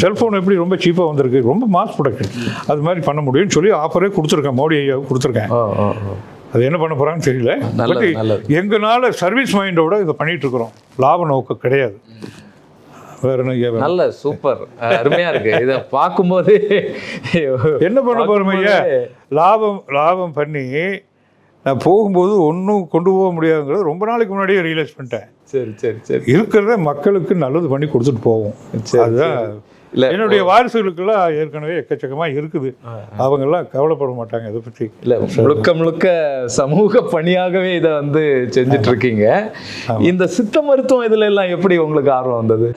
செல்ஃபோன் எப்படி ரொம்ப சீப்பாக வந்திருக்கு, ரொம்ப மாஸ் ப்ரொடக்ஷன். அது மாதிரி பண்ண முடியும்னு சொல்லி ஆஃபரே கொடுத்துருக்கேன், மோடி ஐயாவுக்கு கொடுத்துருக்கேன். அது என்ன பண்ண போகிறான்னு தெரியல. எங்களால் சர்வீஸ் மைண்டோட இதை பண்ணிகிட்டு இருக்கிறோம், லாப நோக்கம் கிடையாது. வேற என்ன? நல்ல சூப்பர், அருமையாக இருக்குது. இதை பார்க்கும்போது என்ன பண்ண போகிறோம் ஐயா, லாபம் பண்ணி நான் போகும்போது ஒன்றும் கொண்டு போக முடியாதுங்கிறது ரொம்ப நாளைக்கு முன்னாடியே ரியலைஸ் பண்ணிட்டேன். சரி சரி சரி. இருக்கிறத மக்களுக்கு நல்லது பண்ணி கொடுத்துட்டு போவோம். அதுதான் இல்லை, என்னுடைய வாரிசுகளுக்கெல்லாம் ஏற்கனவே எக்கச்சக்கமாக இருக்குது. அவங்கெல்லாம் கவலைப்பட மாட்டாங்க இதை பற்றி. இல்லை, முழுக்க சமூக பணியாகவே இதை வந்து செஞ்சுட்டு இருக்கீங்க. இந்த சித்த மருத்துவம் இதில் எல்லாம் எப்படி உங்களுக்கு ஆர்வம் வந்தது?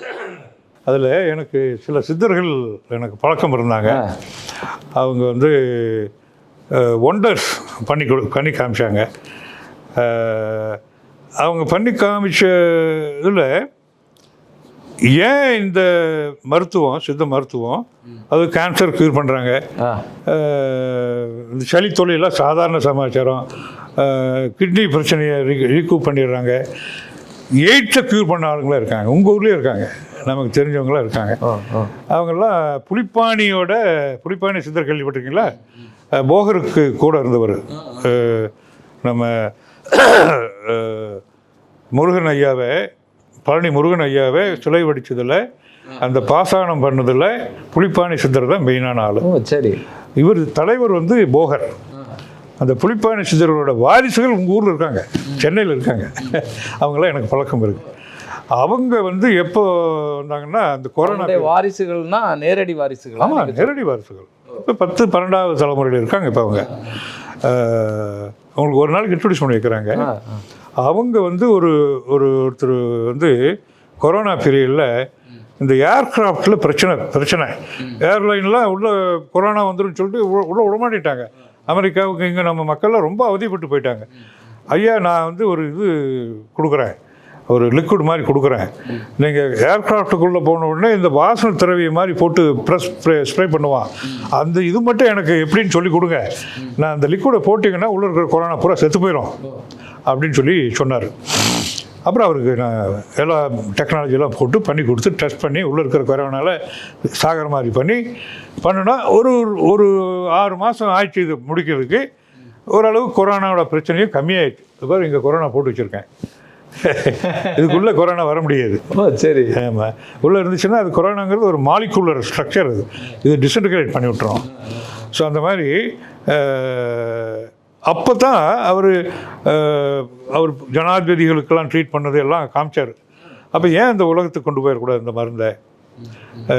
அதில் எனக்கு சில சித்தர்கள் எனக்கு பழக்கம் இருந்தாங்க. அவங்க வந்து ஒண்டர்ஸ் பண்ணி காமிச்சாங்க. அவங்க பண்ணி காமிச்ச இதில் ஏன் இந்த மருத்துவம், சித்த மருத்துவம், அது கேன்சர் க்யூர் பண்ணுறாங்க, இந்த சளி தொழிலாம் சாதாரண சமாச்சாரம், கிட்னி பிரச்சனையை ரீகூப் பண்ணிடுறாங்க, எய்ட்ஸை க்யூர் பண்ண ஆளுங்களாம் இருக்காங்க, உங்கள் ஊர்லேயே இருக்காங்க. நமக்கு தெரிஞ்சவங்களாம் இருக்காங்க. அவங்கெல்லாம் புலிப்பாணி சித்தர் கேள்விப்பட்டிருக்கீங்களா? போகருக்கு கூட இருந்தவர். நம்ம முருகன் ஐயாவை, பழனி முருகன் ஐயாவை சிலை வடித்ததில், அந்த பாசானம் பண்ணதில் புலிப்பாணி சித்தர் தான் மெயினான ஆள். சரி. இவர் தலைவர் வந்து போகர். அந்த புலிப்பாணி சித்தர்களோட வாரிசுகள் உங்கள் ஊரில் இருக்காங்க, சென்னையில் இருக்காங்க. அவங்களாம் எனக்கு பழக்கம் இருக்குது. அவங்க வந்து எப்போ வந்தாங்கன்னா அந்த கொரோனா வாரிசுகள்னா நேரடி வாரிசுகள். ஆமாம், நேரடி வாரிசுகள். இப்போ 10-12வது தலைமுறையில் இருக்காங்க. இப்போ அவங்களுக்கு ஒரு நாளைக்கு இன்ட்ரடியூஸ் பண்ணி வைக்கிறாங்க. அவங்க வந்து ஒருத்தர் வந்து கொரோனா பீரியடில் இந்த ஏர்கிராஃப்டில் பிரச்சனை ஏர்லைன்லாம் உள்ள கொரோனா வந்துடும் சொல்லிட்டு உள்ள விடமாட்டிட்டாங்க. அமெரிக்காவுக்கு இங்கே நம்ம மக்கள்லாம் ரொம்ப அவதிப்பட்டு போயிட்டாங்க. ஐயா, நான் வந்து ஒரு இது கொடுக்குறேன், ஒரு லிக்விட் மாதிரி கொடுக்குறேன். நீங்கள் ஏர்கிராஃப்டுக்குள்ளே போன உடனே இந்த வாசனை திரவியம் மாதிரி போட்டு ஸ்ப்ரே பண்ணுவான், அந்த இது மட்டும் எனக்கு எப்படின்னு சொல்லி கொடுங்க. நான் அந்த லிக்விடை போட்டிங்கன்னா உள்ளே இருக்கிற கொரோனா பூரா செத்து போயிடும் அப்படின்னு சொல்லி சொன்னார். அப்புறம் அவருக்கு நான் எல்லா டெக்னாலஜியெல்லாம் போட்டு பண்ணி கொடுத்து டெஸ்ட் பண்ணி உள்ளே இருக்கிற கொரோனாவில் சாகிற மாதிரி பண்ணுனா ஒரு 6 மாதம் ஆயிடுச்சு இது முடிக்கிறதுக்கு. ஓரளவு கொரோனாவோட பிரச்சனையும் கம்மியாயிடுச்சு. இப்போ இங்கே கொரோனா போட்டு வச்சுருக்கேன். இதுக்குள்ளே கொரோனா வர முடியாது. சரி. ஆமாம், உள்ளே இருந்துச்சுன்னா அது கொரோனாங்கிறது ஒரு மாலிகுலர் ஸ்ட்ரக்சர். இது டிஸ்இன்டகிரேட் பண்ணி விட்டுரும். ஸோ அந்த மாதிரி அப்போ தான் அவர் ஜனாதிபதிகளுக்கெல்லாம் ட்ரீட் பண்ணது எல்லாம் காமிச்சார். அப்போ ஏன் இந்த உலகத்துக்கு கொண்டு போயிடக்கூடாது இந்த மருந்தை,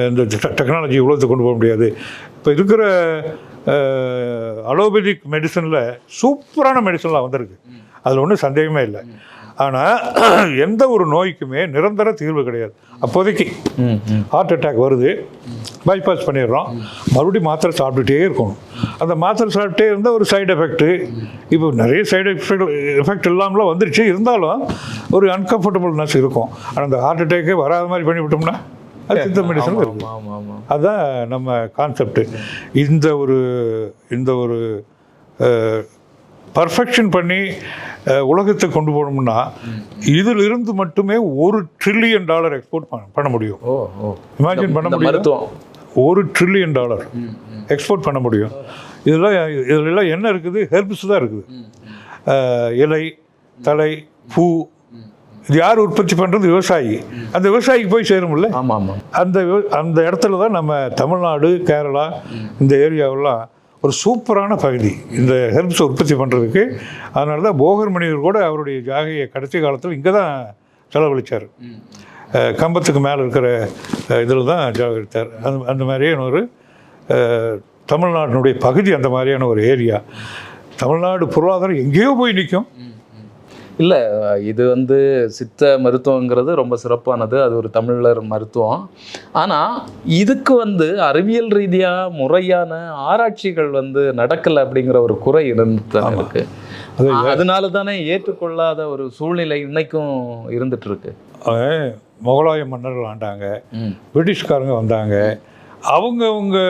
இந்த டெக்னாலஜி உலகத்துக்கு கொண்டு போக முடியாது? இப்போ இருக்கிற அலோபதிக் மெடிசனில் சூப்பரான மெடிசன்லாம் வந்திருக்கு, அதில் ஒன்றும் சந்தேகமே இல்லை. ஆனால் எந்த ஒரு நோய்க்குமே நிரந்தர தீர்வு கிடையாது. அப்போதைக்கு ஹார்ட் அட்டாக் வருது, பைபாஸ் பண்ணிடுறோம், மறுபடியும் மாத்திரை சாப்பிட்டுட்டே இருக்கணும். அந்த மாத்திரை சாப்பிட்டே இருந்தால் ஒரு சைடு எஃபெக்ட்டு. இப்போ நிறைய சைடு எஃபெக்ட் இல்லாமலாம் வந்துருச்சு. இருந்தாலும் ஒரு அன்கம்ஃபர்டபுள்னஸ் இருக்கும். ஆனால் அந்த ஹார்ட் அட்டாக்கே வராத மாதிரி பண்ணிவிட்டோம்னா அது சித்த மெடிசன் இருக்கும். அதுதான் நம்ம கான்செப்ட். இந்த ஒரு பர்ஃபெக்ஷன் பண்ணி உலகத்தை கொண்டு போகணும்னா இதில் இருந்து மட்டுமே $1 trillion எக்ஸ்போர்ட் பண்ண முடியும். இமேஜின் பண்ண முடியும், $1 trillion எக்ஸ்போர்ட் பண்ண முடியும். இதெல்லாம் என்ன இருக்குது? ஹெர்ப்ஸ் தான் இருக்குது. இலை, தலை, பூ. இது யார் உற்பத்தி பண்ணுறது? விவசாயி. அந்த விவசாயிக்கு போய் சேரும்ல. அந்த இடத்துல தான் நம்ம தமிழ்நாடு, கேரளா, இந்த ஏரியாவெல்லாம் ஒரு சூப்பரான பகுதி இந்த ஹெர்ப்ஸை உற்பத்தி பண்ணுறதுக்கு. அதனால தான் போகர் மனிதர் கூட அவருடைய ஜாகையை கடைசி காலத்தில் இங்கே தான் செலவழித்தார். கம்பத்துக்கு மேலே இருக்கிற இதில் தான் செலவழித்தார். அந்த மாதிரியான ஒரு தமிழ்நாட்டினுடைய பகுதி, அந்த மாதிரியான ஒரு ஏரியா. தமிழ்நாடு பொருளாதாரம் எங்கேயோ போய் நிற்கும். இல்லை, இது வந்து சித்த மருத்துவங்கிறது ரொம்ப சிறப்பானது, அது ஒரு தமிழர் மருத்துவம். ஆனால் இதுக்கு வந்து அறிவியல் ரீதியாக முறையான ஆராய்ச்சிகள் வந்து நடக்கலை அப்படிங்கிற ஒரு குறை இருக்கு. அதனால தானே ஏற்றுக்கொள்ளாத ஒரு சூழ்நிலை இன்னைக்கும் இருந்துட்டு இருக்கு. முகலாய மன்னர்கள் ஆண்டாங்க, பிரிட்டிஷ்காரங்க வந்தாங்க, அவங்க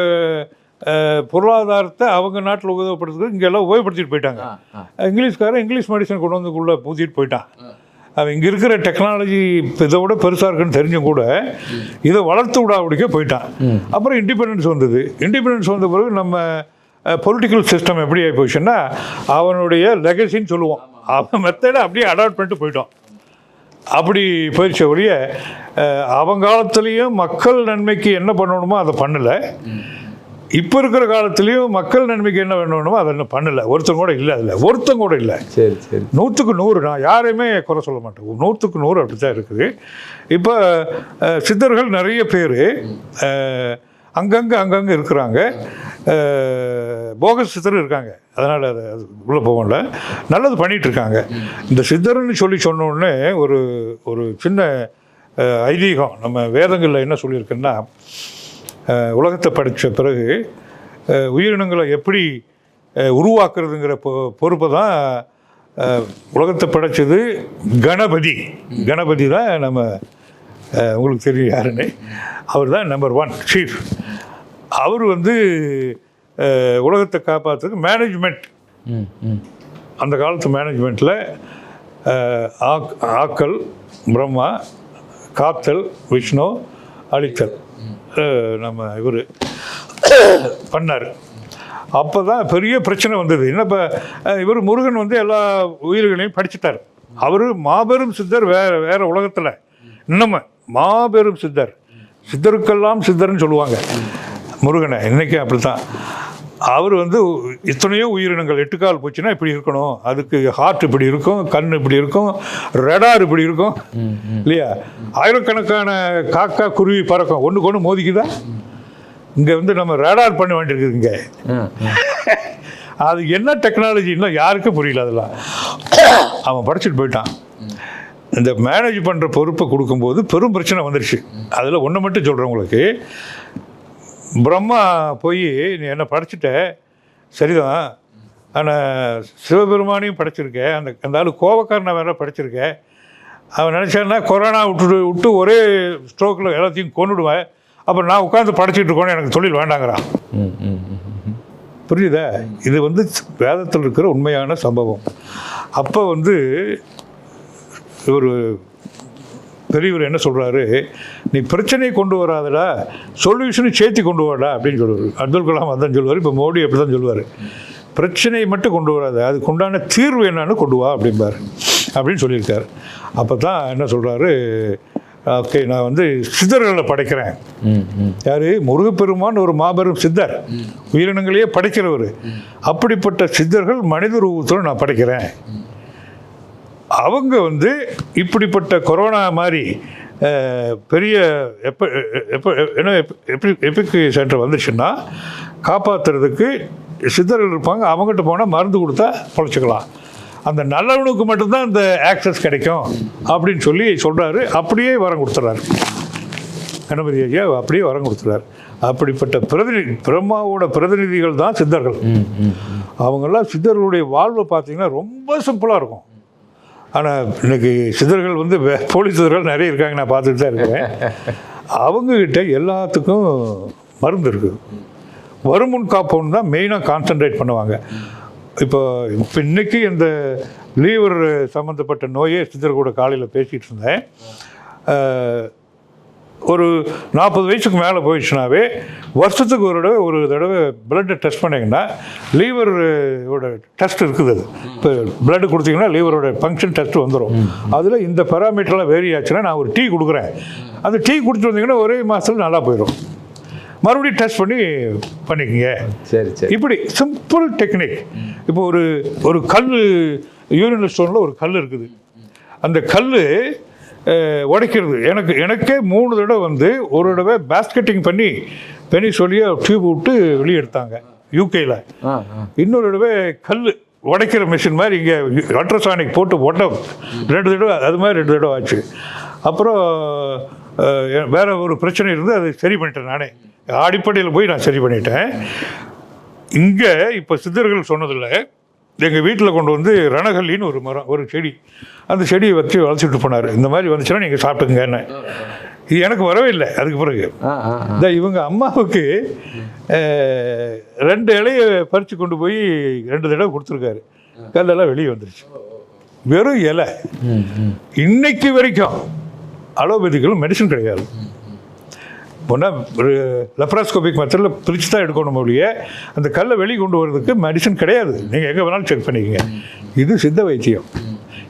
பொருளாதாரத்தை அவங்க நாட்டில் உபயோகப்படுத்துறது இங்கெல்லாம் உபயோகப்படுத்திட்டு போயிட்டாங்க. இங்கிலீஷ்காரன் இங்கிலீஷ் மெடிசன் கொண்டு வந்து உள்ளே பூத்திட்டு போயிட்டான். அவன் இங்கே இருக்கிற டெக்னாலஜி இதை விட பெருசாக இருக்குன்னு தெரிஞ்சும் கூட இதை வளர்த்து விடாபடிக்க போயிட்டான். அப்புறம் இண்டிபெண்டன்ஸ் வந்தது. இண்டிபெண்டன்ஸ் வந்த பிறகு நம்ம பொலிட்டிக்கல் சிஸ்டம் எப்படி ஆகி போச்சுன்னா அவனுடைய லெகசின்னு சொல்லுவோம், அவன் மெத்தடை அப்படியே அடாப்ட் பண்ணிட்டு போயிட்டோம். அப்படி போயிடுச்ச ஒழிய அவங்க காலத்துலேயும் மக்கள் நன்மைக்கு என்ன பண்ணணுமோ அதை பண்ணலை. இப்போ இருக்கிற காலத்துலேயும் மக்கள் நன்மைக்கு என்ன வேணுமோ அதை என்ன பண்ணலை. ஒருத்தங்க கூட இல்லை, அதில் ஒருத்தங்க கூட இல்லை. சரி சரி, 100க்கு 100. நான் யாரையுமே குறை சொல்ல மாட்டேன், 100க்கு 100 அப்படி தான் இருக்குது. இப்போ சித்தர்கள் நிறைய பேர் அங்கங்கே இருக்கிறாங்க. போக சித்தர் இருக்காங்க, அதனால் அது உள்ளே போகல, நல்லது பண்ணிகிட்ருக்காங்க. இந்த சித்தர்னு சொன்னோடனே ஒரு சின்ன ஐதீகம் நம்ம வேதங்களில் என்ன சொல்லியிருக்குன்னா, உலகத்தை படித்த பிறகு உயிரினங்களை எப்படி உருவாக்குறதுங்கிற பொறுப்பை தான் உலகத்தை படைச்சது கணபதி தான். நம்ம உங்களுக்கு தெரியும் யாருன்னு, அவர் தான் நம்பர் 1 சீஃப். அவர் வந்து உலகத்தை காப்பாற்றுறதுக்கு மேனேஜ்மெண்ட், அந்த காலத்து மேனேஜ்மெண்ட்டில் ஆக்கல் பிரம்மா, காத்தல் விஷ்ணு, அழித்தல் நம்ம இவர் பண்ணார். அப்போ தான் பெரிய பிரச்சனை வந்தது. என்ன இப்போ இவர் முருகன் வந்து எல்லா உயிர்களையும் படிச்சுட்டார். அவர் மாபெரும் சித்தர், வேற உலகத்தில் இன்னும் மாபெரும் சித்தர், சித்தருக்கெல்லாம் சித்தர்னு சொல்லுவாங்க முருகனை. இன்றைக்கும் அப்படி தான். அவர் வந்து இத்தனையோ உயிரினங்கள் 8 கால் போச்சுன்னா இப்படி இருக்கணும், அதுக்கு ஹார்ட் இப்படி இருக்கும், கண் இப்படி இருக்கும், ரெடார் இப்படி இருக்கும் இல்லையா? ஆயிரக்கணக்கான காக்கா குருவி பறக்கும், ஒன்றுக்கு ஒன்று மோதிக்குதா? இங்கே வந்து நம்ம ரேடார் பண்ண வேண்டியிருக்குது இங்கே. அது என்ன டெக்னாலஜின்னா யாருக்கும் புரியல. அதெல்லாம் அவன் படிச்சுட்டு போயிட்டான். இந்த மேனேஜ் பண்ணுற பொறுப்பை கொடுக்கும்போது பெரும் பிரச்சனை வந்துடுச்சு. அதில் ஒன்று மட்டும் சொல்கிறேன் உங்களுக்கு. பிரம்மா போய் நீ என்ன படிச்சுட்ட சரிதான், ஆனால் சிவபெருமானையும் படிச்சிருக்கேன், அந்த ஆள் கோபக்காரனை வேற படிச்சிருக்கேன், அவன் நினச்சான்னா கொரோனா விட்டு ஒரே ஸ்ட்ரோக்கில் எல்லாத்தையும் கொண்டுடுவேன், அப்புறம் நான் உட்காந்து படிச்சுட்டு இருக்கோன்னு எனக்கு தொழில் வேண்டாங்கிறான். புரியுதா? இது வந்து வேதத்தில் இருக்கிற உண்மையான சம்பவம். அப்போ வந்து ஒரு பெரியவர் என்ன சொல்கிறாரு, நீ பிரச்சனையை கொண்டு வராதடா, சொல்யூஷனை சேர்த்து கொண்டு வாடா அப்படின்னு சொல்லுவார். அப்துல் கலாம் அதான் சொல்லுவார். இப்போ மோடி அப்படி தான் சொல்லுவார். பிரச்சனையை மட்டும் கொண்டு வராது, அதுக்கு உண்டான தீர்வு என்னன்னு கொண்டு வா அப்படிம்பார் அப்படின்னு சொல்லியிருக்கார். அப்போ தான் என்ன சொல்கிறாரு, ஓகே நான் வந்து சித்தர்களை படைக்கிறேன். யார்? முருகப்பெருமான் ஒரு மாபெரும் சித்தர், உயிரினங்களையே படைக்கிறவர். அப்படிப்பட்ட சித்தர்கள் மனித ரூபத்தில் நான் படைக்கிறேன். அவங்க வந்து இப்படிப்பட்ட கொரோனா மாதிரி பெரிய எபிக் சென்டர் வந்துச்சுன்னா காப்பாற்றுறதுக்கு சித்தர்கள் இருப்பாங்க. அவங்ககிட்ட போனால் மருந்து கொடுத்தா பொழைச்சிக்கலாம். அந்த நல்லவனுக்கு மட்டும்தான் இந்த ஆக்சஸ் கிடைக்கும் அப்படின்னு சொல்லி சொல்கிறாரு. அப்படியே வரம் கொடுத்துட்றாரு கணபதி ஐயா, அப்படியே வரம் கொடுத்துறாரு. அப்படிப்பட்ட பிரம்மாவோட பிரதிநிதிகள் தான் சித்தர்கள். அவங்கெல்லாம் சித்தர்களுடைய வாழ்வை பார்த்தீங்கன்னா ரொம்ப சிம்பிளாக இருக்கும். ஆனால் இன்னைக்கு சித்தர்கள் வந்து போலீஸ் சித்தர்கள் நிறைய இருக்காங்க, நான் பார்த்துட்டு தான் இருக்கிறேன். அவங்கக்கிட்ட எல்லாத்துக்கும் மருந்து இருக்குது. வருமுன் காப்போன்னு தான் மெயினாக கான்சன்ட்ரேட் பண்ணுவாங்க. இப்போ இன்னைக்கு இந்த லீவர் சம்மந்தப்பட்ட நோயே சித்தர் கூட காலையில் பேசிகிட்டு இருந்தேன். ஒரு 40 வயசுக்கு மேலே போயிடுச்சுனாவே வருஷத்துக்கு ஒரு தடவை பிளட்டை டெஸ்ட் பண்ணிங்கன்னா லீவரோட டெஸ்ட் இருக்குது. அது இப்போ பிளட்டு கொடுத்தீங்கன்னா லீவரோட ஃபங்க்ஷன் டெஸ்ட் வந்துடும். அதில் இந்த பேராமீட்டர்லாம் வேரி ஆச்சுன்னா நான் ஒரு டீ கொடுக்குறேன், அந்த டீ குடிச்சு வந்தீங்கன்னா ஒரே மாதத்தில் நல்லா போயிடும். மறுபடியும் டெஸ்ட் பண்ணிக்கோங்க. சரி சரி. இப்படி சிம்பிள் டெக்னிக். இப்போ ஒரு கல், யூரினல் ஸ்டோனில் ஒரு கல் இருக்குது. அந்த கல் உடைக்கிறது எனக்கே 3 தடவை வந்து, ஒரு தடவை பேஸ்கெட்டிங் பண்ணி பெனிசோலியா டியூப் விட்டு வெளியே எடுத்தாங்க யூகேயில். இன்னொரு தடவை கல் உடைக்கிற மிஷின் மாதிரி இங்கே அல்ட்ராசானிக் போட்டு 2 தடவை, அது மாதிரி 2 தடவை ஆச்சு. அப்புறம் வேற ஒரு பிரச்சனை இருந்து அதை சரி பண்ணிட்டேன் நானே. அடிப்படையில் போய் நான் சரி பண்ணிட்டேன். இங்கே இப்போ சித்தர்கள் சொன்னதில்லை, எங்கள் வீட்டில் கொண்டு வந்து ரணகல்லின்னு ஒரு மரம், ஒரு செடி, அந்த செடியை வச்சு வளர்த்துட்டு போனார். இந்த மாதிரி வந்துச்சுன்னா நீங்கள் சாப்பிட்டுங்க என்ன. இது எனக்கு வரவே இல்லை. அதுக்கு பிறகு இந்த இவங்க அம்மாவுக்கு 2 இலையை பறித்து கொண்டு போய் 2 தடவை கொடுத்துருக்காரு. கல்லெல்லாம் வெளியே வந்துருச்சு, வெறும் இலை. இன்னைக்கு வரைக்கும் அலோபதிகளும் மெடிசன் கிடையாது. ஒன்றா ஒரு லெப்ராஸ்கோபிக் மெத்தடில் பிரித்து தான் எடுக்கணும் ஒழிய அந்த கல்லை வெளியே கொண்டு வரதுக்கு மெடிசன் கிடையாது. நீங்கள் எங்கே வேணாலும் செக் பண்ணிக்கங்க. இது சித்த வைத்தியம்.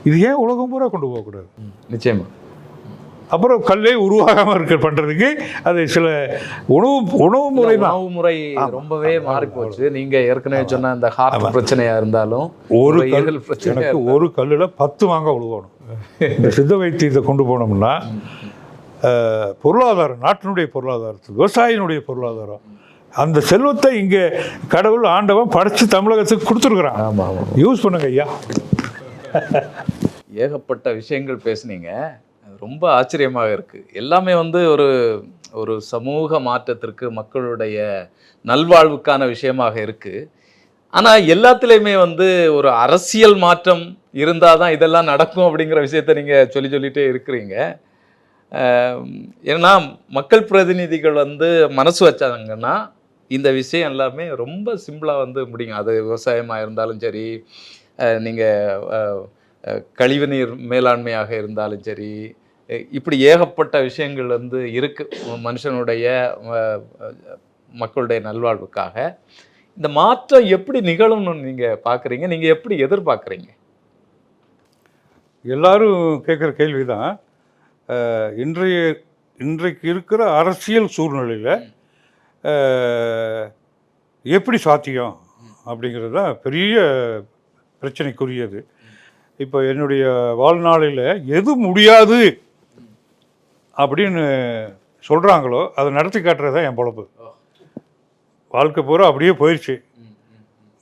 இது ஏன் உலகம் பூரா கொண்டு போகக்கூடாது? நிச்சயமா. அப்புறம் கல்லே உருவாகாமல் பண்ணுறதுக்கு அது சில உணவு முறை ரொம்பவே மாறி போச்சு. நீங்கள் ஏற்கனவே சொன்ன அந்த ஹார்ட் பிரச்சனையாக இருந்தாலும் எனக்கு ஒரு கல்லில் 10 மாங்காய் உழுவணும். இந்த சித்த வைத்தியத்தை கொண்டு போனோம்னா பொருளாதாரம், நாட்டினுடைய பொருளாதாரத்துக்கு, விவசாயினுடைய பொருளாதாரம், அந்த செல்வத்தை இங்கே கடவுள் ஆண்டவன் படைச்சு தமிழகத்துக்கு கொடுத்துருக்குறான். ஆமாம், யூஸ் பண்ணுங்க ஐயா. ஏகப்பட்ட விஷயங்கள் பேசுனீங்க, ரொம்ப ஆச்சரியமாக இருக்குது. எல்லாமே வந்து ஒரு சமூக மாற்றத்திற்கு, மக்களுடைய நல்வாழ்வுக்கான விஷயமாக இருக்குது. ஆனால் எல்லாத்துலேயுமே வந்து ஒரு அரசியல் மாற்றம் இருந்தால் தான் இதெல்லாம் நடக்கும் அப்படிங்கிற விஷயத்த நீங்கள் சொல்லிகிட்டே இருக்கிறீங்க. ஏன்னா மக்கள் பிரதிநிதிகள் வந்து மனசு வச்சாங்கன்னா இந்த விஷயம் எல்லாமே ரொம்ப சிம்பிளாக வந்து முடியும். அது விவசாயமாக இருந்தாலும் சரி, நீங்கள் கழிவுநீர் மேலாண்மையாக இருந்தாலும் சரி, இப்படி ஏகப்பட்ட விஷயங்கள் வந்து இருக்கு மனுஷனுடைய மக்களுடைய நல்வாழ்வுக்காக. இந்த மாற்றம் எப்படி நிகழும்னு நீங்க பார்க்குறீங்க? நீங்க எப்படி எதிர்பார்க்குறீங்க? எல்லாரும் கேட்குற கேள்வி தான். இன்றைக்கு இருக்கிற அரசியல் சூழ்நிலையில் எப்படி சாத்தியம் அப்படிங்கிறது தான் பெரிய பிரச்சனைக்குரியது. இப்போ என்னுடைய வாழ்நாளில் எது முடியாது அப்படின்னு சொல்கிறாங்களோ அதை நடத்தி காட்டுறது தான் என் பொழப்பு. வாழ்க்கை பூரா அப்படியே போயிடுச்சு.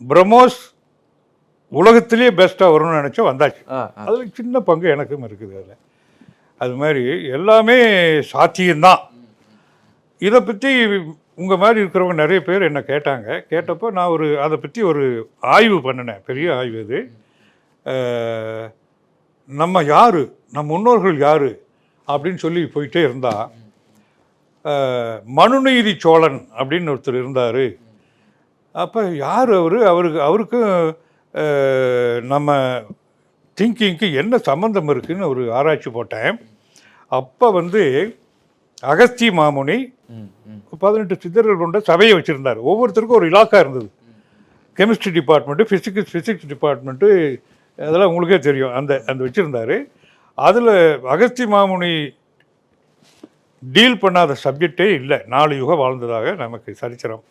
பிரம்மோஸ் உலகத்திலேயே பெஸ்ட்டாக வரும்னு நினச்சா வந்தாச்சு. அதில் சின்ன பங்கு எனக்கும் இருக்குது. அதில் அது மாதிரி எல்லாமே சாத்தியம்தான். இதை பற்றி உங்கள் மாதிரி இருக்கிறவங்க நிறைய பேர் என்னை கேட்டாங்க. கேட்டப்போ நான் அதை பற்றி ஒரு ஆய்வு பண்ணினேன். பெரிய ஆய்வு இது. நம்ம யார், நம் முன்னோர்கள் யார் அப்படின்னு சொல்லி போயிட்டே இருந்தால், மனுநீதி சோழன் அப்படின்னு ஒருத்தர் இருந்தார். அப்போ யார் அவருக்கும் நம்ம திங்கிங்க்கு என்ன சம்மந்தம் இருக்குதுன்னு ஒரு ஆராய்ச்சி போட்டேன். அப்போ அகஸ்திய மாமுனி 18 சித்தர்கள் கொண்ட சபையை வச்சுருந்தார். ஒவ்வொருத்தருக்கும் ஒரு இலாக்கா இருந்தது. கெமிஸ்ட்ரி டிபார்ட்மெண்ட்டு, ஃபிசிக்ஸ் டிபார்ட்மெண்ட்டு, அதெல்லாம் உங்களுக்கே தெரியும். அந்த வச்சுருந்தார். அதில் அகஸ்திய மாமுனி டீல் பண்ணாத சப்ஜெக்டே இல்லை. 4 யுகம் வாழ்ந்ததாக நமக்கு சரித்திரம்.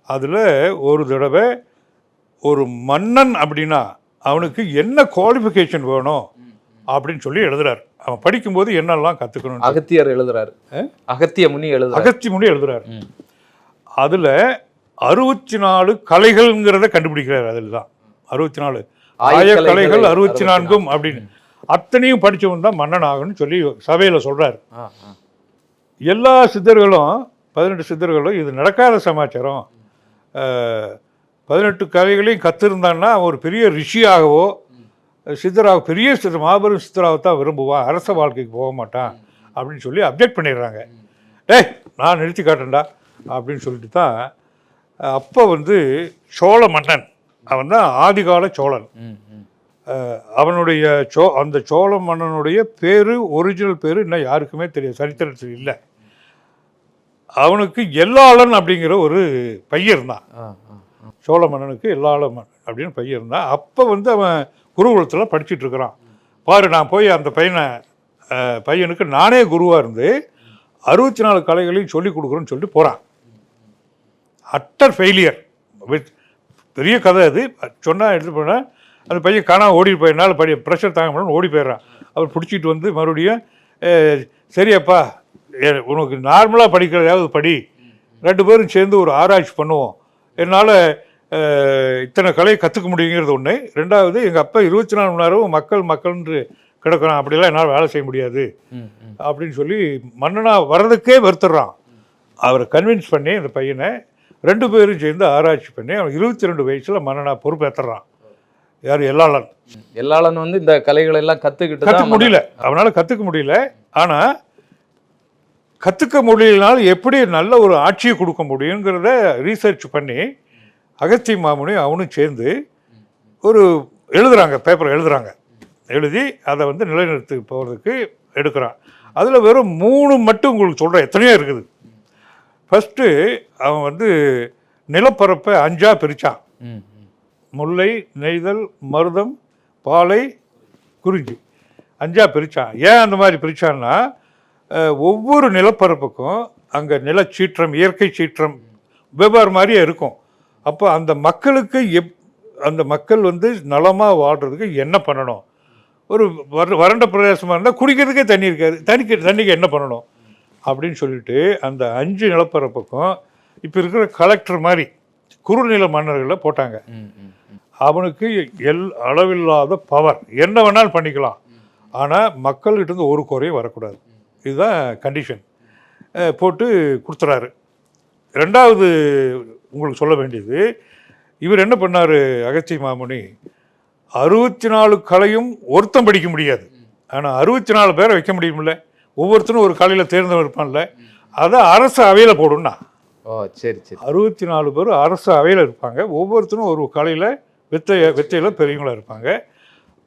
அதில் ஒரு தடவை ஒரு மன்னன் அப்படின்னா அவனுக்கு என்ன குவாலிஃபிகேஷன் வேணும் அப்படின்னு சொல்லி எழுதுறாரு. அவன் படிக்கும்போது என்னெல்லாம் கற்றுக்கணும் அகத்தியர் எழுதுறாரு. அகத்திய முனி எழுதுறாரு. அதில் 64 கலைகள்ங்கிறத கண்டுபிடிக்கிறார். அதில் தான் 64 ஆயக்கலைகள் 64 அப்படின்னு அத்தனையும் படித்தவன் தான் மன்னன் ஆகணும்னு சொல்லி சபையில் சொல்கிறார். எல்லா சித்தர்களும் 18 சித்தர்களும் இது நடக்காத சமாச்சாரம். 18 கலைகளையும் கற்றுருந்தான்னா ஒரு பெரிய ரிஷியாகவோ சித்தராக பெரிய மாபெரும் சித்தராகத்தான் விரும்புவான், அரச வாழ்க்கைக்கு போக மாட்டான் அப்படின்னு சொல்லி அப்ஜெக்ட் பண்ணிடுறாங்க. நான் நிறுத்தி காட்டேன்டா அப்படின்னு சொல்லிட்டு தான் அப்போ சோழ மன்னன், அவன் தான் ஆதிகால சோழன். அவனுடைய அந்த சோழ மன்னனுடைய பேர், ஒரிஜினல் பேர் இன்னும் யாருக்குமே தெரியாது, சரித்திரத்தில் இல்லை. அவனுக்கு எல்லாளன் அப்படிங்கிற ஒரு பையன் இருந்தான். சோழ மன்னனுக்கு எல்லாளன் அப்படின்னு பையன் இருந்தான். அப்போ அவன் குருகுலத்தில் படிச்சுட்டு இருக்கிறான். பாரு, நான் போய் அந்த பையனுக்கு நானே குருவாக இருந்து 64 கலைகளையும் சொல்லிக் கொடுக்குறேன்னு சொல்லிட்டு போகிறான். Utter failure. பெரிய கதை அது. சொன்னால் எடுத்து போனால் அந்த பையன் காணாமல் ஓடிட்டு போயிடனால ப்ரெஷர் தாங்க முடியும் ஓடி போயிடுறான். அவர் பிடிச்சிட்டு மறுபடியும் சரியப்பா, உனக்கு நார்மலாக படிக்கிறதாவது படி, 2 பேரும் சேர்ந்து ஒரு ஆராய்ச்சி பண்ணுவோம், என்னால் இத்தனை கலையை கற்றுக்க முடியுங்கிறது ஒன்று. 2வது, எங்கள் அப்பா 24 மணி நேரமும் மக்கள்ன்று கிடக்கிறான், அப்படிலாம் என்னால் வேலை செய்ய முடியாது அப்படின்னு சொல்லி மன்னனாக வர்றதுக்கே வருத்துறான். அவரை கன்வின்ஸ் பண்ணி அந்த பையனை 2 பேரும் சேர்ந்து ஆராய்ச்சி பண்ணி அவன் 22 வயசில் மன்னனாக பொறுப்பேற்றுறான். யார்? எல்லாளன் இந்த கலைகளை எல்லாம் கற்றுக்க முடியல, அவனால் கற்றுக்க முடியல. ஆனால் கற்றுக்க முடியலனாலும் எப்படி நல்ல ஒரு ஆட்சியை கொடுக்க முடியுங்கிறத ரீசர்ச் பண்ணி அகஸ்திய மாமுனி அவனும் சேர்ந்து ஒரு பேப்பர் எழுதி அதை நிலைநிறுத்தி போகிறதுக்கு எடுக்கிறான். அதில் வெறும் 3 மட்டும் உங்களுக்கு சொல்கிறேன், எத்தனையோ இருக்குது. ஃபஸ்ட்டு அவன் நிலப்பரப்பை 5ஆக பிரித்தான். முல்லை, நெய்தல், மருதம், பாலை, குறிஞ்சி 5ஆக பிரித்தான். ஏன் அந்த மாதிரி பிரித்தான்னா, ஒவ்வொரு நிலப்பரப்புக்கும் அங்கே நிலச்சீற்றம், இயற்கை சீற்றம் வெவ்வேறு மாதிரியே இருக்கும். அப்போ அந்த மக்களுக்கு அந்த மக்கள் நலமாக வாழ்கிறதுக்கு என்ன பண்ணணும்? ஒரு வறண்ட பிரதேசமாக இருந்தால் குடிக்கிறதுக்கே தண்ணி இருக்காது, தண்ணிக்கு என்ன பண்ணணும் அப்படின்னு சொல்லிட்டு அந்த 5 நிலப்பரப்புக்கும் இப்போ இருக்கிற கலெக்டர் மாதிரி குறுநில மன்னர்களை போட்டாங்க. அவனுக்கு அளவில்லாத பவர், என்ன வேணாலும் பண்ணிக்கலாம், ஆனால் மக்கள்கிட்ட ஒரு குறையும் வரக்கூடாது. இதுதான் கண்டிஷன் போட்டு கொடுத்துறாரு. 2வது உங்களுக்கு சொல்ல வேண்டியது, இவர் என்ன பண்ணார் அகஸ்திய மாமுனி, 64 கலையும் ஒருத்தம் படிக்க முடியாது, ஆனால் 64 பேரை வைக்க முடியுமில்ல, ஒவ்வொருத்தரும் ஒரு கலையில் தேர்ந்தவன் இருப்பான்ல, அதை அரசு அவையில் போடும்னா. சரி 64 பேர் அரசு அவையில் இருப்பாங்க, ஒவ்வொருத்தரும் ஒரு கலையில் வித்தையில் பெரியவங்களாக இருப்பாங்க.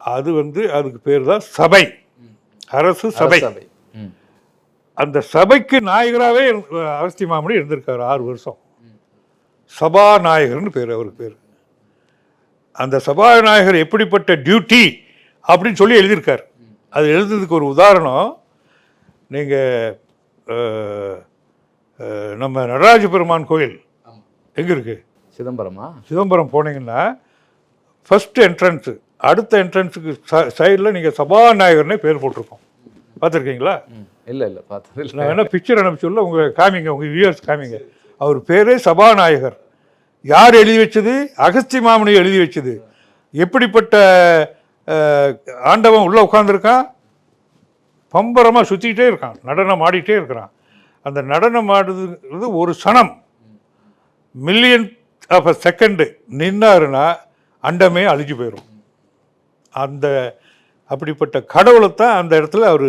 அது அதுக்கு பேர் தான் சபை, அரசு சபை. அந்த சபைக்கு நாயகராகவே அகஸ்தி மாமுனி இருந்திருக்காரு 6 வருஷம். சபாநாயகர்னு பேர் அவருக்கு பேர். அந்த சபாநாயகர் எப்படிப்பட்ட டியூட்டி அப்படின்னு சொல்லி எழுதியிருக்கார். அது எழுதுறதுக்கு ஒரு உதாரணம், நீங்கள் நம்ம நடராஜ பெருமான் கோயில் எங்கே இருக்குது? சிதம்பரமா? சிதம்பரம் போனீங்கன்னா ஃபஸ்ட் என்ட்ரன்ஸு, அடுத்த என்ட்ரன்ஸுக்கு சைடில் நீங்கள் சபாநாயகர்னே பேர் போட்டிருக்கோம். பார்த்துருக்கீங்களா? இல்லை இல்லை பார்த்தது இல்லை. நான் வேணா பிக்சர் அனுப்பிச்சுள்ள உங்கள் காமிங்க, உங்கள் வியூவர்ஸ் காமிங்க. அவர் பேரே சபாநாயகர். யார் எழுதி வச்சது? அகஸ்தி மாமுனி எழுதி வச்சது. எப்படிப்பட்ட ஆண்டவன் உள்ளே உட்காந்துருக்கான், பம்பரமாக சுற்றிக்கிட்டே இருக்கான், நடனம் ஆடிட்டே இருக்கிறான். அந்த நடனம் ஆடுறது ஒரு சனம், மில்லியன் ஆஃப் அ செகண்டு நின்னாருன்னா அண்டமே அழிஞ்சு போயிடும். அந்த அப்படிப்பட்ட கடவுளை தான் அந்த இடத்துல அவர்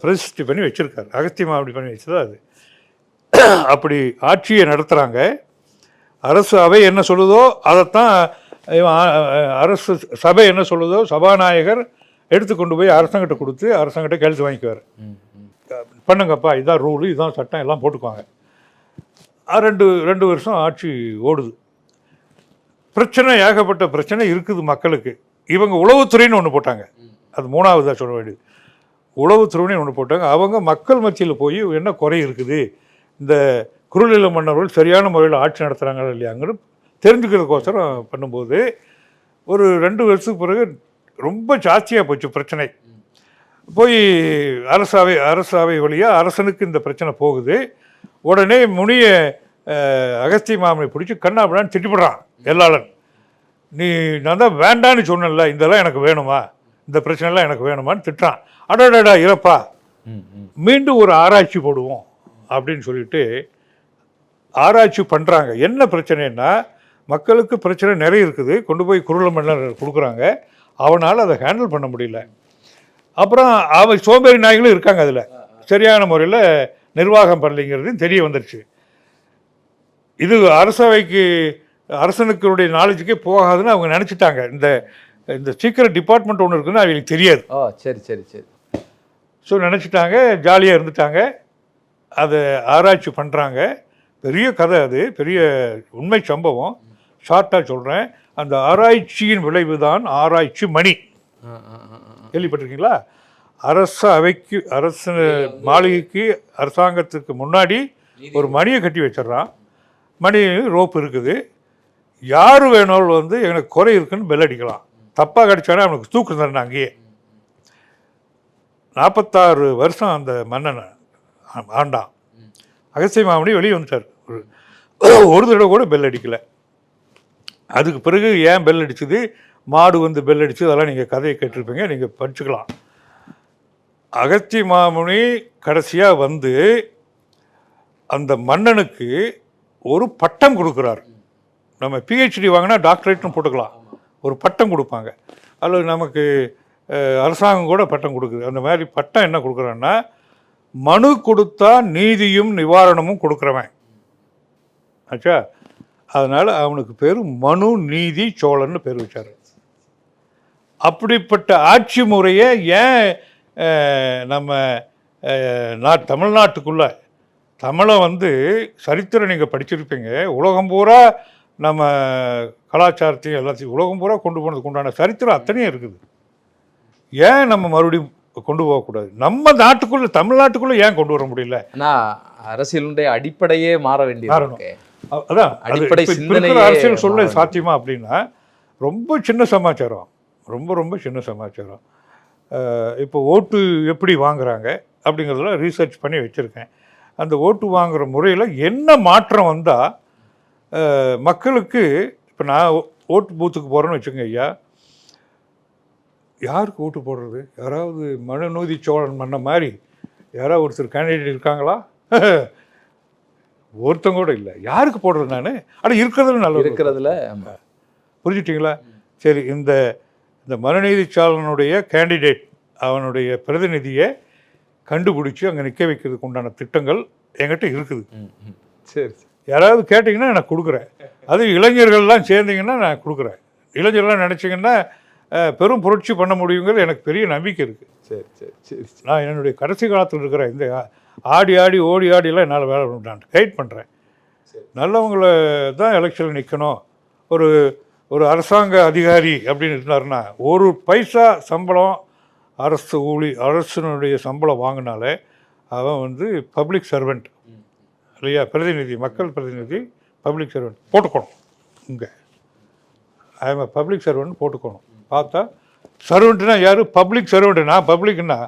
பிரதிஷ்டை பண்ணி வச்சுருக்கார். அகஸ்தி மாமுனி பண்ணி வச்சது அது. அப்படி ஆட்சியை நடத்துகிறாங்க. அரசு அவை என்ன சொல்லுதோ அதைத்தான் அரசு சபை என்ன சொல்லுதோ சபாநாயகர் எடுத்துக்கொண்டு போய் அரசாங்கிட்ட கொடுத்து அரசாங்கிட்ட கையெழுத்து வாங்கிக்குவார். பண்ணுங்கப்பா, இதுதான் ரூலு, இதுதான் சட்டம், எல்லாம் போட்டுக்குவாங்க. 2 வருஷம் ஆட்சி ஓடுது. பிரச்சனை, ஏகப்பட்ட பிரச்சனை இருக்குது மக்களுக்கு. இவங்க உளவுத்துறைன்னு ஒன்று போட்டாங்க. அது 3வதாக சொல்ல வேண்டியது. உளவுத்துறைன்னு ஒன்று போட்டாங்க. அவங்க மக்கள் மத்தியில் போய் என்ன குறை இருக்குது, இந்த குறுநில மன்னர்கள் சரியான முறையில் ஆட்சி நடத்துகிறாங்களா இல்லையாங்கன்னு தெரிஞ்சுக்கிறதுக்கோசரம் பண்ணும்போது ஒரு 2 வருஷத்துக்கு பிறகு ரொம்ப ஜாஸ்தியாக போச்சு பிரச்சனை. போய் அரசாவை வழியாக அரசனுக்கு இந்த பிரச்சனை போகுது. உடனே முனிய அகஸ்தி மாமுனி பிடிச்சி கண்ணாபிடான்னு திட்டிவிடுறான் எல்லாளன். நான் தான் வேண்டான்னு சொன்னேன்ல, இதெல்லாம் எனக்கு வேணுமா, இந்த பிரச்சனைலாம் எனக்கு வேணுமான்னு திட்டுறான். அடடா இறப்பா, மீண்டும் ஒரு ஆராய்ச்சி போடுவோம் அப்படின்னு சொல்லிட்டு ஆராய்ச்சி பண்ணுறாங்க. என்ன பிரச்சனைன்னா, மக்களுக்கு பிரச்சனை நிறைய இருக்குது, கொண்டு போய் குறுநில மன்னர் கொடுக்குறாங்க, அவனால் அதை ஹேண்டில் பண்ண முடியல. அப்புறம் சோம்பேறி நாய்களும் இருக்காங்க, அதில் சரியான முறையில் நிர்வாகம் பண்ணலைங்கிறது தெரிய வந்துருச்சு. இது அரசனுக்குடைய நாலேஜுக்கே போகாதுன்னு அவங்க நினச்சிட்டாங்க. இந்த சீக்கிரம் டிபார்ட்மெண்ட் ஒன்று இருக்குன்னு அவங்களுக்கு தெரியாது. சரி சரி சரி. ஸோ நினச்சிட்டாங்க, ஜாலியாக இருந்துட்டாங்க. அதை ஆராய்ச்சி பண்ணுறாங்க. பெரிய கதை, அது பெரிய உண்மை சம்பவம். ஷார்ட்டாக சொல்கிறேன். அந்த ஆராய்ச்சியின் விளைவு தான் ஆராய்ச்சி மணி. கேள்விப்பட்டிருக்கீங்களா? அரச மாளிகைக்கு அரசாங்கத்துக்கு முன்னாடி ஒரு மணியை கட்டி வச்சிடறான். மணி ரோப் இருக்குது. யார் வேணாலும் எனக்கு குறை இருக்குன்னு பெல் அடிக்கலாம். தப்பாக கடிச்சானே அவனுக்கு தூக்கு தண்டனை அங்கேயே. 46 வருஷம் அந்த மன்னனை ஆண்டான். அகஸ்திய மாமுனி வெளியே வந்துட்டார். ஒரு தடவை கூட பெல் அடிக்கலை. அதுக்கு பிறகு ஏன் பெல் அடிச்சுது, மாடு பெல் அடிச்சு, அதெல்லாம் நீங்கள் கதையை கேட்டிருப்பீங்க, நீங்கள் படிச்சுக்கலாம். அகஸ்திய மாமுனி கடைசியாக அந்த மன்னனுக்கு ஒரு பட்டம் கொடுக்குறார். நம்ம பிஹெச்டி வாங்கினா டாக்டரேட்னு போட்டுக்கலாம், ஒரு பட்டம் கொடுப்பாங்க. அதில் நமக்கு அரசாங்கம் கூட பட்டம் கொடுக்குது. அந்த மாதிரி பட்டம் என்ன கொடுக்குறான்னா, மனு கொடுத்தா நீதியும் நிவாரணமும் கொடுக்குறவன் ஆச்சா. அதனால் அவனுக்கு பேர் மனு நீதி சோழன்னு பேர் வச்சார். அப்படிப்பட்ட ஆட்சி முறையை ஏன் நம்ம தமிழ்நாட்டுக்குள்ளே தமிழை சரித்திரம் நீங்கள் படிச்சிருப்பீங்க. உலகம் பூரா நம்ம கலாச்சாரத்தையும் எல்லாத்தையும் உலகம் பூரா கொண்டு போனதுக்கு உண்டான சரித்திரம் அத்தனையும் இருக்குது. ஏன் நம்ம மறுபடியும் கொண்டு போகக்கூடாது? நம்ம நாட்டுக்குள்ளே தமிழ்நாட்டுக்குள்ளே ஏன் கொண்டு வர முடியல? அரசியலுடைய அடிப்படையே மாற வேண்டியது. அதான் அடிப்படை அரசியல் சொல்ல சாத்தியமா அப்படின்னா ரொம்ப சின்ன சமாச்சாரம், ரொம்ப சின்ன சமாச்சாரம். இப்போ ஓட்டு எப்படி வாங்குறாங்க அப்படிங்கிறதெல்லாம் ரீசர்ச் பண்ணி வச்சுருக்கேன். அந்த ஓட்டு வாங்குகிற முறையில் என்ன மாற்றம் வந்தால் மக்களுக்கு, இப்போ நான் ஓட்டு பூத்துக்கு போகிறேன்னு வச்சுக்கோங்க ஐயா, யாருக்கு ஓட்டு போடுறது? யாராவது மனுநீதி சோழன் மன்ன மாதிரி யாராவது ஒருத்தர் கேண்டிடேட் இருக்காங்களா? ஒருத்தங்க கூட இல்லை. யாருக்கு போடுறது நான்? ஆனால் இருக்கிறதுல நல்ல இருக்கிறதுல புரிஞ்சுட்டிங்களா? சரி, இந்த மனுநீதி சோழனுடைய கேண்டிடேட் அவனுடைய பிரதிநிதியை கண்டுபிடிச்சி அங்கே நிற்க வைக்கிறதுக்கு உண்டான திட்டங்கள் என்கிட்ட இருக்குது. சரி, யாராவது கேட்டிங்கன்னா நான் கொடுக்குறேன். அது இளைஞர்கள்லாம் சேர்ந்திங்கன்னா நான் கொடுக்குறேன். இளைஞர்கள்லாம் நினச்சிங்கன்னா பெரும் புரட்சி பண்ண முடியுங்கிறது எனக்கு பெரிய நம்பிக்கை இருக்குது. சரி சரி சரி. நான் என்னுடைய கடைசி காலத்தில் இருக்கிற இந்த ஆடி ஆடி ஓடி ஆடிலாம் என்னால் வேலை பண்ண முடியாது. கைட் பண்ணுறேன். நல்லவங்கள தான் எலெக்ஷனில் நிற்கணும். ஒரு ஒரு அரசாங்க அதிகாரி அப்படின்னு இருந்தாருன்னா ஒரு பைசா சம்பளம் அரசனுடைய சம்பளம் வாங்கினாலே அவன் வந்து பப்ளிக் சர்வெண்ட் இல்லையா? பிரதிநிதி, மக்கள் பிரதிநிதி, பப்ளிக் சர்வெண்ட் போட்டுக்கணும். இங்கே ஐஎம் பப்ளிக் சர்வெண்ட் போட்டுக்கணும். பார்த்தா சர்வெண்ட்னா யார்? Public servant. நான் பப்ளிக்னா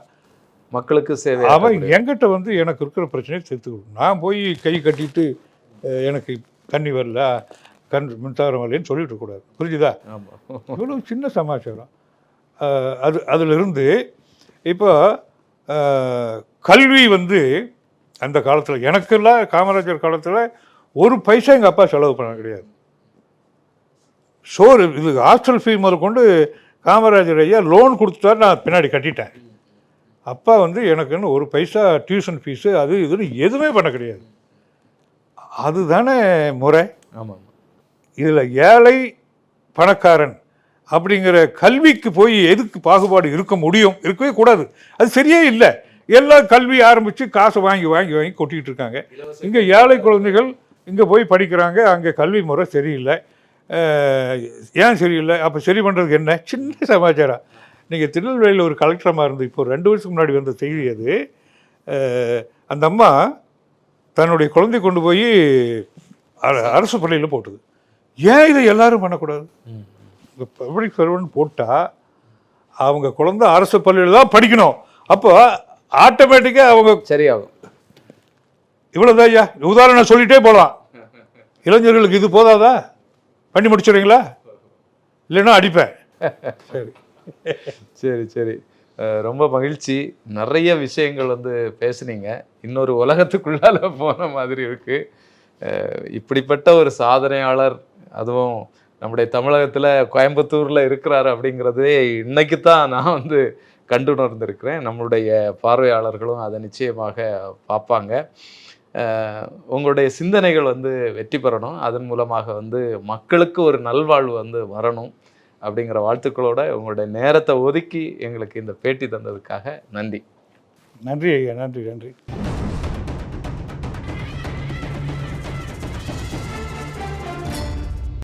மக்களுக்கு சேவை. அவன் என்கிட்ட வந்து எனக்கு இருக்கிற பிரச்சனையை தீர்த்துக்கணும். நான் போய் கை கட்டிட்டு எனக்கு தண்ணி வரல, மின்சாரம் வரலன்னு சொல்லிட்டு இருக்கக்கூடாது. புரிஞ்சுதா? இவ்வளோ சின்ன சமாச்சாரம். அதிலிருந்து இப்போ கல்வி வந்து அந்த காலத்தில் எனக்கெல்லாம் காமராஜர் காலத்தில் ஒரு பைசா எங்கள் அப்பா செலவு பண்ண கிடையாது. சோறு இது ஹாஸ்டல் ஃபீ முதல் கொண்டு காமராஜர் ஐயா லோன் கொடுத்துட்டாரு, நான் பின்னாடி கட்டிட்டேன். அப்பா வந்து எனக்குன்னு ஒரு பைசா டியூஷன் ஃபீஸு அது இதுன்னு எதுவுமே பண்ண கிடையாது. அதுதானே முறை. ஆமாம். இதில் ஏழை பணக்காரன் அப்படிங்கிற கல்விக்கு போய் எதுக்கு பாகுபாடு இருக்க முடியும்? இருக்கவே கூடாது. அது சரியே இல்லை. எல்லாம் கல்வி ஆரம்பித்து காசை வாங்கி வாங்கி வாங்கி கொட்டிகிட்டு இருக்காங்க. இங்கே ஏழை குழந்தைகள் இங்கே போய் படிக்கிறாங்க. அங்கே கல்வி முறை சரியில்லை. ஏன் சரியில்லை? அப்போ சரி பண்ணுறதுக்கு என்ன? சின்ன சமாச்சாரம். நீங்கள் திருநெல்வேலியில் ஒரு கலெக்டரமாக இருந்து இப்போ 2 வருஷத்துக்கு முன்னாடி வந்த செய்தி அது. அந்த அம்மா தன்னுடைய குழந்தை கொண்டு போய் அரசு பள்ளியில் போட்டுது. ஏன் இதை எல்லாரும் பண்ணக்கூடாது? பப்ளிக் சர்வெண்ட் போட்டால் அவங்க குழந்தை அரசு பள்ளியில் தான் படிக்கணும். அப்போ ஆட்டோமேட்டிக்காக அவங்க சரியாகும். இவ்வளோதான் ஐயா, உதாரணம் சொல்லிகிட்டே போகலாம். இளைஞர்களுக்கு இது போதாதா? பண்ணி முடிச்சுறீங்களா? இல்லைன்னா அடிப்பேன். சரி சரி சரி, ரொம்ப மகிழ்ச்சி. நிறைய விஷயங்கள் வந்து பேசுனீங்க. இன்னொரு உலகத்துக்குள்ளால போன மாதிரி இருக்கு. இப்படிப்பட்ட ஒரு சாதனையாளர், அதுவும் நம்முடைய தமிழகத்தில் கோயம்புத்தூரில் இருக்கிறாரு அப்படிங்கிறதே இன்னைக்கு தான் நான் வந்து கண்டுணர்ந்திருக்கிறேன். நம்மளுடைய பார்வையாளர்களும் அதை நிச்சயமாக பார்ப்பாங்க. உங்களுடைய சிந்தனைகள் வந்து வெற்றி பெறணும். அதன் மூலமாக வந்து மக்களுக்கு ஒரு நல்வாழ்வு வந்து வரணும் அப்படிங்கிற வாழ்த்துக்களோட உங்களுடைய நேரத்தை ஒதுக்கி எங்களுக்கு இந்த பேட்டி தந்ததுக்காக நன்றி. நன்றி ஐயா, நன்றி நன்றி.